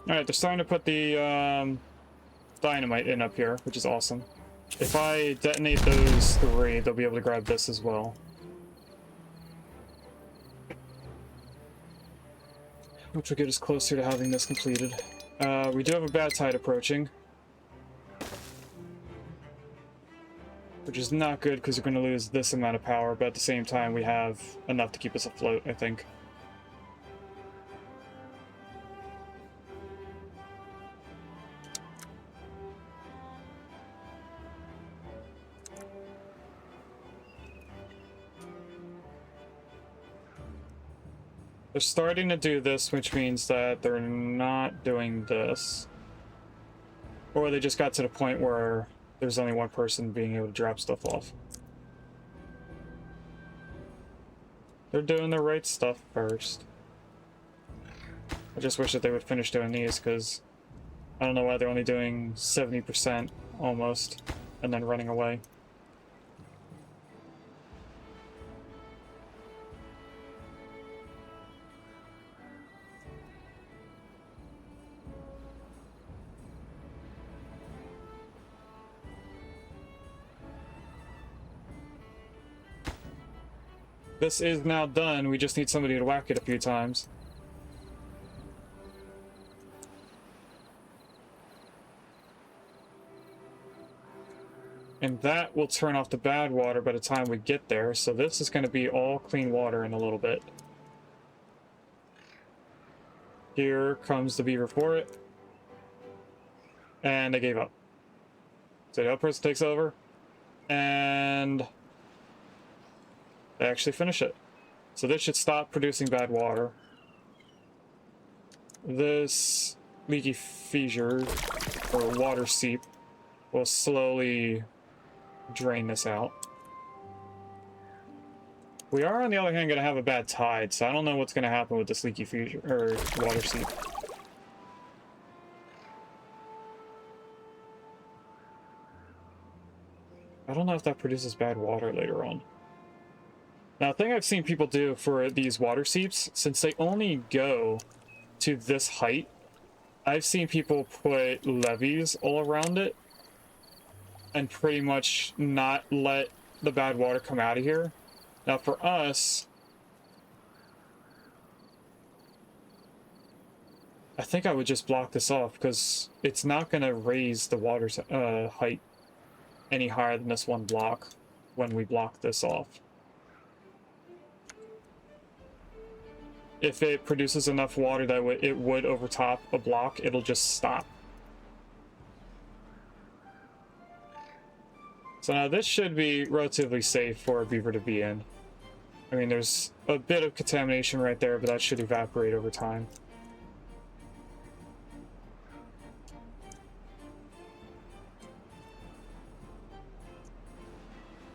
Alright, they're starting to put the dynamite in up here, which is awesome. If I detonate those 3, they'll be able to grab this as well. Which will get us closer to having this completed. We do have a bad tide approaching. Which is not good because we're going to lose this amount of power, but at the same time we have enough to keep us afloat, I think. They're starting to do this, which means that they're not doing this. Or they just got to the point where there's only one person being able to drop stuff off. They're doing the right stuff first. I just wish that they would finish doing these, because I don't know why they're only doing 70% almost, and then running away. This is now done, we just need somebody to whack it a few times. And that will turn off the bad water by the time we get there, so this is going to be all clean water in a little bit. Here comes the beaver for it. And they gave up. So the other person takes over, and they actually finish it. So this should stop producing bad water. This leaky fissure, or water seep, will slowly drain this out. We are, on the other hand, going to have a bad tide, so I don't know what's going to happen with this leaky fissure, or water seep. I don't know if that produces bad water later on. Now, the thing I've seen people do for these water seeps, since they only go to this height, I've seen people put levees all around it and pretty much not let the bad water come out of here. Now, for us, I think I would just block this off because it's not going to raise the water's height any higher than this one block when we block this off. If it produces enough water that it would overtop a block, it'll just stop. So now this should be relatively safe for a beaver to be in. I mean, there's a bit of contamination right there, but that should evaporate over time.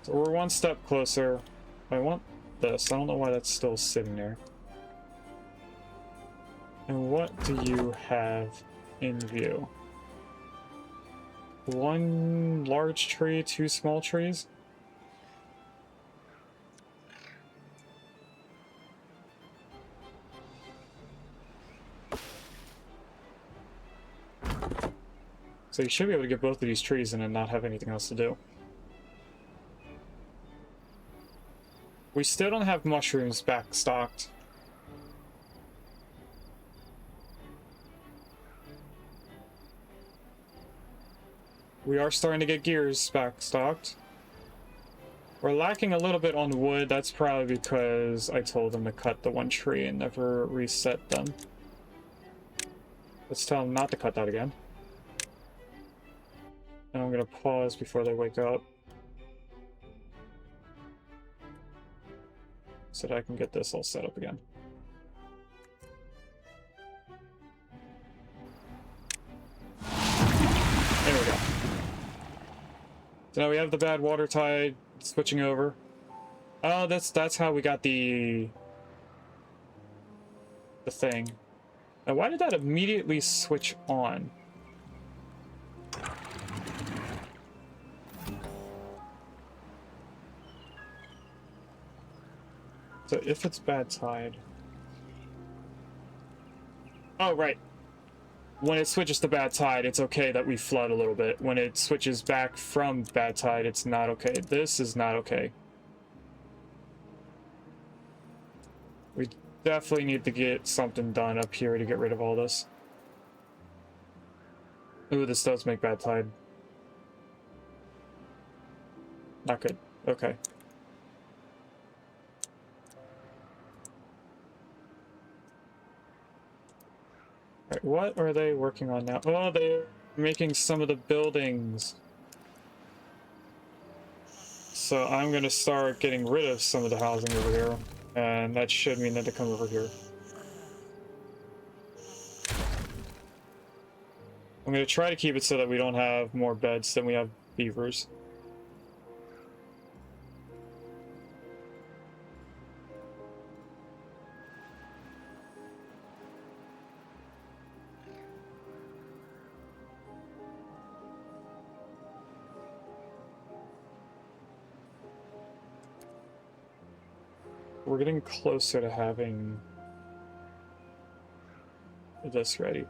So we're one step closer. I want this. I don't know why that's still sitting there. And what do you have in view? One large tree, two small trees? So you should be able to get both of these trees in and not have anything else to do. We still don't have mushrooms back stocked. We are starting to get gears back stocked. We're lacking a little bit on wood. That's probably because I told them to cut the one tree and never reset them. Let's tell them not to cut that again. And I'm gonna pause before they wake up, so that I can get this all set up again. There we go. So now we have the bad water tide switching over. Oh, that's how we got the thing. Now, why did that immediately switch on? So if it's bad tide... Oh, right. When it switches to bad tide, it's okay that we flood a little bit. When it switches back from bad tide, it's not okay. This is not okay. We definitely need to get something done up here to get rid of all this. Ooh, this does make bad tide. Not good. Okay. Alright, what are they working on now? Oh, they're making some of the buildings. So I'm gonna start getting rid of some of the housing over here, and that should mean that they come over here. I'm gonna try to keep it so that we don't have more beds than we have beavers. We're getting closer to having this ready.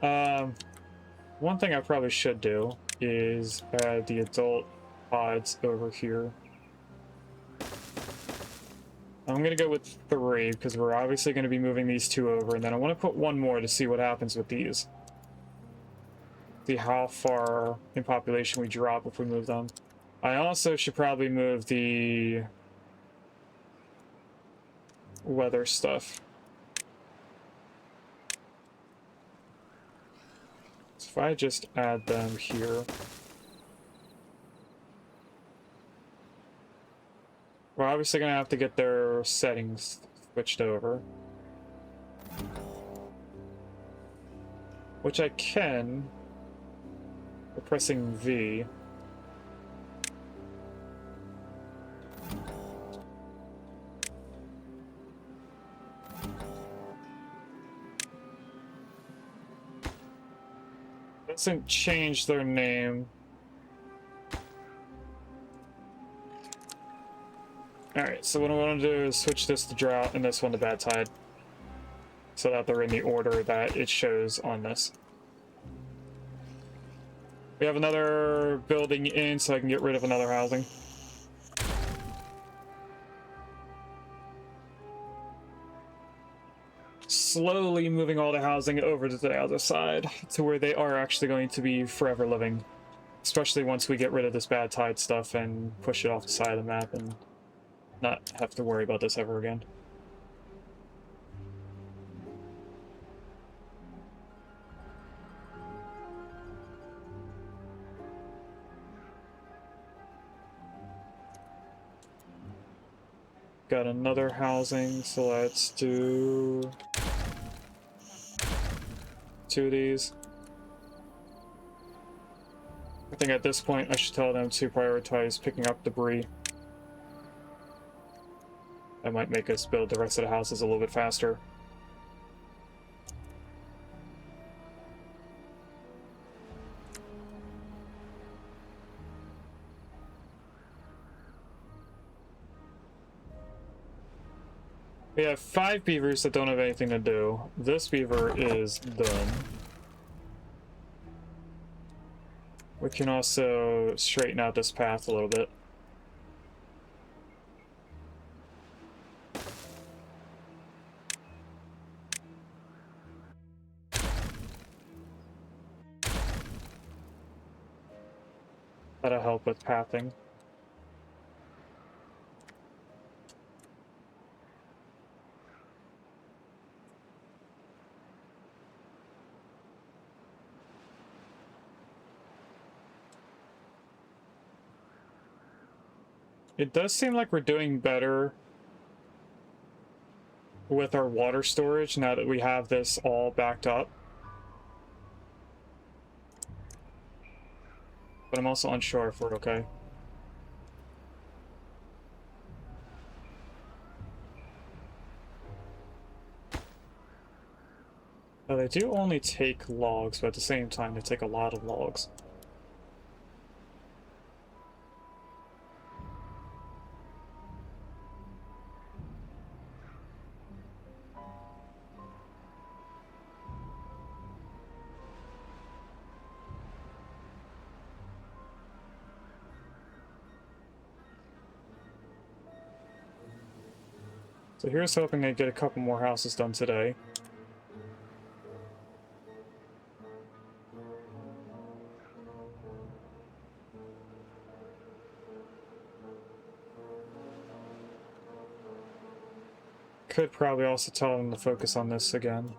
One thing I probably should do is add the adult pods over here. I'm gonna go with 3 because we're obviously going to be moving these 2 over, and then I want to put 1 more to see what happens with these. See how far in population we drop if we move them. I also should probably move the weather stuff. So if I just add them here. We're obviously gonna have to get their settings switched over. Which I can by pressing V. Doesn't change their name. Alright, so what I want to do is switch this to drought and this one to bad tide. So that they're in the order that it shows on this. We have another building in, so I can get rid of another housing. Slowly moving all the housing over to the other side, to where they are actually going to be forever living. Especially once we get rid of this bad tide stuff and push it off the side of the map and not have to worry about this ever again. Got another housing, so let's do 2 of these. I think at this point I should tell them to prioritize picking up debris. That might make us build the rest of the houses a little bit faster. We have 5 beavers that don't have anything to do. This beaver is done. We can also straighten out this path a little bit. That'll help with pathing. It does seem like we're doing better with our water storage now that we have this all backed up. But I'm also unsure if we're okay. Now, they do only take logs, but at the same time they take a lot of logs. So here's hoping I get a couple more houses done today. Could probably also tell them to focus on this again,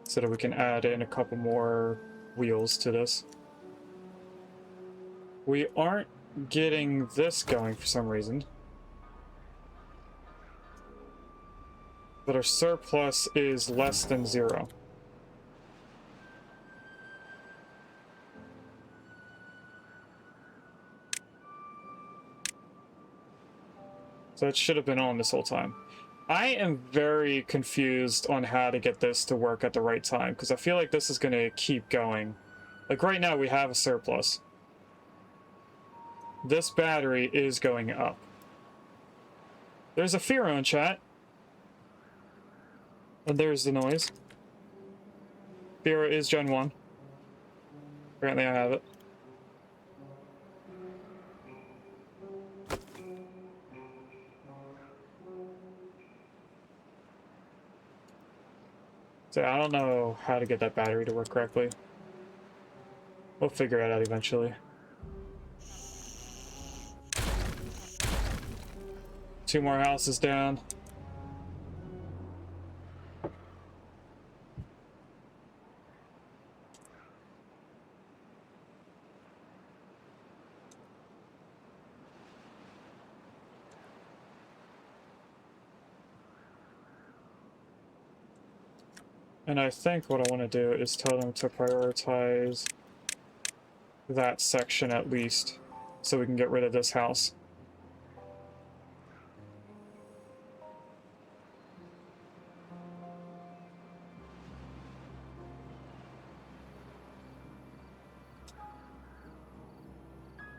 so that we can add in a couple more wheels to this. We aren't getting this going for some reason. But our surplus is less than 0. So it should have been on this whole time. I am very confused on how to get this to work at the right time, because I feel like this is going to keep going. Like right now we have a surplus. This battery is going up. There's a Firo in chat. And there's the noise. Firo is Gen 1. Apparently I have it. So I don't know how to get that battery to work correctly. We'll figure it out eventually. 2 more houses down. And I think what I want to do is tell them to prioritize that section at least, so we can get rid of this house.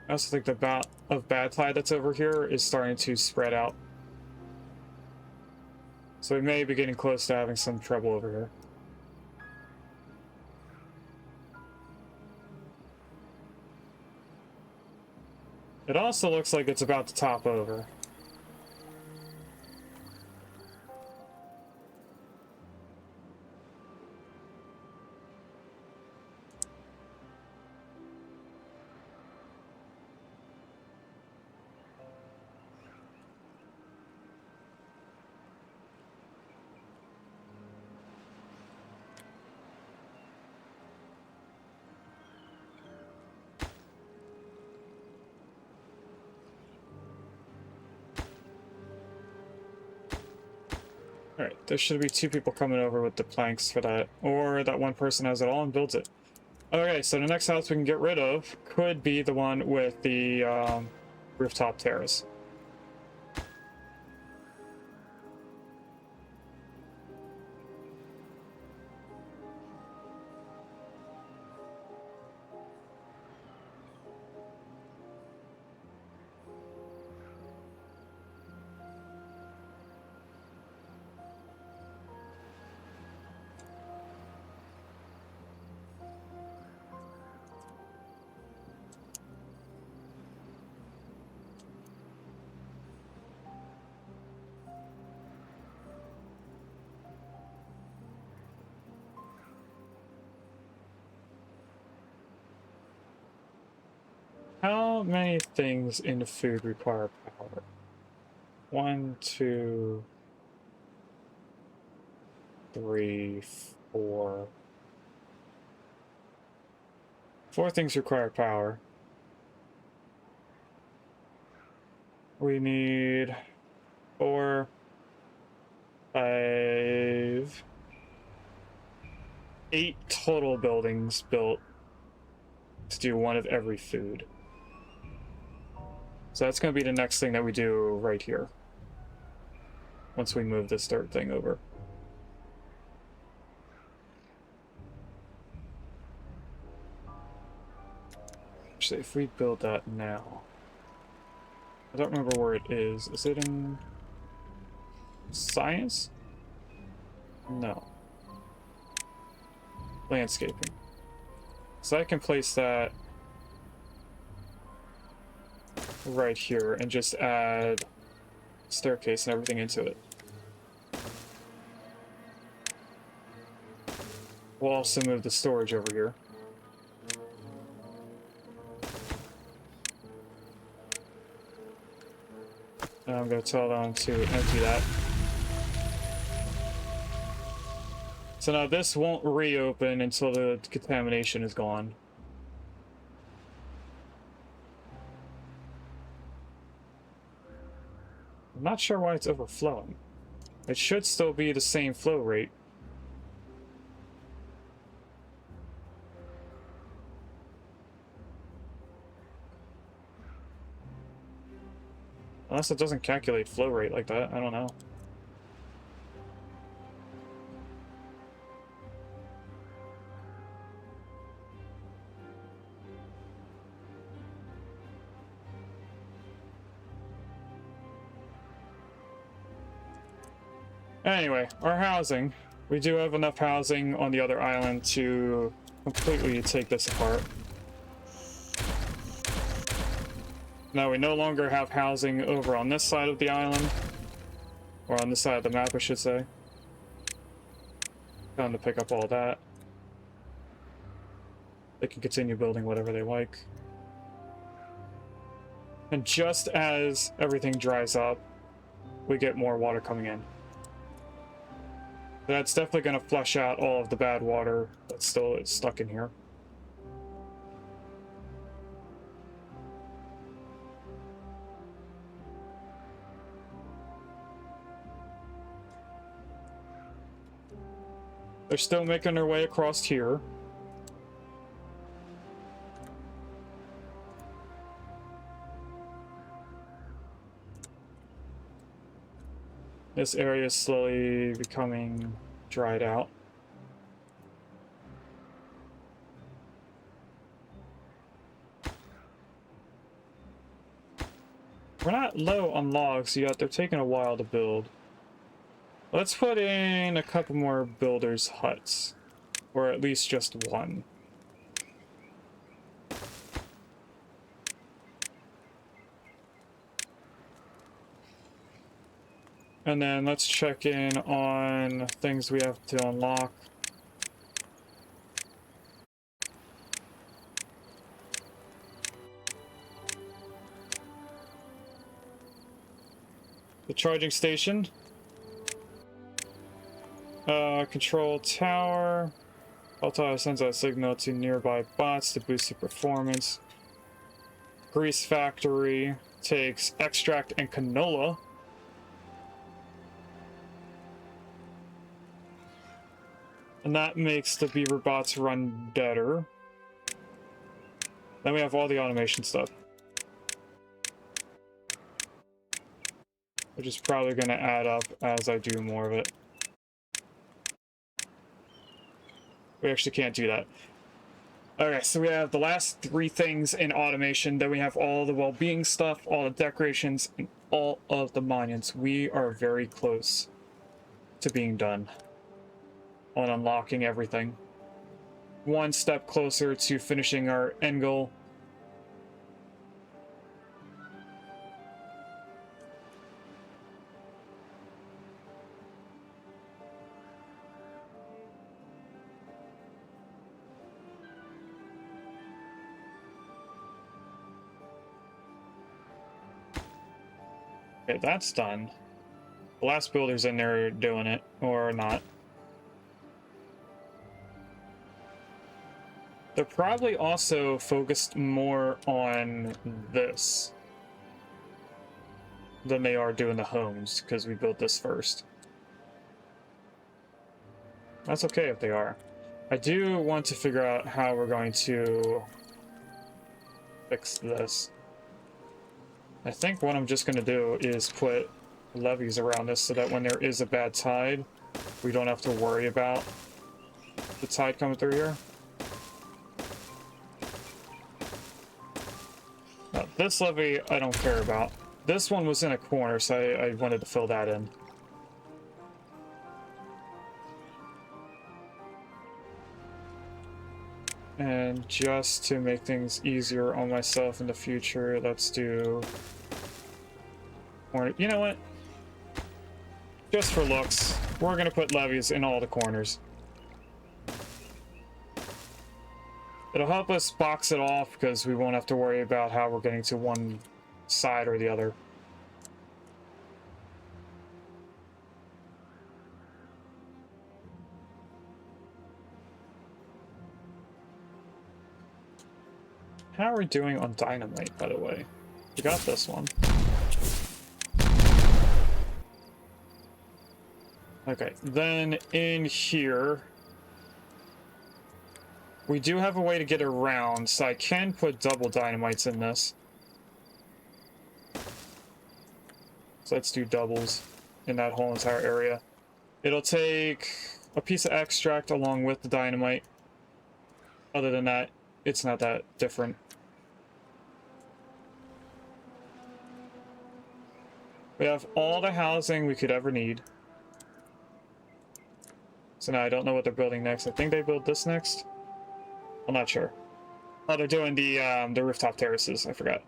I also think the bat of bad tide that's over here is starting to spread out. So we may be getting close to having some trouble over here. It also looks like it's about to top over. Alright, there should be 2 people coming over with the planks for that. Or that one person has it all and builds it. Okay, so the next house we can get rid of could be the one with the rooftop terrace. How many things in food require power? 1, 2, 3, 4. 4 things require power. We need 4, 5, 8 total buildings built to do 1 of every food. So that's going to be the next thing that we do right here. Once we move this dirt thing over. Actually, if we build that now... I don't remember where it is. Is it in... science? No. Landscaping. So I can place that right here and just add staircase and everything into it. We'll also move the storage over here. And I'm going to tell them to empty that. So now this won't reopen until the contamination is gone. I'm not sure why it's overflowing. It should still be the same flow rate. Unless it doesn't calculate flow rate like that, I don't know. Anyway, our housing. We do have enough housing on the other island to completely take this apart. Now we no longer have housing over on this side of the island. Or on this side of the map, I should say. Time to pick up all that. They can continue building whatever they like. And just as everything dries up, we get more water coming in. That's definitely going to flush out all of the bad water that's still stuck in here. They're still making their way across here. This area is slowly becoming dried out. We're not low on logs yet. They're taking a while to build. Let's put in a couple more builders' huts. Or at least just one. And then let's check in on things we have to unlock. The charging station. Control tower. Alta sends out a signal to nearby bots to boost their performance. Grease factory takes extract and canola. And that makes the beaver bots run better. Then we have all the automation stuff. Which is probably going to add up as I do more of it. We actually can't do that. Okay, so we have the last three things in automation. Then we have all the well-being stuff, all the decorations, and all of the monuments. We are very close to being done on unlocking everything. One step closer to finishing our end goal. Okay, that's done. The last builder's in there doing it, or not. They're probably also focused more on this than they are doing the homes, because we built this first. That's okay if they are. I do want to figure out how we're going to fix this. I think what I'm just going to do is put levees around this so that when there is a bad tide, we don't have to worry about the tide coming through here. Now, this levee I don't care about. This one was in a corner, so I wanted to fill that in. And just to make things easier on myself in the future, let's do... Or, you know what? Just for looks, we're going to put levees in all the corners. It'll help us box it off because we won't have to worry about how we're getting to one side or the other. How are we doing on dynamite, by the way? We got this one. Okay, then in here, we do have a way to get around, so I can put double dynamites in this. So let's do doubles in that whole entire area. It'll take a piece of extract along with the dynamite. Other than that, it's not that different. We have all the housing we could ever need. So now I don't know what they're building next. I think they build this next. I'm not sure. Oh, they're doing the rooftop terraces. I forgot.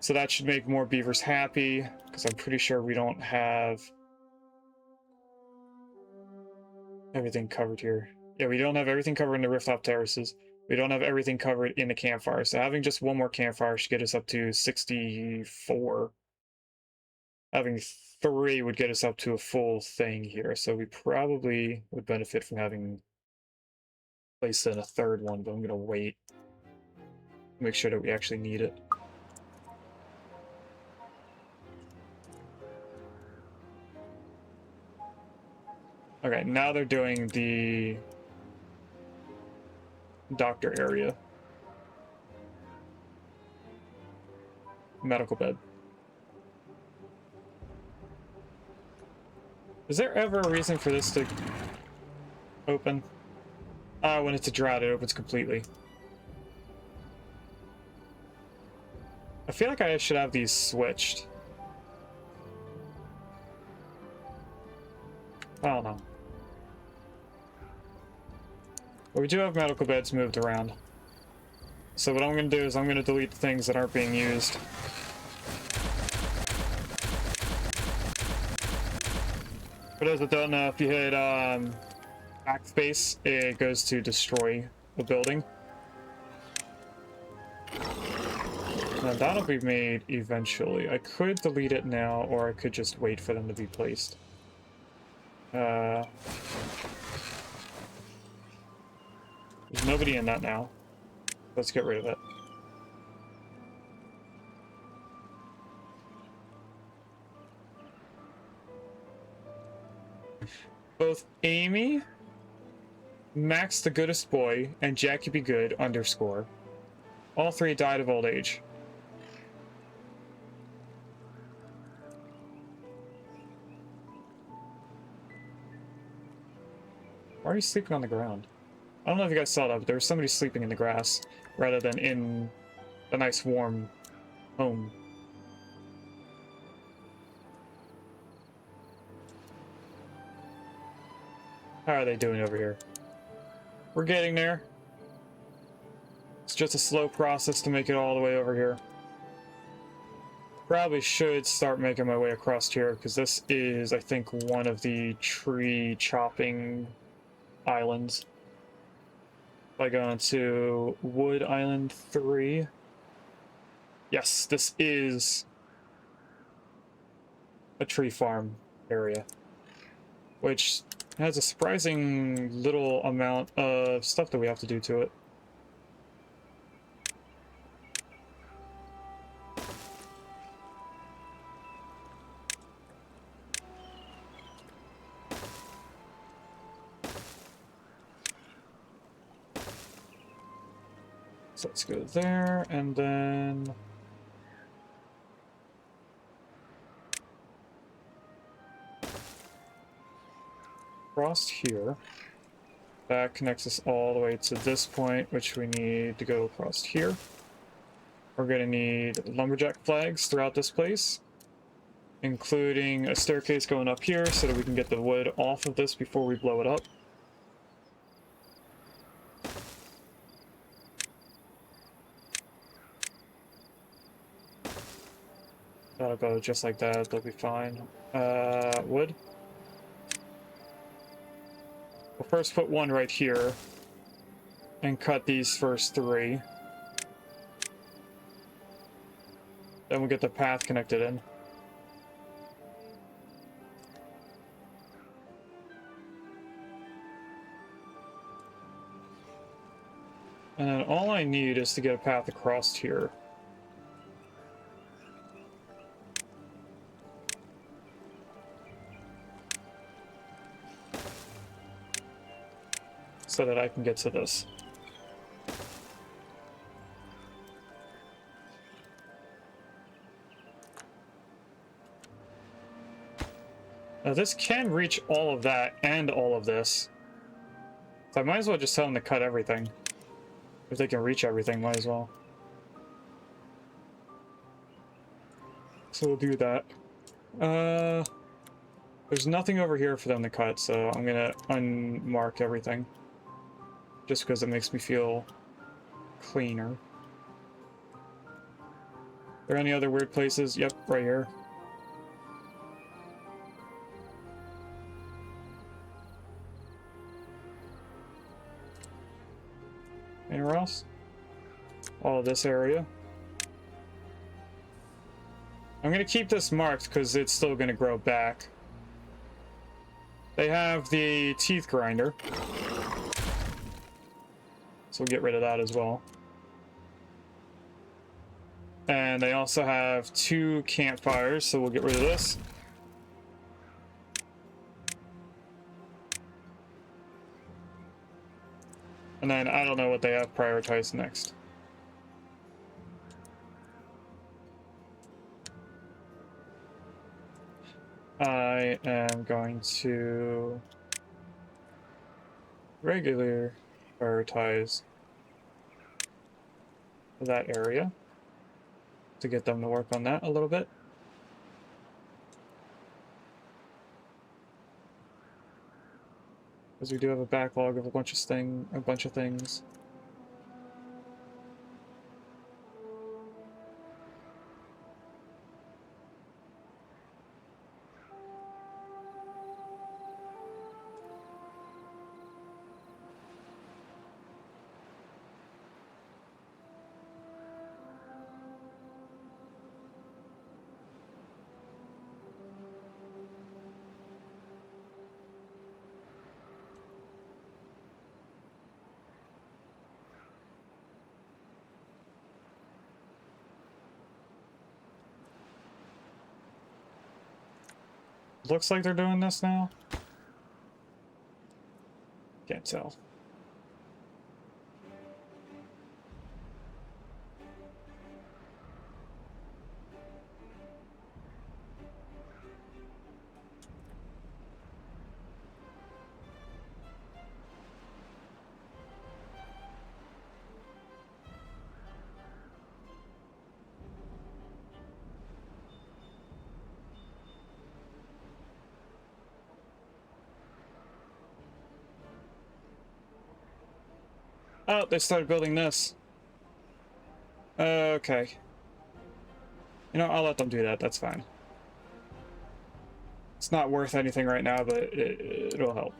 So that should make more beavers happy, because I'm pretty sure we don't have everything covered here. Yeah, we don't have everything covered in the rooftop terraces. We don't have everything covered in the campfire. So having just one more campfire should get us up to 64. Having 3 would get us up to a full thing here. So we probably would benefit from having placed in a third one, but I'm going to wait. Make sure that we actually need it. Okay, now they're doing the doctor area. Medical bed. Is there ever a reason for this to open? When it's a drought, it opens completely. I feel like I should have these switched. I don't know. But we do have medical beds moved around. So what I'm going to do is I'm going to delete the things that aren't being used. For those that don't know, if you hit backspace, it goes to destroy the building. Now that'll be made eventually. I could delete it now, or I could just wait for them to be placed. There's nobody in that now. Let's get rid of it. Both Amy, Max the Goodest Boy, and Jackie Be Good _ all three died of old age. Why are you sleeping on the ground? I don't know if you guys saw that, but there was somebody sleeping in the grass rather than in a nice warm home. How are they doing over here? We're getting there. It's just a slow process to make it all the way over here. Probably should start making my way across here, because this is, I think, one of the tree chopping islands. By going to Wood Island 3. Yes, this is a tree farm area, which has a surprising little amount of stuff that we have to do to it. So let's go there, and then across here. That connects us all the way to this point, which we need to go across here. We're going to need lumberjack flags throughout this place, including a staircase going up here so that we can get the wood off of this before we blow it up. That'll go just like that, they'll be fine. Wood. We'll first put one right here and cut these first three. Then we'll get the path connected in. And then all I need is to get a path across here. So that I can get to this. Now this can reach all of that and all of this. So I might as well just tell them to cut everything. If they can reach everything, might as well. So we'll do that. There's nothing over here for them to cut, so I'm gonna unmark everything. Just because it makes me feel cleaner. Are there any other weird places? Yep, right here. Anywhere else? All of this area. I'm gonna keep this marked because it's still gonna grow back. They have the teeth grinder. So we'll get rid of that as well. And they also have 2 campfires, so we'll get rid of this. And then I don't know what they have prioritized next. I am going to regular prioritize that area to get them to work on that a little bit. Because we do have a backlog of a bunch of things. Looks like they're doing this now. Can't tell. Oh, they started building this. Okay. You know, I'll let them do that. That's fine. It's not worth anything right now, but it'll help.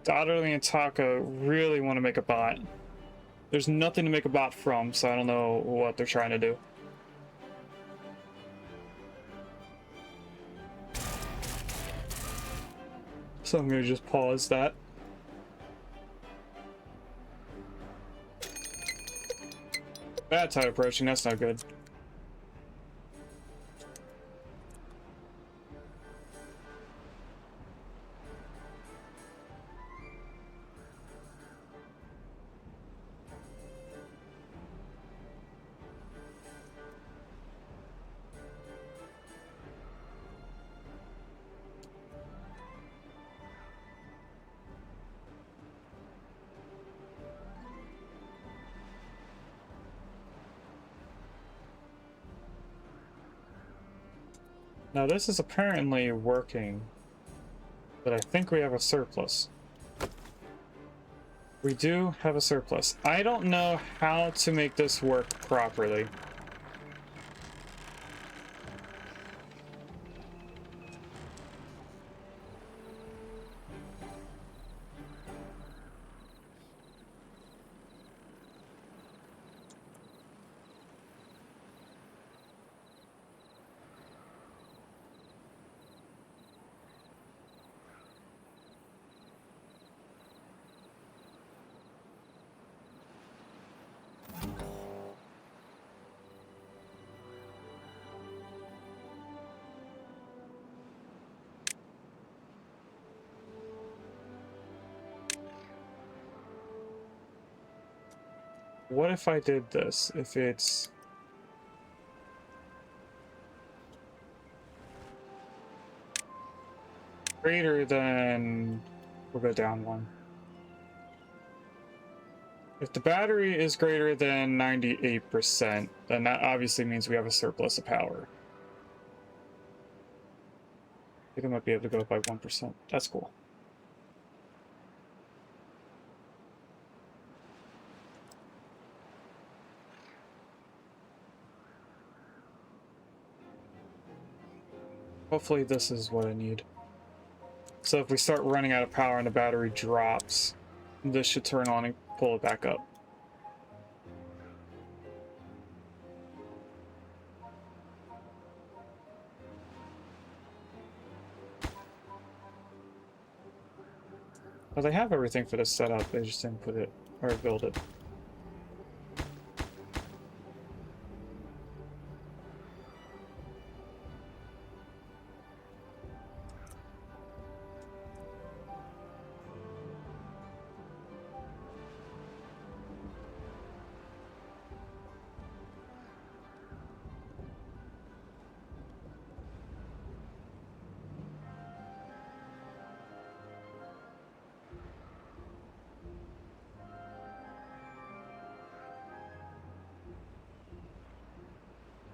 Dotterly and Taka really want to make a bot. There's nothing to make a bot from, so I don't know what they're trying to do. So I'm going to just pause that. Bad tide approaching, that's not good. Now this is apparently working, but I think we have a surplus. We do have a surplus. I don't know how to make this work properly. What if I did this? If it's greater than... We'll go down one. If the battery is greater than 98%, then that obviously means we have a surplus of power. I think I might be able to go up by 1%. That's cool. Hopefully this is what I need. So if we start running out of power and the battery drops, this should turn on and pull it back up. Well, they have everything for this setup, they just didn't put it, or build it.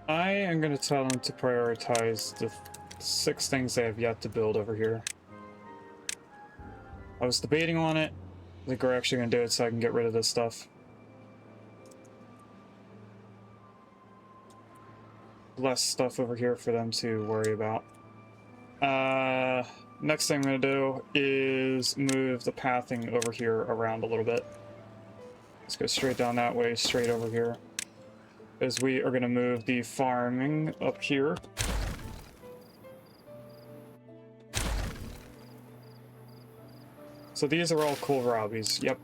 I am going to tell them to prioritize the 6 things they have yet to build over here. I was debating on it. I think we're actually going to do it so I can get rid of this stuff. Less stuff over here for them to worry about. Next thing I'm going to do is move the pathing over here around a little bit. Let's go straight down that way, straight over here. As we are going to move the farming up here. So these are all kohlrabies, yep.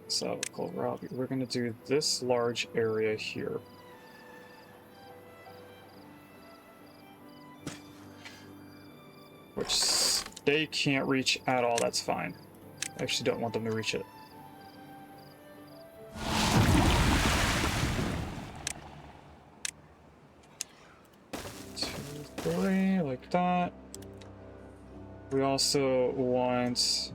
So, kohlrabi, we're going to do this large area here. Which they can't reach at all, that's fine. I actually don't want them to reach it. Two, three, like that. We also want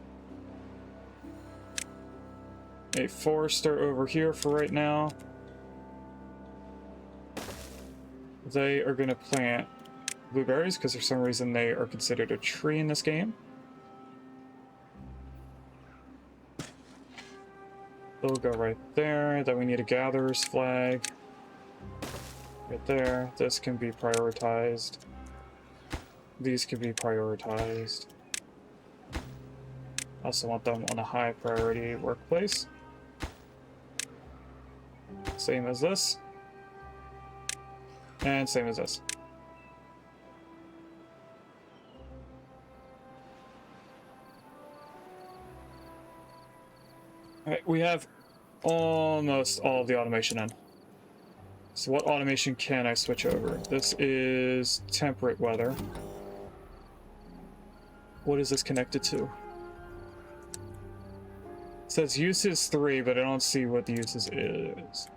a forester over here for right now. They are going to plant blueberries because for some reason they are considered a tree in this game. They'll go right there. Then we need a gatherer's flag. Right there. This can be prioritized. These can be prioritized. Also want them on a high priority workplace. Same as this. And same as this. Alright, we have almost all of the automation in. So what automation can I switch over? This is temperate weather. What is this connected to? It says uses 3, but I don't see what the uses is.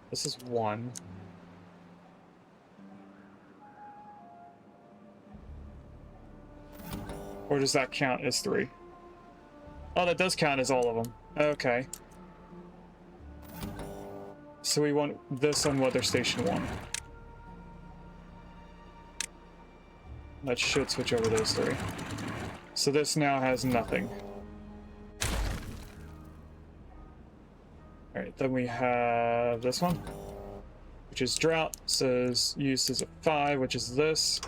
This is 1. Or does that count as 3? Oh, that does count as all of them. Okay. So we want this on Weather Station 1. That should switch over those 3. So this now has nothing. Alright, then we have this one, which is drought. Says use is a 5, which is this.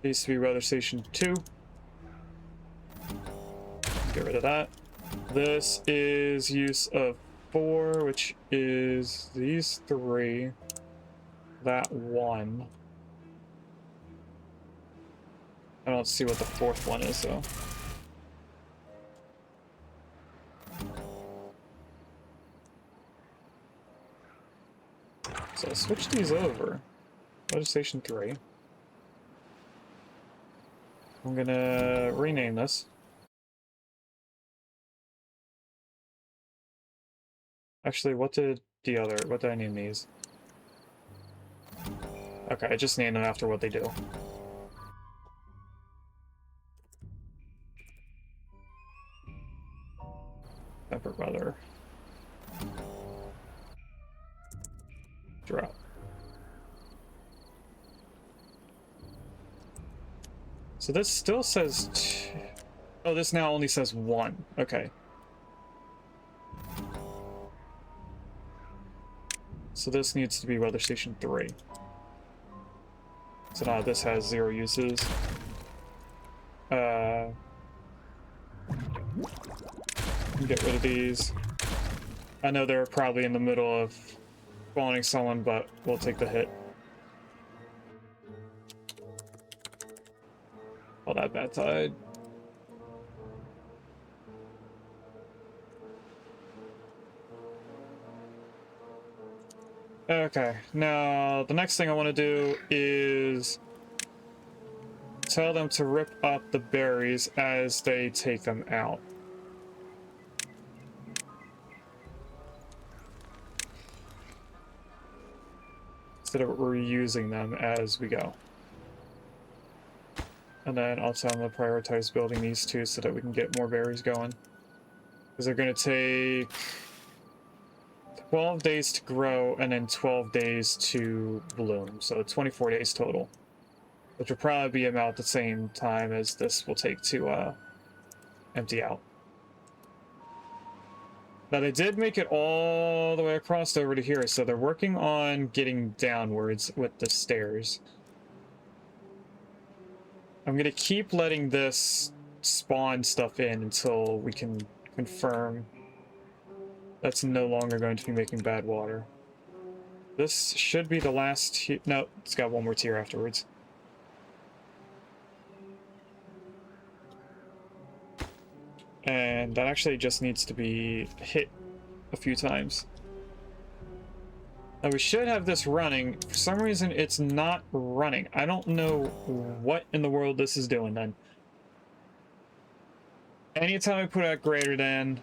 Needs to be Weather Station 2. Get rid of that. This is use of 4, which is these 3. That 1. I don't see what the 4th one is, though. So I'll switch these over. Legislation 3. I'm gonna rename this. Actually, what did I name these? Okay, I just named them after what they do. Temperate weather. Drought. So this still says... Oh, this now only says 1. Okay. So this needs to be Weather Station 3. So now this has 0 uses. Get rid of these. I know they're probably in the middle of spawning someone, but we'll take the hit. Oh, that bat died. Okay, now the next thing I want to do is tell them to rip up the berries as they take them out. Instead of reusing them as we go. And then I'll tell them to prioritize building these 2 so that we can get more berries going. Because they're going to take 12 days to grow and then 12 days to bloom. So 24 days total, which will probably be about the same time as this will take to empty out. Now they did make it all the way across over to here, so they're working on getting downwards with the stairs. I'm gonna keep letting this spawn stuff in until we can confirm that's no longer going to be making bad water. This should be the last tier. No, it's got one more tier afterwards. And that actually just needs to be hit a few times. Now we should have this running. For some reason, it's not running. I don't know what in the world this is doing then. Anytime I put out greater than,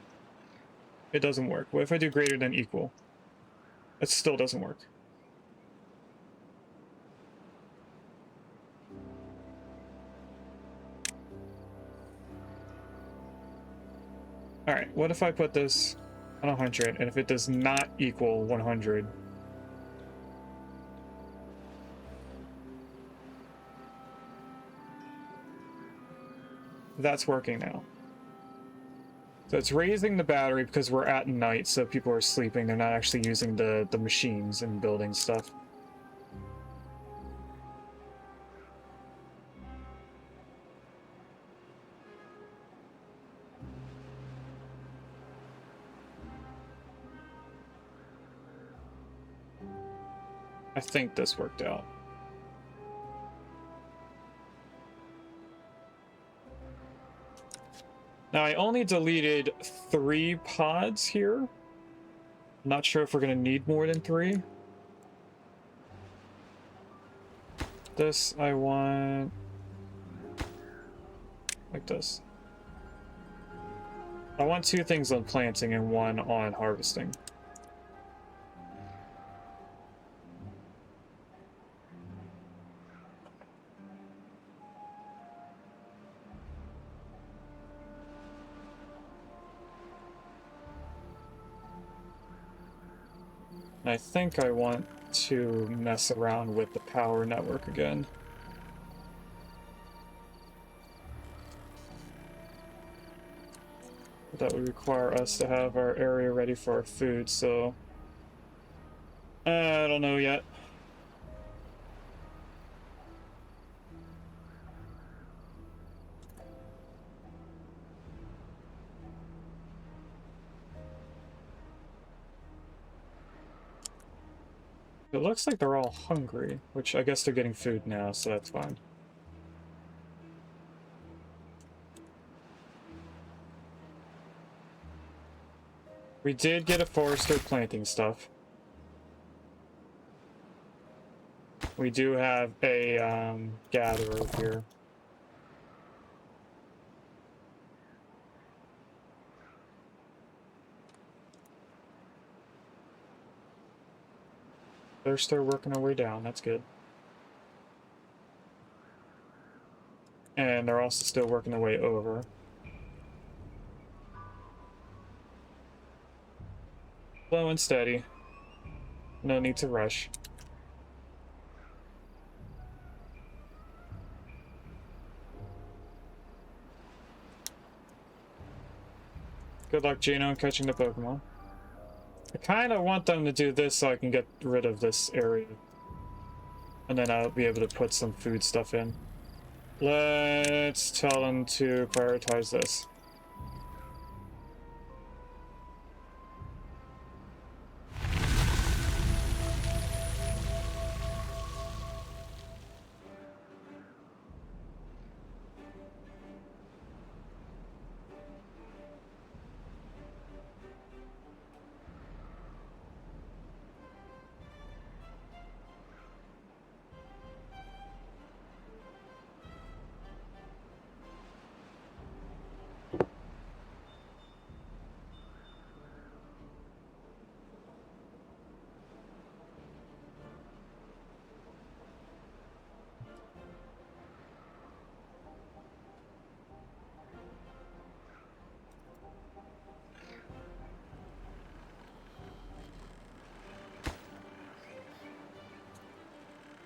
it doesn't work. What if I do greater than equal? It still doesn't work. Alright, what if I put this on 100, and if it does not equal 100? That's working now. So it's raising the battery because we're at night, so people are sleeping. They're not actually using the machines and building stuff. I think this worked out. Now, I only deleted 3 pods here. I'm not sure if we're going to need more than 3. This I want like this. I want 2 things on planting and 1 on harvesting. I think I want to mess around with the power network again. That would require us to have our area ready for our food, so I don't know yet. It looks like they're all hungry, which I guess they're getting food now, so that's fine. We did get a forester planting stuff. We do have a gatherer here. They're still working their way down, that's good. And they're also still working their way over. Slow and steady. No need to rush. Good luck, Gino, catching the Pokemon. I kind of want them to do this so I can get rid of this area. And then I'll be able to put some food stuff in. Let's tell them to prioritize this.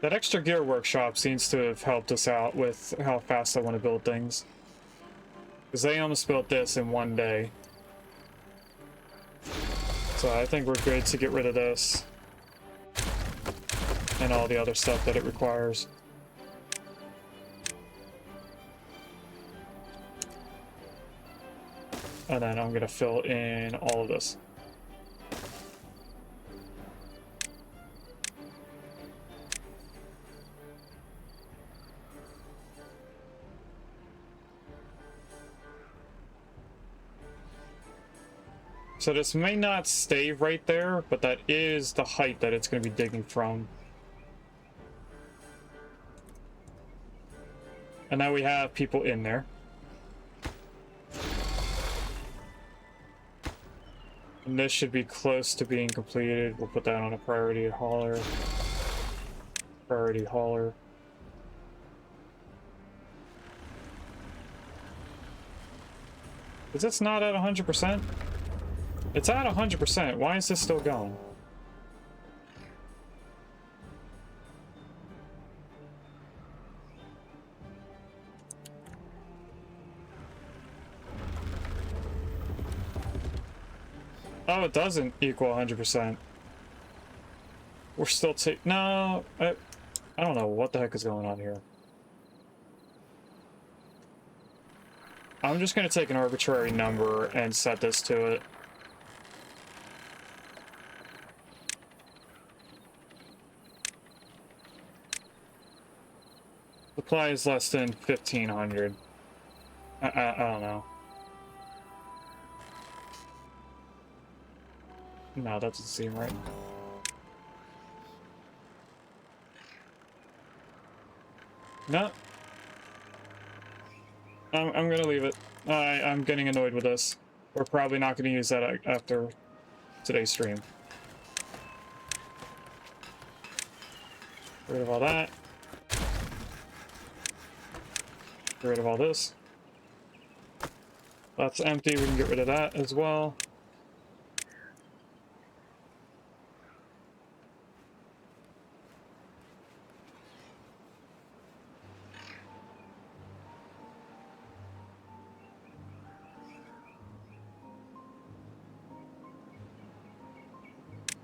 That extra gear workshop seems to have helped us out with how fast I want to build things. Because they almost built this in one day. So I think we're good to get rid of this. And all the other stuff that it requires. And then I'm going to fill in all of this. So this may not stay right there, but that is the height that it's going to be digging from. And now we have people in there. And this should be close to being completed. We'll put that on a priority hauler. Priority hauler. Is this not at 100%? It's at 100%. Why is this still going? Oh, it doesn't equal 100%. We're still no, I don't know what the heck is going on here. I'm just going to take an arbitrary number and set this to it. Supply is less than 1,500. I don't know. No, that doesn't seem right. No. I'm gonna leave it. I'm getting annoyed with this. We're probably not gonna use that after today's stream. Get rid of all that. Get rid of all this. That's empty, we can get rid of that as well.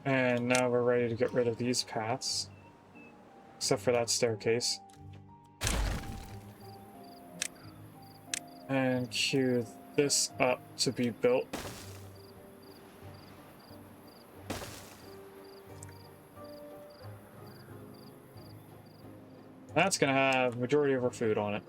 And now we're ready to get rid of these paths. Except for that staircase. And queue this up to be built. That's gonna have majority of our food on it.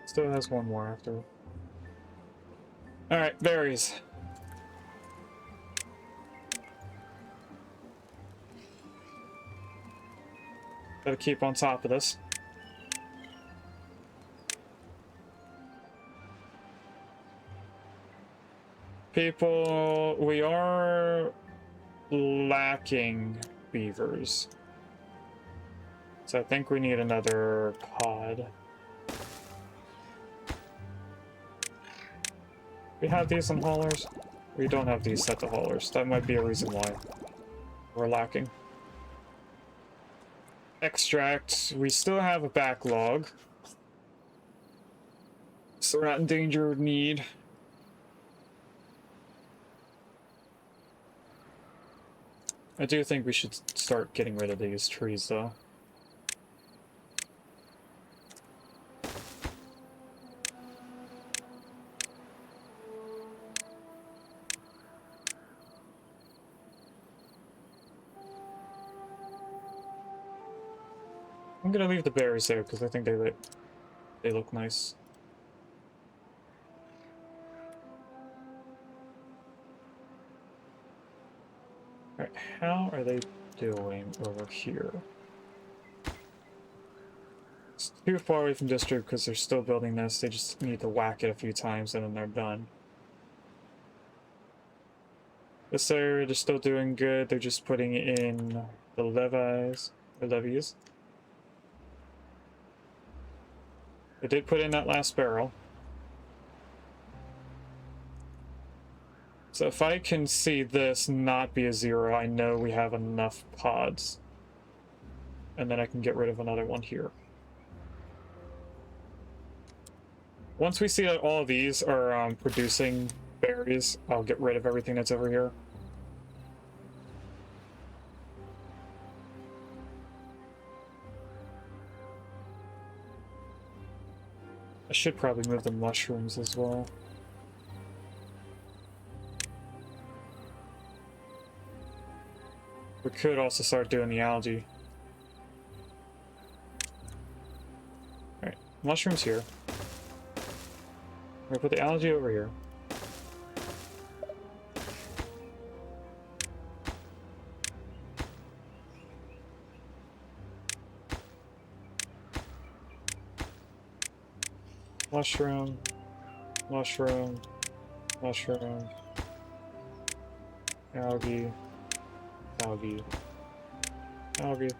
Still has one more after. Alright, berries. Gotta keep on top of this. People, we are lacking beavers. So I think we need another pod. We have these on haulers? We don't have these set to haulers. That might be a reason why we're lacking. Extract. We still have a backlog. So we're not in danger of need. I do think we should start getting rid of these trees, though. I'm gonna leave the berries there because I think they look nice. Alright, how are they doing over here? It's too far away from district because they're still building this. They just need to whack it a few times and then they're done. This area, they're still doing good. They're just putting in the levies. They did put in that last barrel. So if I can see this not be a 0, I know we have enough pods. And then I can get rid of another one here. Once we see that all of these are producing berries, I'll get rid of everything that's over here. I should probably move the mushrooms as well. We could also start doing the algae. Alright, mushrooms here. We're gonna put the algae over here. Mushroom, mushroom, mushroom, algae, algae, algae.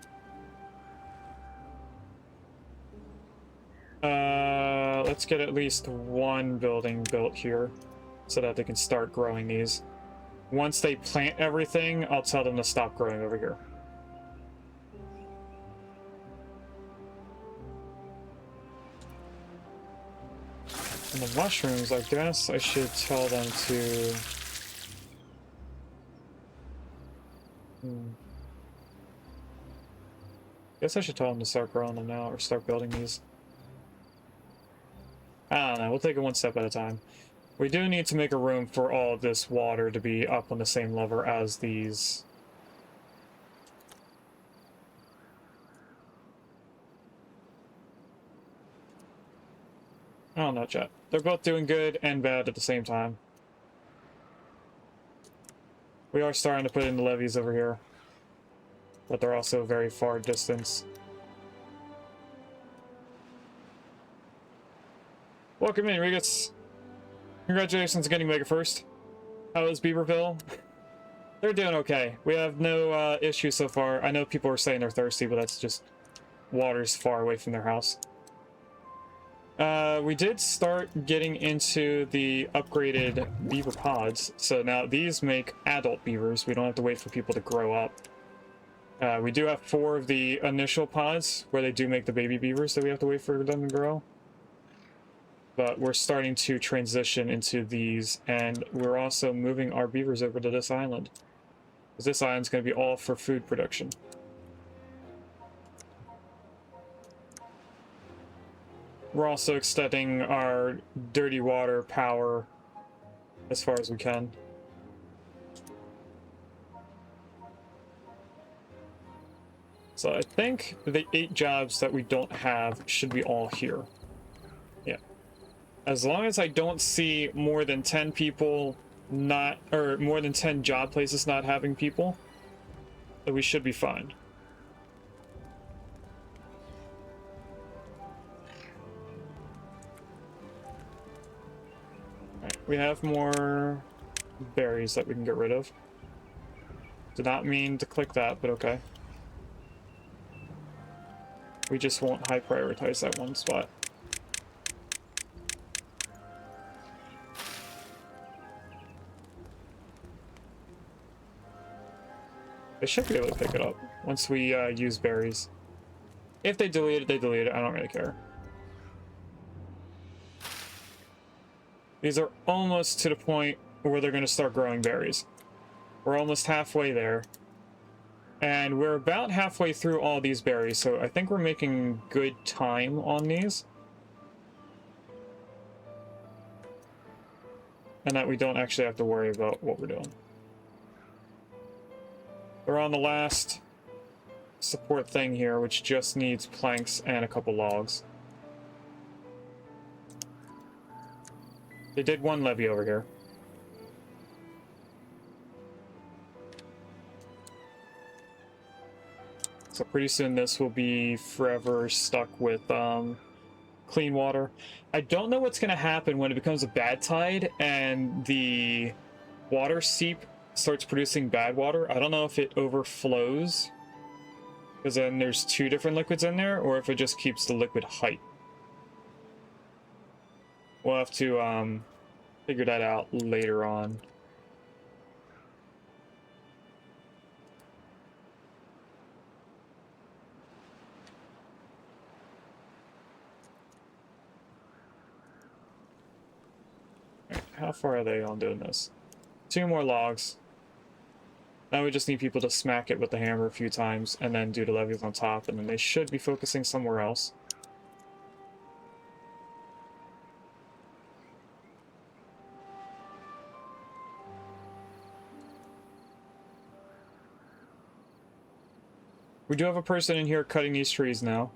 Let's get at least one building built here so that they can start growing these. Once they plant everything, I'll tell them to stop growing over here. And the mushrooms, I guess I should tell them to... Guess I should tell them to start growing them now, or start building these. I don't know, we'll take it one step at a time. We do need to make a room for all of this water to be up on the same level as these. I don't know, chat. They're both doing good and bad at the same time. We are starting to put in the levees over here, but they're also very far distance. Welcome in, Regis. Congratulations on getting Mega First. How is Beaverville? They're doing okay. We have no issues so far. I know people are saying they're thirsty, but that's just water's far away from their house. We did start getting into the upgraded beaver pods, so now these make adult beavers. We don't have to wait for people to grow up. We do have 4 of the initial pods where they do make the baby beavers that we have to wait for them to grow. But we're starting to transition into these, and we're also moving our beavers over to this island, because this island's going to be all for food production. We're also extending our dirty water power as far as we can. So I think the 8 jobs that we don't have should be all here. Yeah. As long as I don't see more than 10 people not, or more than 10 job places not having people, we should be fine. We have more berries that we can get rid of. Did not mean to click that, but okay. We just won't high prioritize that one spot. They should be able to pick it up once we use berries. If they delete it, they delete it. I don't really care. These are almost to the point where they're going to start growing berries. We're almost halfway there. And we're about halfway through all these berries, so I think we're making good time on these. And that we don't actually have to worry about what we're doing. We're on the last support thing here, which just needs planks and a couple logs. They did one levee over here. So pretty soon this will be forever stuck with clean water. I don't know what's going to happen when it becomes a bad tide and the water seep starts producing bad water. I don't know if it overflows, because then there's two different liquids in there, or if it just keeps the liquid height. We'll have to figure that out later on. Right, how far are they on doing this? 2 more logs. Now we just need people to smack it with the hammer a few times and then do the levees on top, and then they should be focusing somewhere else. We do have a person in here cutting these trees now.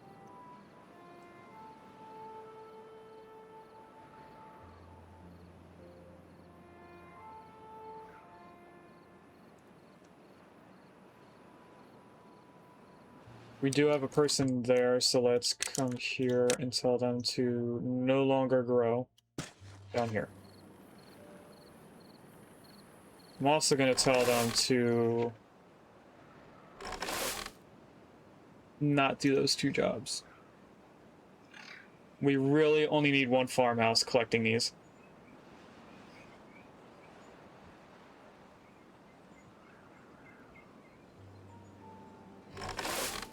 We do have a person there, so let's come here and tell them to no longer grow down here. I'm also going to tell them to not do those 2 jobs. We really only need 1 farmhouse collecting these.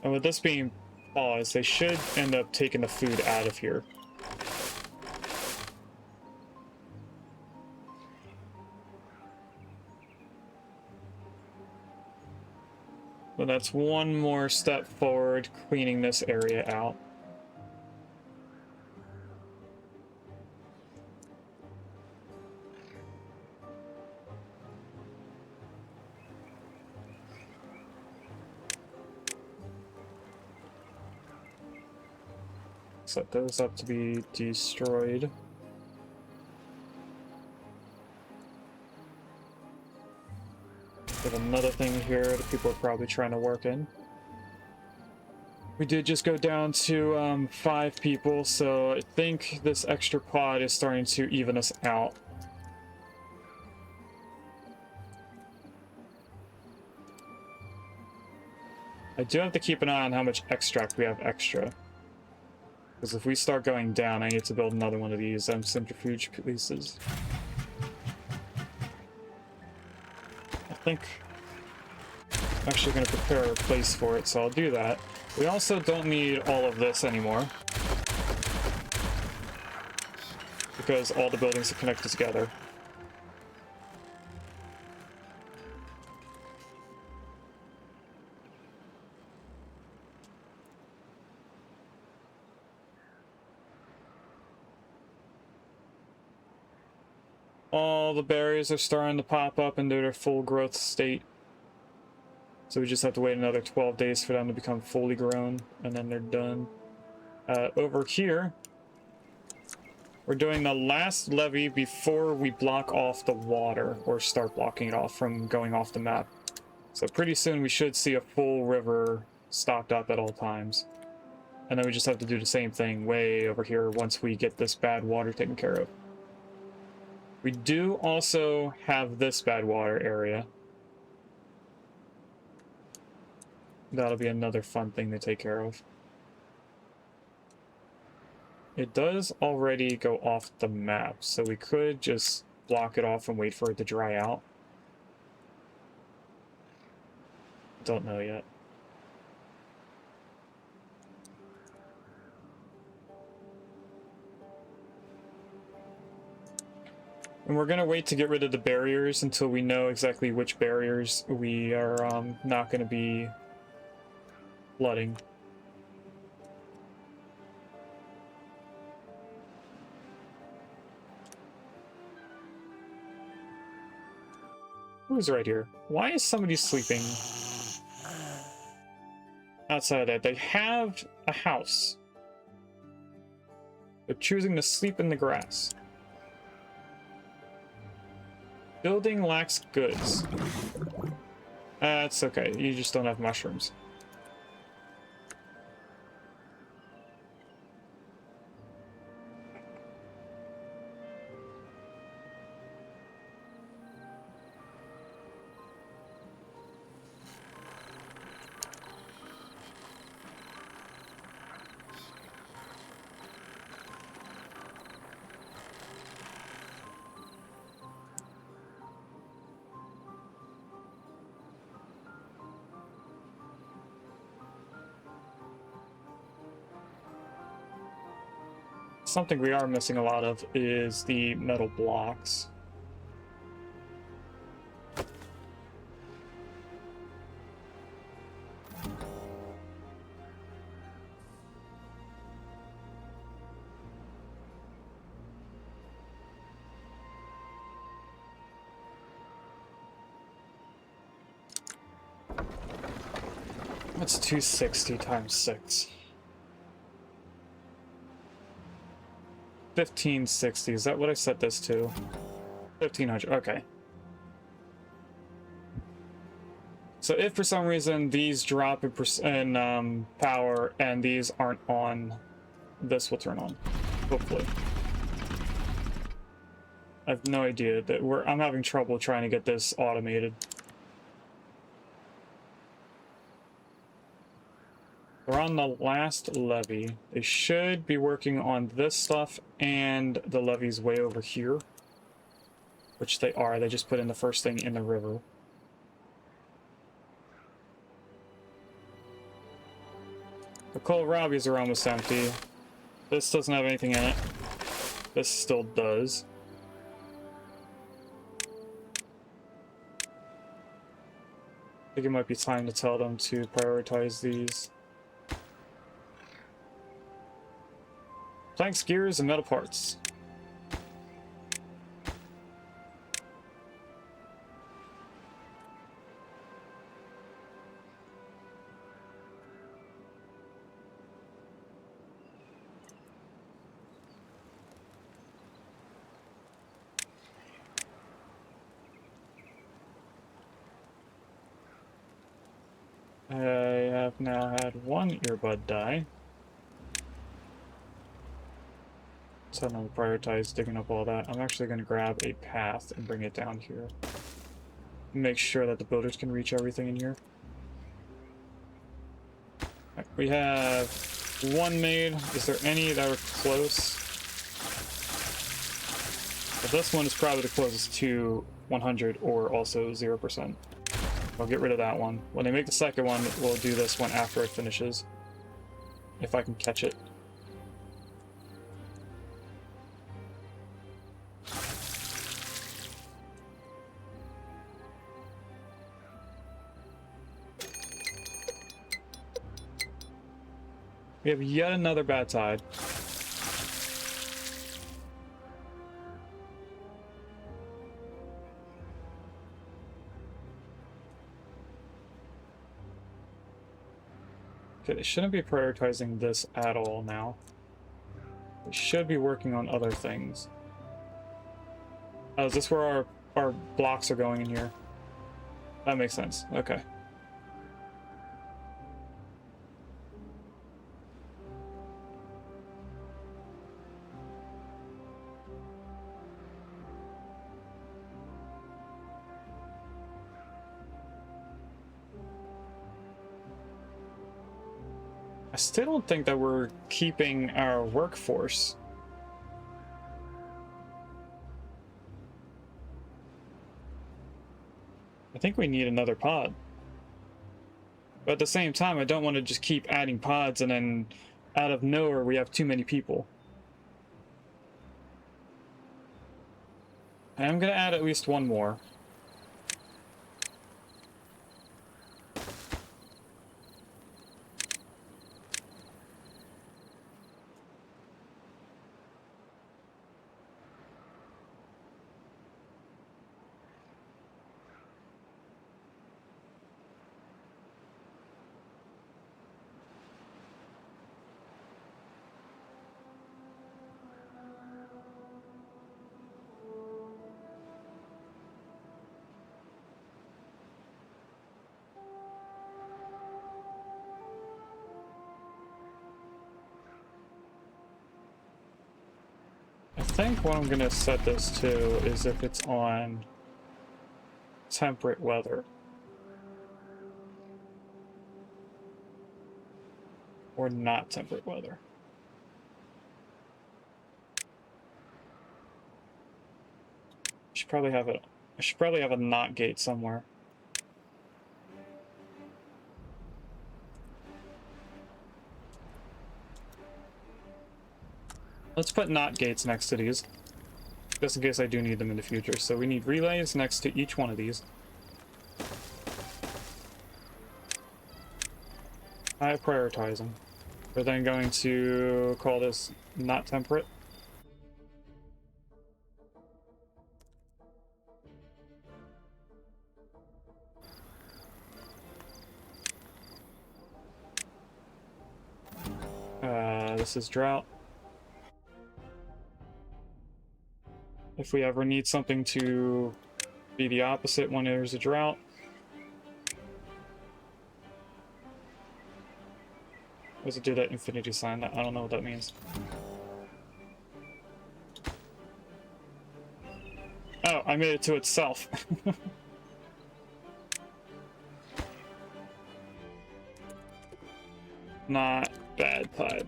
And with this being paused, they should end up taking the food out of here. But that's 1 more step forward, cleaning this area out. Set those up to be destroyed. Got another thing here that people are probably trying to work in. We did just go down to 5 people, so I think this extra pod is starting to even us out. I do have to keep an eye on how much extract we have extra. Because if we start going down, I need to build another one of these centrifuge pieces. I think I'm actually going to prepare a place for it, so I'll do that. We also don't need all of this anymore, because all the buildings are connected together. All the berries are starting to pop up into their full growth state. So we just have to wait another 12 days for them to become fully grown, and then they're done. Over here, we're doing the last levee before we block off the water, or start blocking it off from going off the map. So pretty soon we should see a full river stocked up at all times. And then we just have to do the same thing way over here once we get this bad water taken care of. We do also have this bad water area. That'll be another fun thing to take care of. It does already go off the map, so we could just block it off and wait for it to dry out. Don't know yet. And we're going to wait to get rid of the barriers until we know exactly which barriers we are not going to be flooding. Who's right here? Why is somebody sleeping outside of that? They have a house. They're choosing to sleep in the grass. Building lacks goods. That's okay. You just don't have mushrooms. something we are missing a lot of is the metal blocks. What's 260 times 6? 1560, is that what I set this to? 1500, okay. So if for some reason these drop in power and these aren't on, this will turn on, hopefully. I have no idea. I'm having trouble trying to get this automated. We're on the last levee. They should be working on this stuff and the levees way over here. Which they are. They just put in the first thing in the river. The kohlrabies are almost empty. This doesn't have anything in it. This still does. I think it might be time to tell them to prioritize these. Planks, gears, and metal parts. I have now had one earbud die. So I'm going to prioritize digging up all that. I'm actually going to grab a path and bring it down here. Make sure that the builders can reach everything in here. Right, we have one made. Is there any that are close? But this one is probably the closest to 100 or also 0%. I'll get rid of that one. When they make the second one, we'll do this one after it finishes. If I can catch it. We have yet another bad tide. Okay, they shouldn't be prioritizing this at all now. They should be working on other things. Oh, is this where our blocks are going in here? That makes sense. Okay. I still don't think that we're keeping our workforce. I think we need another pod. But at the same time, I don't want to just keep adding pods and then out of nowhere we have too many people. I'm going to add at least one more. I think what I'm going to set this to is if it's on temperate weather. Or not temperate weather. I should probably have a not gate somewhere. Let's put not gates next to these, just in case I do need them in the future. So we need relays next to each one of these. I prioritize them. We're then going to call this not temperate. This is drought. If we ever need something to be the opposite when there's a drought. What does it do, that infinity sign? I don't know what that means. Oh, I made it to itself. Not bad, Tide.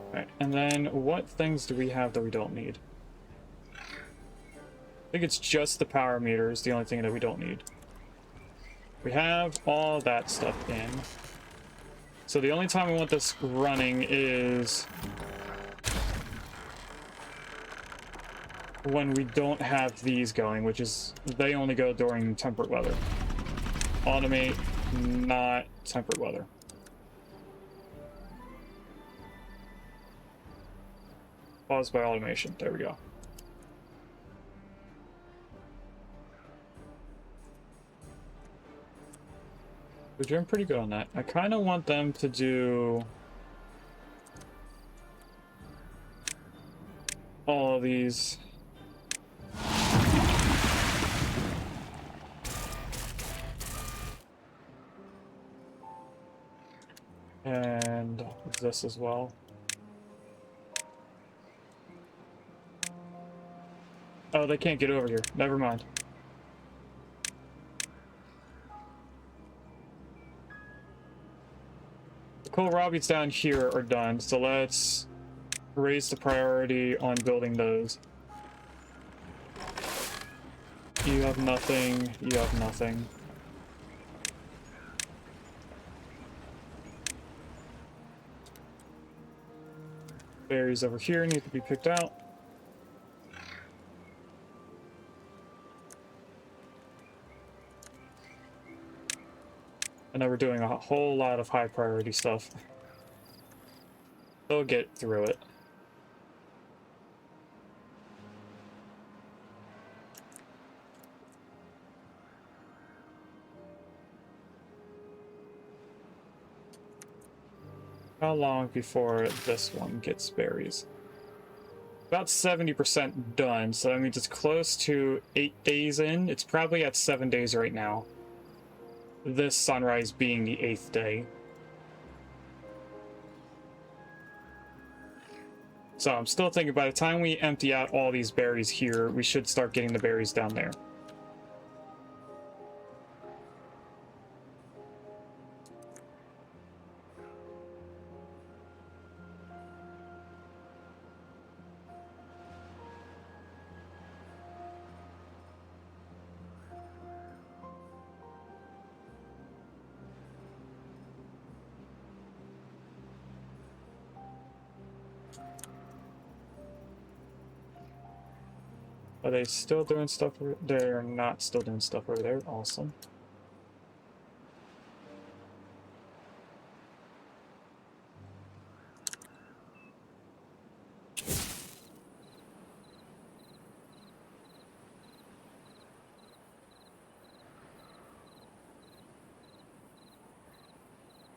Alright, and then what things do we have that we don't need? I think it's just the power meter is the only thing that we don't need. We have all that stuff in. So the only time we want this running is when we don't have these going, which is they only go during temperate weather. Automate, not temperate weather. Pause by automation. There we go. We're doing pretty good on that. I kind of want them to do all of these. And this as well. Oh, they can't get over here. Never mind. The kohlrabies down here are done, so let's raise the priority on building those. You have nothing. You have nothing. Berries over here need to be picked out. And now we're doing a whole lot of high priority stuff. They'll get through it. How long before this one gets berries? About 70% done, so that means it's close to 8 days in. It's probably at 7 days right now. This sunrise being the 8th day. So I'm still thinking by the time we empty out all these berries here, we should start getting the berries down there. Are they still doing stuff? They're not still doing stuff over there. Awesome.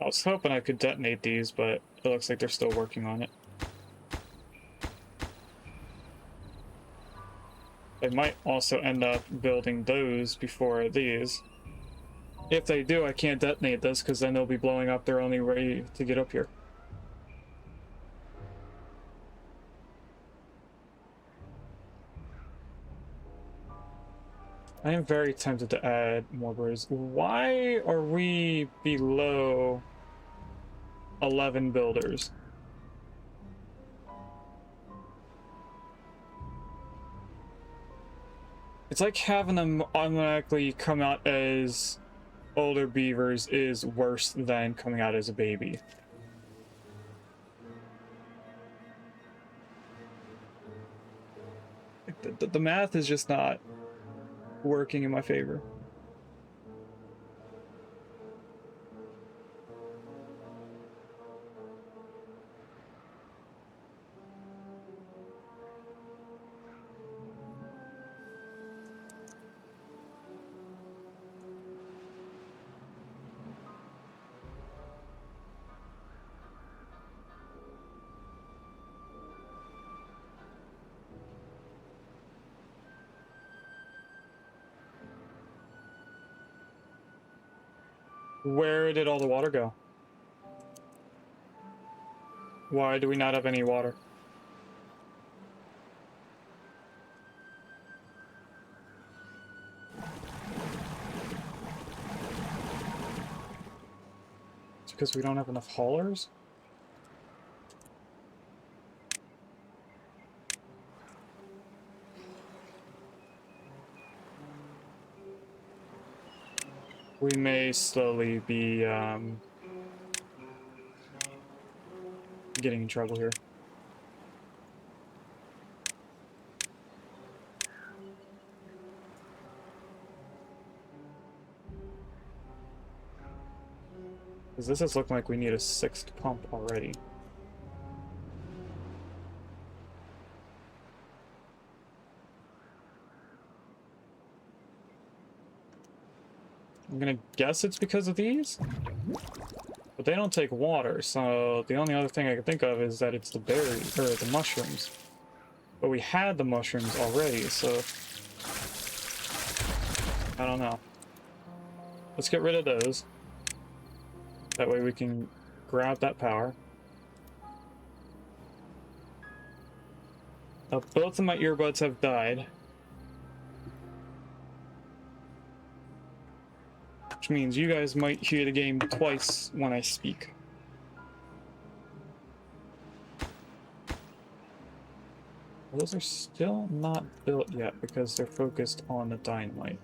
I was hoping I could detonate these, but it looks like they're still working on it. They might also end up building those before these. If they do, I can't detonate this because then they'll be blowing up their only way to get up here. I am very tempted to add more birds. Why are we below 11 builders? It's like having them automatically come out as older beavers is worse than coming out as a baby. The math is just not working in my favor. Where did all the water go? Why do we not have any water? It's because we don't have enough haulers? We may slowly be getting in trouble here. Because this is looking like we need a 6th pump already. I'm gonna guess it's because of these? But they don't take water, so the only other thing I can think of is that it's the berries, or the mushrooms. But we had the mushrooms already, so... I don't know. Let's get rid of those. That way we can grab that power. Now, both of my earbuds have died. Which means you guys might hear the game twice when I speak. Those are still not built yet because they're focused on the dynamite.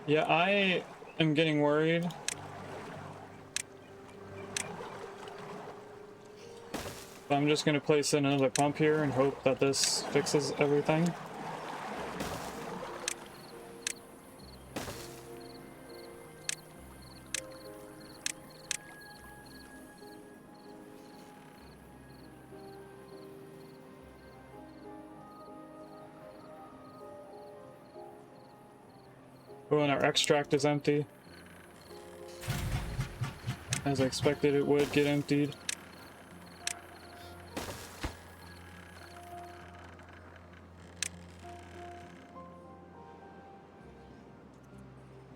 Yeah, I am getting worried. I'm just going to place in another pump here and hope that this fixes everything. Oh, and our extract is empty. As I expected it would get emptied.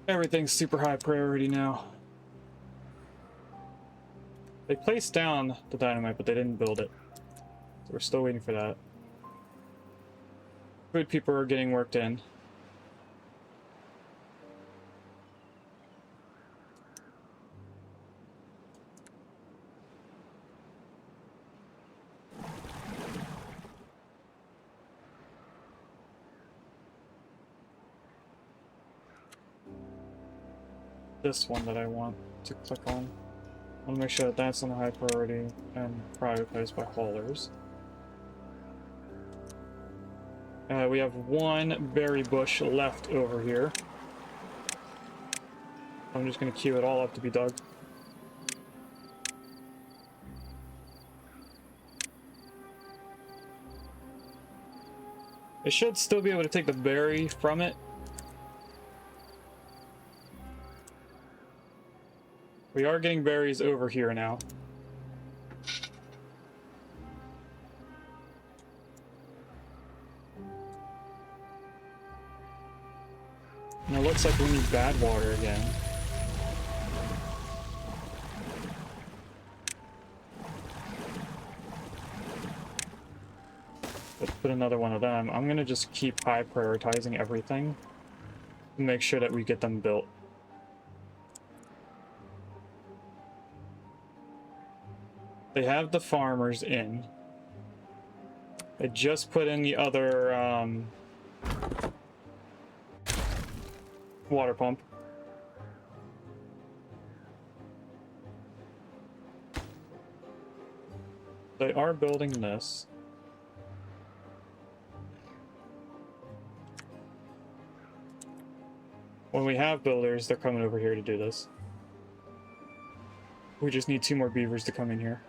Everything's super high priority now. They placed down the dynamite, but they didn't build it. So we're still waiting for that. Food people are getting worked in. This one that I want to click on. I want to make sure that that's on the high priority and prioritized by haulers. We have one berry bush left over here. I'm just going to queue it all up to be dug. It should still be able to take the berry from it. We are getting berries over here now. And it looks like we need bad water again. Let's put another one of them. I'm gonna just keep high prioritizing everything to make sure that we get them built. They have the farmers in. I just put in the other water pump. They are building this. When we have builders, they're coming over here to do this. We just need 2 more beavers to come in here.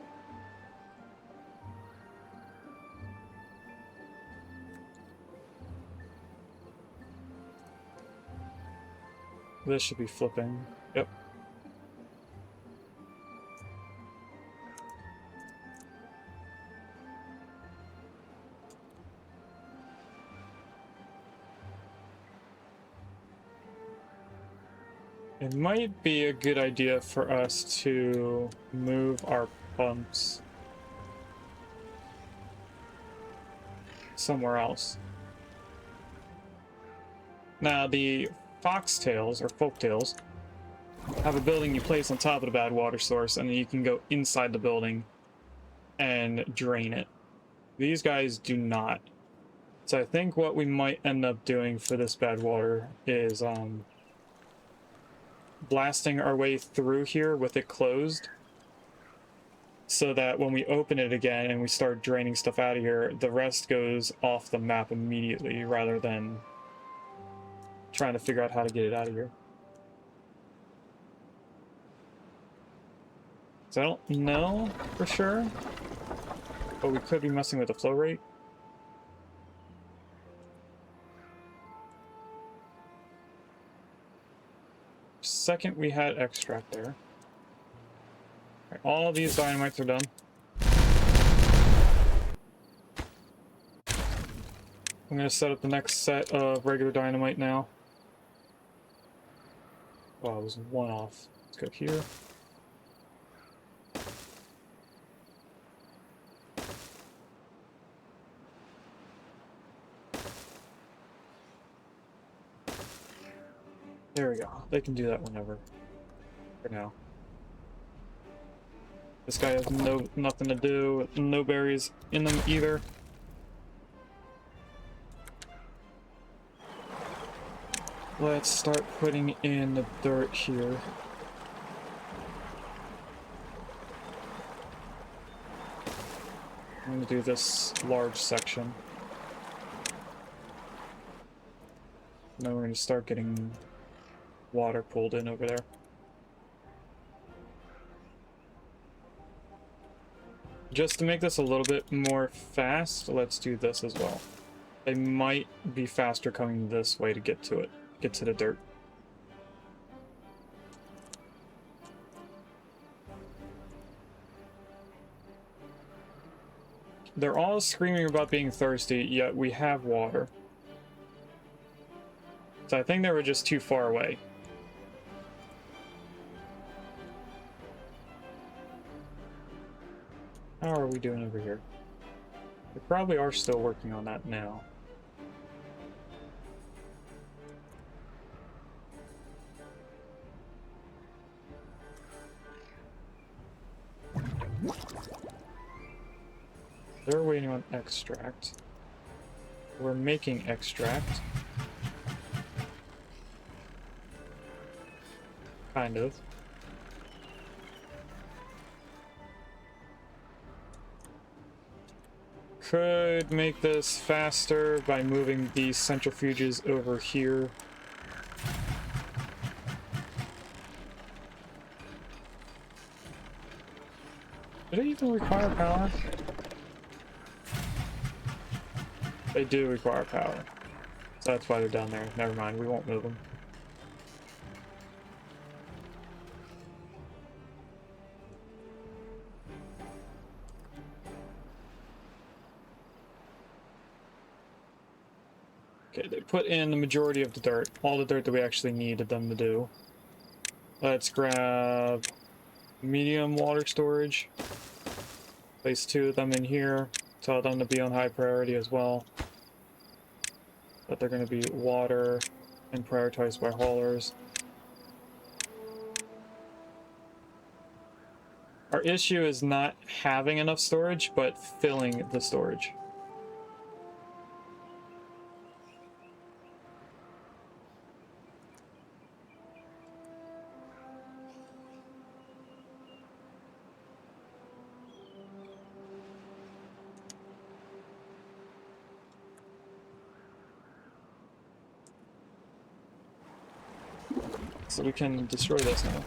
This should be flipping. Yep. It might be a good idea for us to move our pumps somewhere else. Now, the foxtails, or folktails, have a building you place on top of the bad water source, and then you can go inside the building and drain it. These guys do not. So I think what we might end up doing for this bad water is blasting our way through here with it closed, so that when we open it again and we start draining stuff out of here, the rest goes off the map immediately, rather than trying to figure out how to get it out of here. So I don't know for sure, but we could be messing with the flow rate. Second, we had extract there. Right, all these dynamites are done. I'm going to set up the next set of regular dynamite now. Wow, it was 1 off. Let's go here. There we go. They can do that whenever. For now. This guy has nothing to do. No berries in them either. Let's start putting in the dirt here. I'm gonna do this large section. And then we're gonna start getting water pulled in over there. Just to make this a little bit more fast, let's do this as well. They might be faster coming this way to get to it, get to the dirt. They're all screaming about being thirsty, yet we have water. So I think they were just too far away. How are we doing over here? We probably are still working on that now. They're waiting on extract. We're making extract. Kind of. Could make this faster by moving these centrifuges over here. Do they even require power? They do require power. So that's why they're down there. Never mind, we won't move them. Okay, they put in the majority of the dirt. All the dirt that we actually needed them to do. Let's grab medium water storage. Place 2 of them in here. Tell them to be on high priority as well. That they're going to be water and prioritized by haulers. Our issue is not having enough storage, but filling the storage. So we can destroy this now.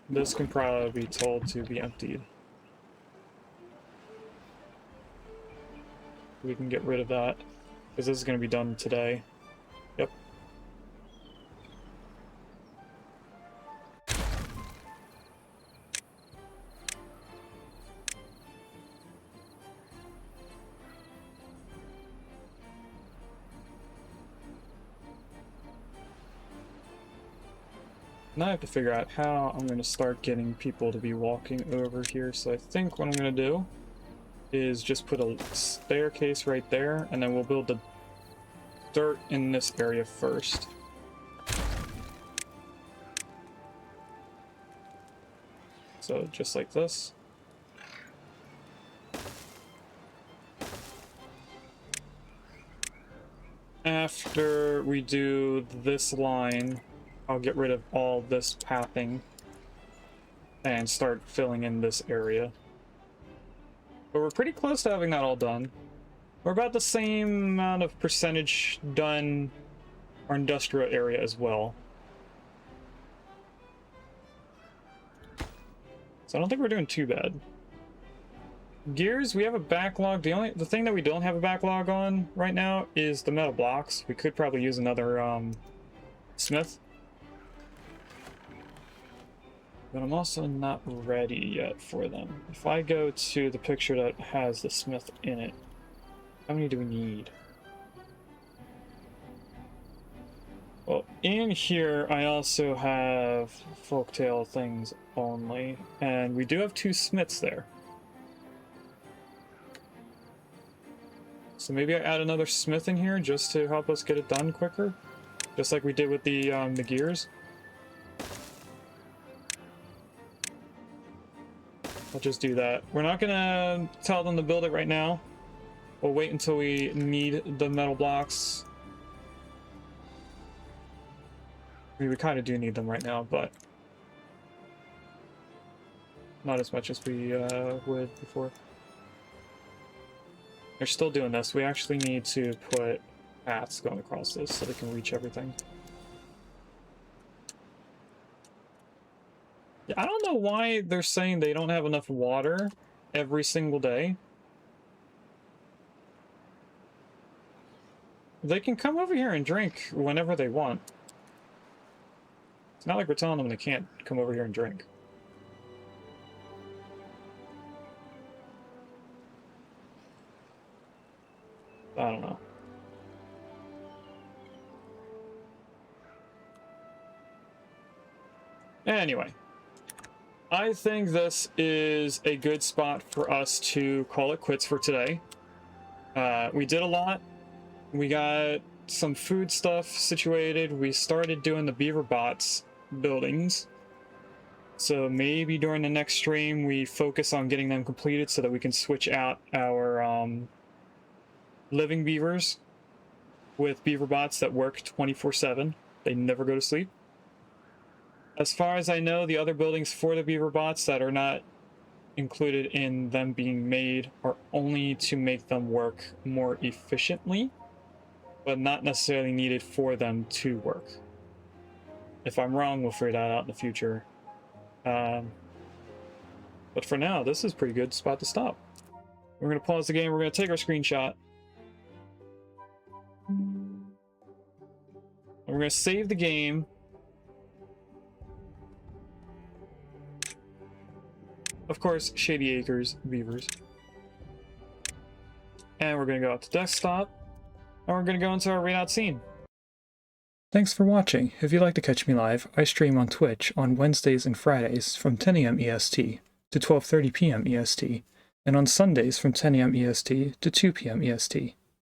This can probably be told to be emptied. We can get rid of that, because this is going to be done today. Yep. Now I have to figure out how I'm going to start getting people to be walking over here. So I think what I'm going to do is just put a staircase right there, and then we'll build the dirt in this area first. So just like this. After we do this line, I'll get rid of all this pathing and start filling in this area. But we're pretty close to having that all done. We're about the same amount of percentage done our industrial area as well. So I don't think we're doing too bad. Gears, we have a backlog. The thing that we don't have a backlog on right now is the metal blocks. We could probably use another smith. But I'm also not ready yet for them. If I go to the picture that has the smith in it, how many do we need? Well, in here I also have folktale things only, and we do have 2 smiths there. So maybe I add another smith in here just to help us get it done quicker, just like we did with the gears. I'll just do that. We're not gonna tell them to build it right now. We'll wait until we need the metal blocks. I mean, we kind of do need them right now, but not as much as we would before. They're still doing this. We actually need to put paths going across this so they can reach everything. Yeah, I don't know why they're saying they don't have enough water every single day. They can come over here and drink whenever they want. It's not like we're telling them they can't come over here and drink. I don't know. Anyway, I think this is a good spot for us to call it quits for today. We did a lot. We got some food stuff situated. We started doing the beaver bots buildings. So maybe during the next stream we focus on getting them completed so that we can switch out our living beavers with beaver bots that work 24/7. They never go to sleep. As far as I know, the other buildings for the beaver bots that are not included in them being made are only to make them work more efficiently, but not necessarily needed for them to work. If I'm wrong, we'll figure that out in the future. But for now, this is a pretty good spot to stop. We're going to pause the game. We're going to take our screenshot. And we're going to save the game. Of course, Shady Acres Beavers. And we're going to go out to desktop. And we're going to go into our readout scene. Thanks for watching. If you'd like to catch me live, I stream on Twitch on Wednesdays and Fridays from 10 a.m. EST to 12:30 p.m. EST, and on Sundays from 10 a.m. EST to 2 p.m. EST.